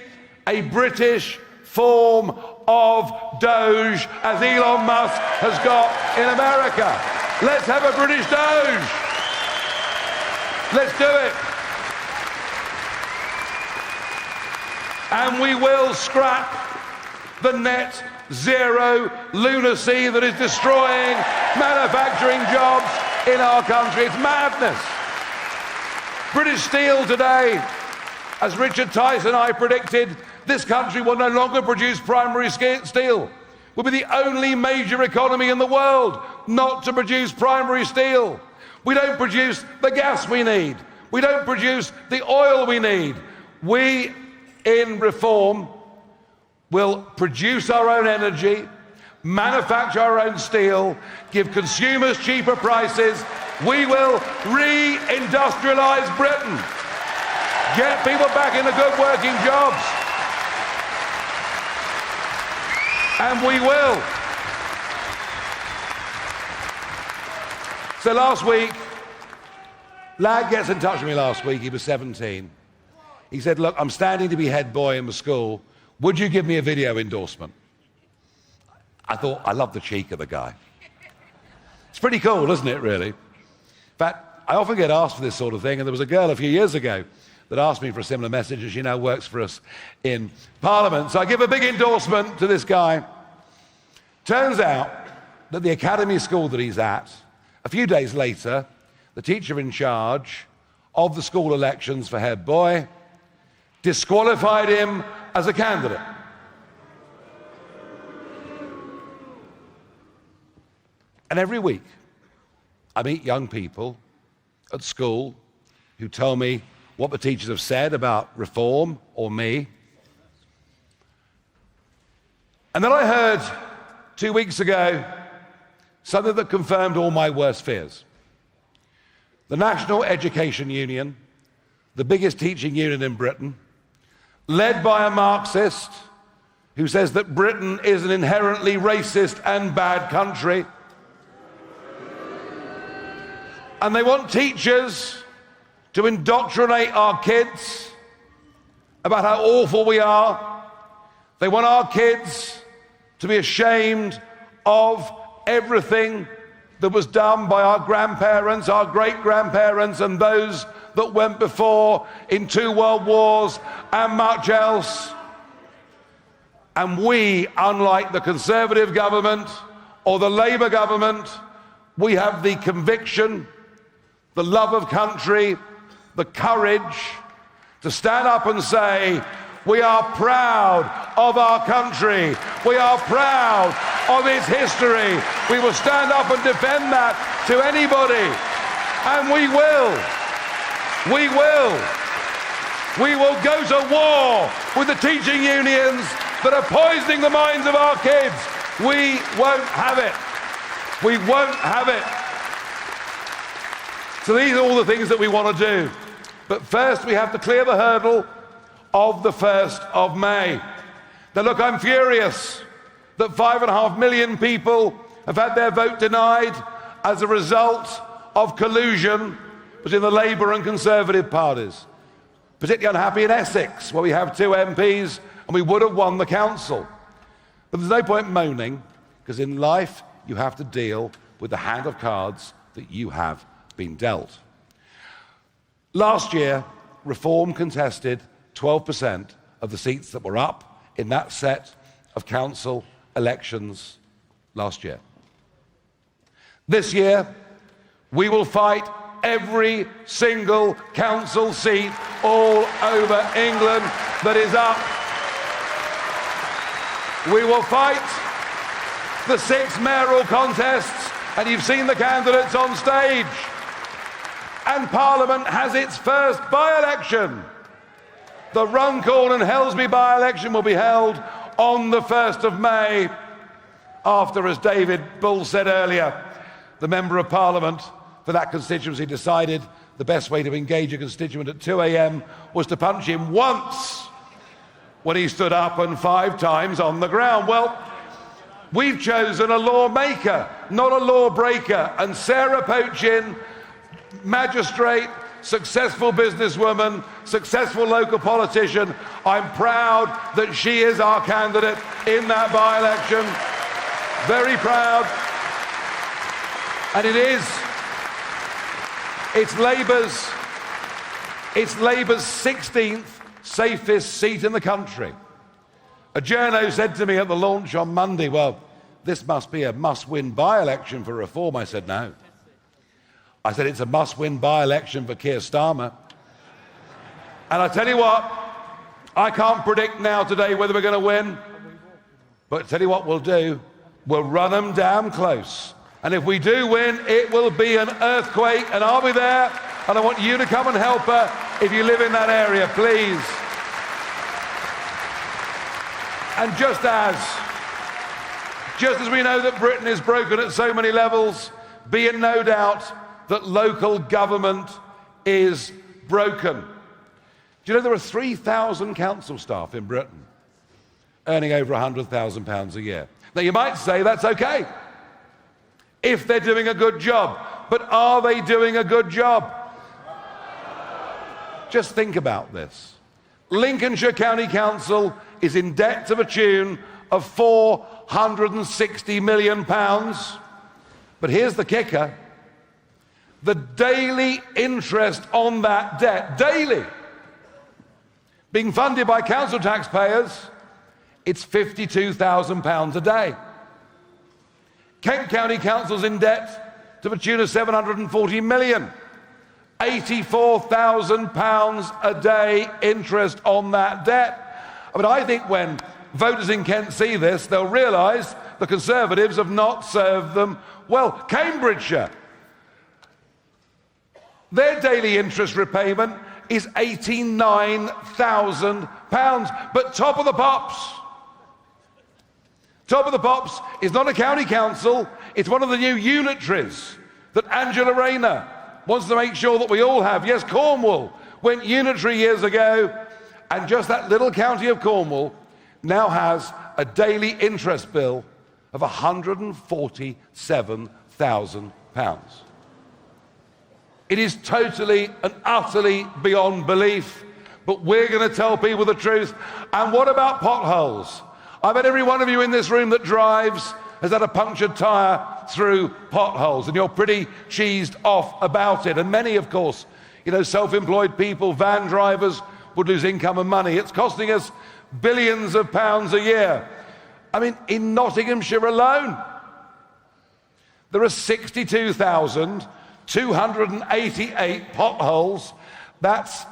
[SPEAKER 19] a British form of Doge, as Elon Musk has got in America. Let's have a British Doge. Let's do it. And we will scrap the net zero lunacy that is destroying manufacturing jobs in our country. It's madness. British Steel today, as Richard Tice and I predicted, this country will no longer produce primary steel. We'll be the only major economy in the world not to produce primary steel. We don't produce the gas we need. We don't produce the oil we need. We, in Reform, will produce our own energy, manufacture our own steel, give consumers cheaper prices. We will re-industrialize Britain, get people back into good working jobs. And we will. So last week, lad gets in touch with me last week, he was 17. He said, look, I'm standing to be head boy in the school. Would you give me a video endorsement? I thought, I love the cheek of the guy. It's pretty cool, isn't it, really? In fact, I often get asked for this sort of thing, and there was a girl a few years ago that asked me for a similar message, and she now works for us in Parliament. So I give a big endorsement to this guy. Turns out that the academy school that he's at, a few days later, the teacher in charge of the school elections for head boy disqualified him as a candidate. And every week, I meet young people at school who tell me what the teachers have said about reform or me. And then I heard 2 weeks ago something that confirmed all my worst fears. The National Education Union, the biggest teaching union in Britain, led by a Marxist who says that Britain is an inherently racist and bad country. And they want teachers to indoctrinate our kids about how awful we are. They want our kids to be ashamed of everything that was done by our grandparents, our great-grandparents, and those that went before in 2 world wars and much else. And we, unlike the Conservative government or the Labour government, we have the conviction, the love of country, the courage to stand up and say, we are proud of our country. We are proud of its history. We will stand up and defend that to anybody. And we will. We will. We will go to war with the teaching unions that are poisoning the minds of our kids. We won't have it. We won't have it. So these are all the things that we want to do. But first we have to clear the hurdle of the 1st of May. Now look, I'm furious that 5.5 million people have had their vote denied as a result of collusion between the Labour and Conservative parties. Particularly unhappy in Essex, where we have 2 MPs and we would have won the council. But there's no point moaning, because in life you have to deal with the hand of cards that you have been dealt. Last year, Reform contested 12% of the seats that were up in that set of council elections last year. This year, we will fight every single council seat all over England that is up. We will fight the 6 mayoral contests, and you've seen the candidates on stage. And Parliament has its first by-election. The Runcorn and Helsby by-election will be held on the 1st of May, after, as David Bull said earlier, the Member of Parliament for that constituency decided the best way to engage a constituent at 2 a.m. was to punch him once when he stood up and 5 times on the ground. Well, we've chosen a lawmaker, not a lawbreaker, and Sarah Pochin, magistrate, successful businesswoman, successful local politician, I'm proud that she is our candidate in that by-election. Very proud. And it's Labour's 16th safest seat in the country. A journo said to me at the launch on Monday, well, this must be a must-win by-election for Reform. I said, no. I said, it's a must-win by-election for Keir Starmer. And I tell you what, I can't predict now today whether we're going to win, but tell you what we'll do, we'll run them down close. And if we do win, it will be an earthquake, and I'll be there, and I want you to come and help her if you live in that area, please. And just as we know that Britain is broken at so many levels, be in no doubt that local government is broken. Do you know there are 3,000 council staff in Britain earning over £100,000 a year? Now you might say that's okay if they're doing a good job, but are they doing a good job? Just think about this. Lincolnshire County Council is in debt to the tune of £460 million. But here's the kicker. The daily interest on that debt, daily, being funded by council taxpayers, it's £52,000 a day. Kent County Council's in debt to the tune of £740 million. £84,000 a day interest on that debt. I mean, I think when voters in Kent see this, they'll realise the Conservatives have not served them well. Cambridgeshire, their daily interest repayment is £89,000. But top of the pops is not a county council, it's one of the new unitaries that Angela Rayner wants to make sure that we all have. Yes, Cornwall went unitary years ago, and just that little county of Cornwall now has a daily interest bill of £147,000. It is totally and utterly beyond belief, but we're going to tell people the truth. And what about potholes? I bet every one of you in this room that drives has had a punctured tyre through potholes, and you're pretty cheesed off about it. And many, of course, self-employed people, van drivers, would lose income and money. It's costing us billions of pounds a year. I mean, in Nottinghamshire alone, there are 62,288 potholes. That's,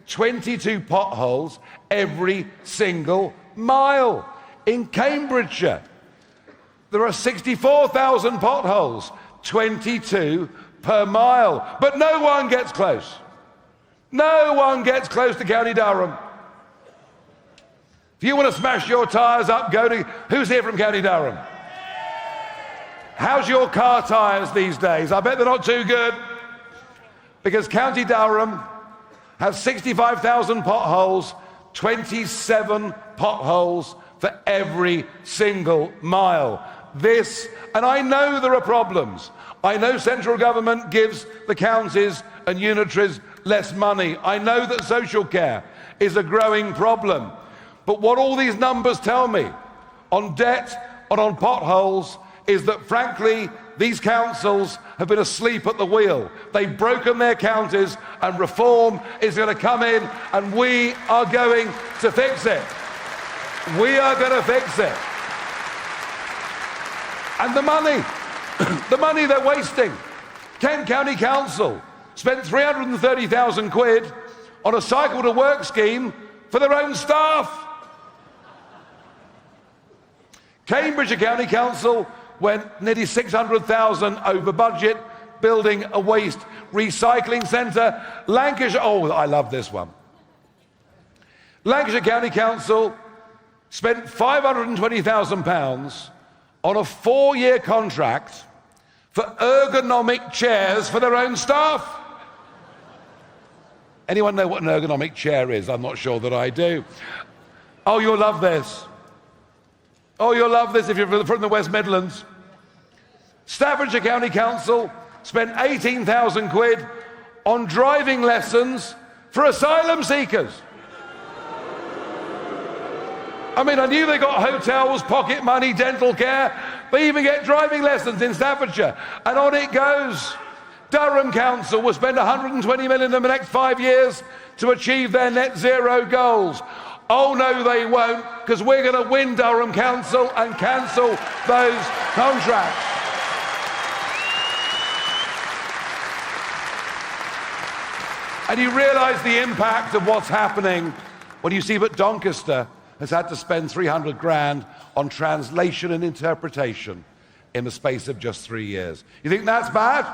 [SPEAKER 19] 22 potholes every single mile. In Cambridgeshire, there are 64,000 potholes, 22 per mile. But no one gets close. No one gets close to County Durham. If you want to smash your tyres up, go to... Who's here from County Durham? How's your car tyres these days? I bet they're not too good. Because County Durham has 65,000 potholes, 27 potholes for every single mile. This, and I know there are problems. I know central government gives the counties and unitaries less money. I know that social care is a growing problem. But what all these numbers tell me on debt and on potholes is that, frankly, these councils have been asleep at the wheel. They've broken their counties, and reform is going to come in, and we are going to fix it. We are going to fix it. And the money, the money they're wasting. Kent County Council spent 330,000 quid on a cycle to work scheme for their own staff. Cambridgeshire County Council went nearly 600,000 over budget, building a waste recycling centre. Lancashire, oh, I love this one. Lancashire County Council spent £520,000 on a 4-year contract for ergonomic chairs for their own staff. Anyone know what an ergonomic chair is? I'm not sure that I do. Oh, you'll love this. Oh, you'll love this if you're from the West Midlands. Staffordshire County Council spent 18,000 quid on driving lessons for asylum seekers. I mean, I knew they got hotels, pocket money, dental care. They even get driving lessons in Staffordshire. And on it goes. Durham Council will spend 120 million in the next 5 years to achieve their net zero goals. Oh, no, they won't, because we're going to win Durham Council and cancel those contracts. And you realise the impact of what's happening when you see that Doncaster has had to spend 300 grand on translation and interpretation in the space of just 3 years. You think that's bad?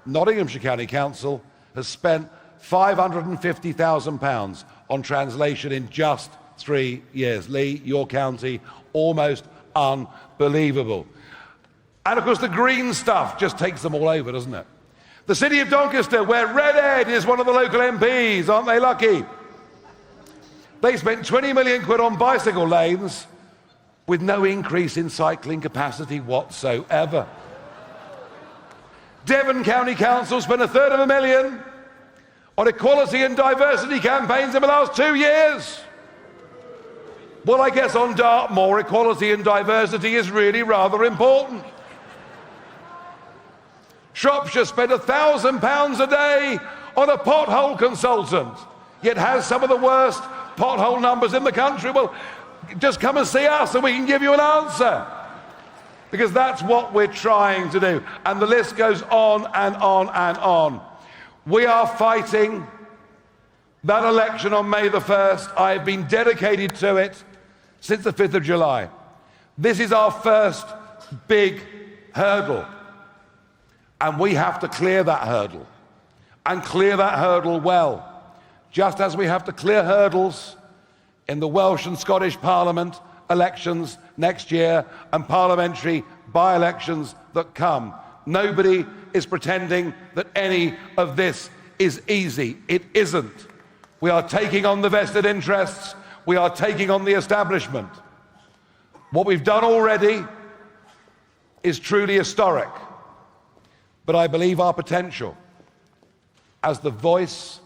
[SPEAKER 19] Nottinghamshire County Council has spent £550,000 on translation in just 3 years. Lee, your county, almost unbelievable. And of course the green stuff just takes them all over, doesn't it? The city of Doncaster, where Red Ed is one of the local MPs, aren't they lucky? They spent 20 million quid on bicycle lanes with no increase in cycling capacity whatsoever. Devon County Council spent £250,000 on equality and diversity campaigns in the last 2 years? Well, I guess on Dartmoor, equality and diversity is really rather important. Shropshire spent £1,000 a day on a pothole consultant, yet has some of the worst pothole numbers in the country. Well, just come and see us and we can give you an answer. Because that's what we're trying to do. And the list goes on and on and on. We are fighting that election on May the 1st. I have been dedicated to it since the 5th of July. This is our first big hurdle. And we have to clear that hurdle. And clear that hurdle well. Just as we have to clear hurdles in the Welsh and Scottish Parliament elections next year and parliamentary by-elections that come. Nobody is pretending that any of this is easy. It isn't. We are taking on the vested interests. We are taking on the establishment. What we've done already is truly historic. But I believe our potential as the voice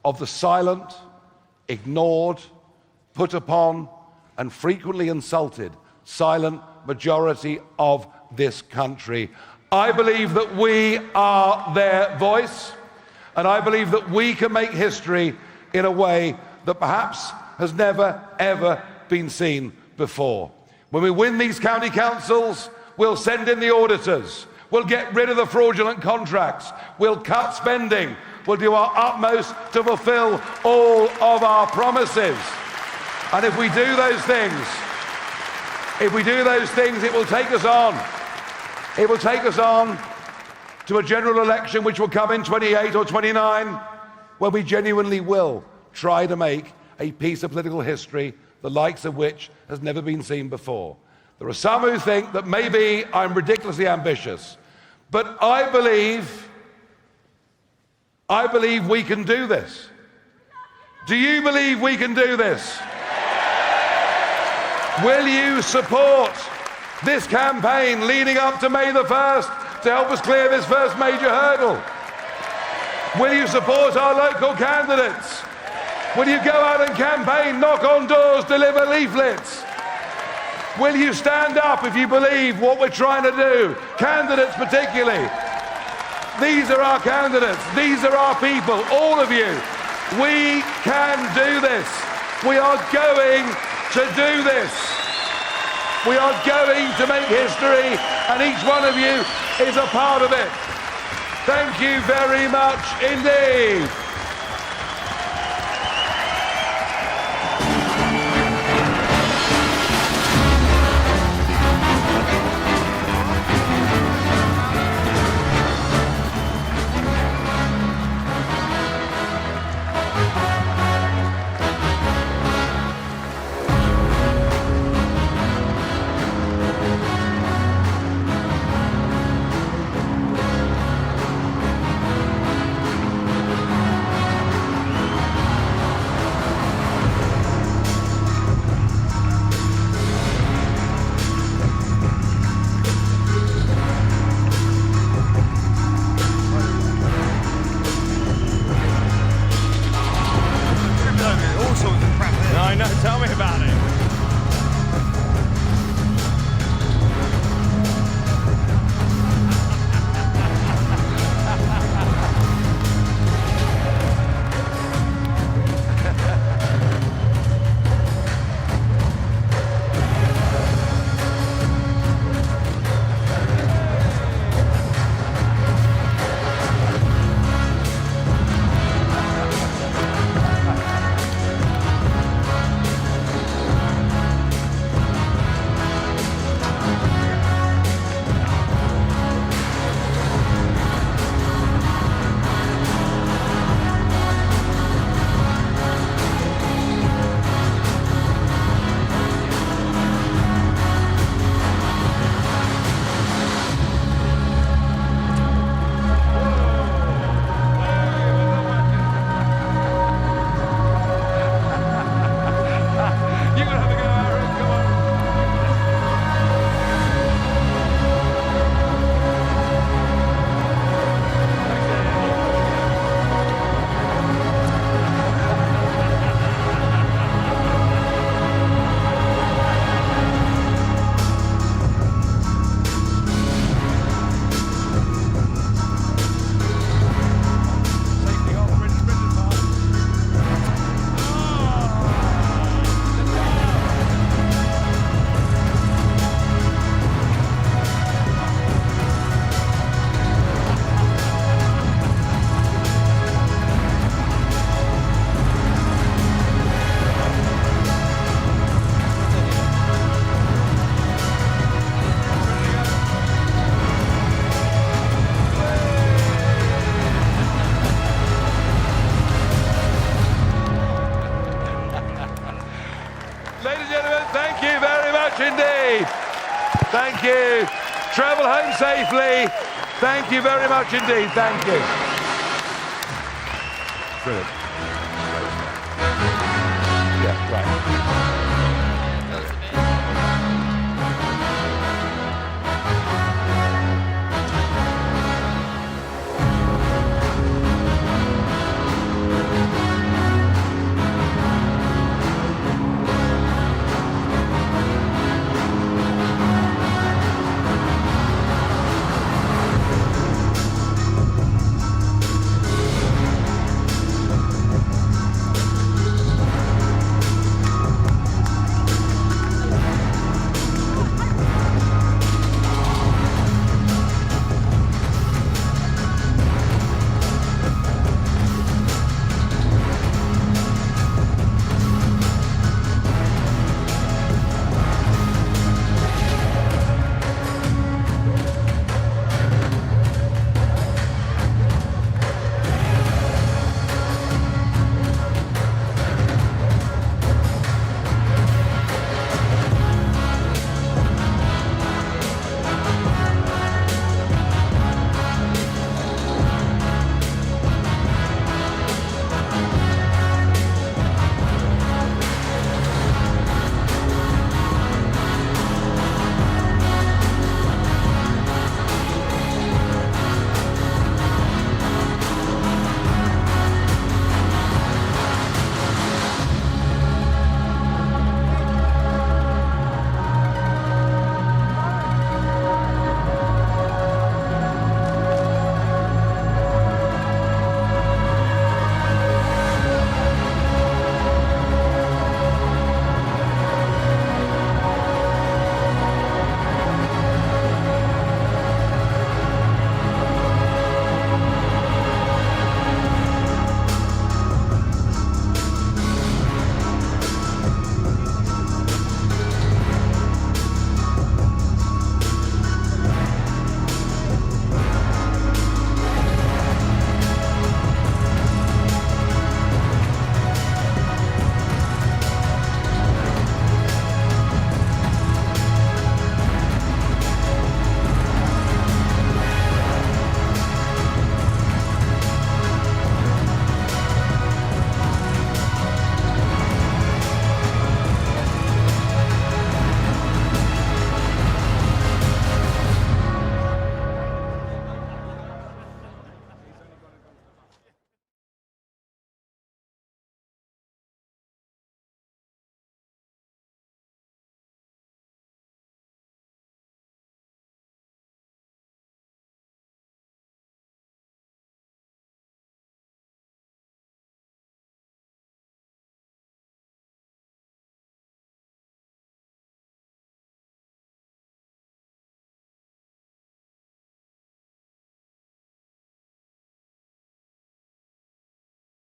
[SPEAKER 19] of the silent, ignored, put upon, and frequently insulted silent majority of this country. I believe that we are their voice, and I believe that we can make history in a way that perhaps has never, ever been seen before. When we win these county councils, we'll send in the auditors, we'll get rid of the fraudulent contracts, we'll cut spending, we'll do our utmost to fulfill all of our promises. And if we do those things, it will take us on. It will take us on to a general election which will come in 28 or 29, where we genuinely will try to make a piece of political history the likes of which has never been seen before. There are some who think that maybe I'm ridiculously ambitious, but I believe we can do this. Do you believe we can do this? Will you support this campaign leading up to May the 1st to help us clear this first major hurdle? Will you support our local candidates? Will you go out and campaign, knock on doors, deliver leaflets? Will you stand up if you believe what we're trying to do? Candidates particularly. These are our candidates. These are our people, all of you. We can do this. We are going to do this. We are going to make history, and each one of you is a part of it. Thank you very much indeed. indeed. Thank you. Travel home safely. Thank you very much indeed. Thank you. Brilliant. Yeah, right.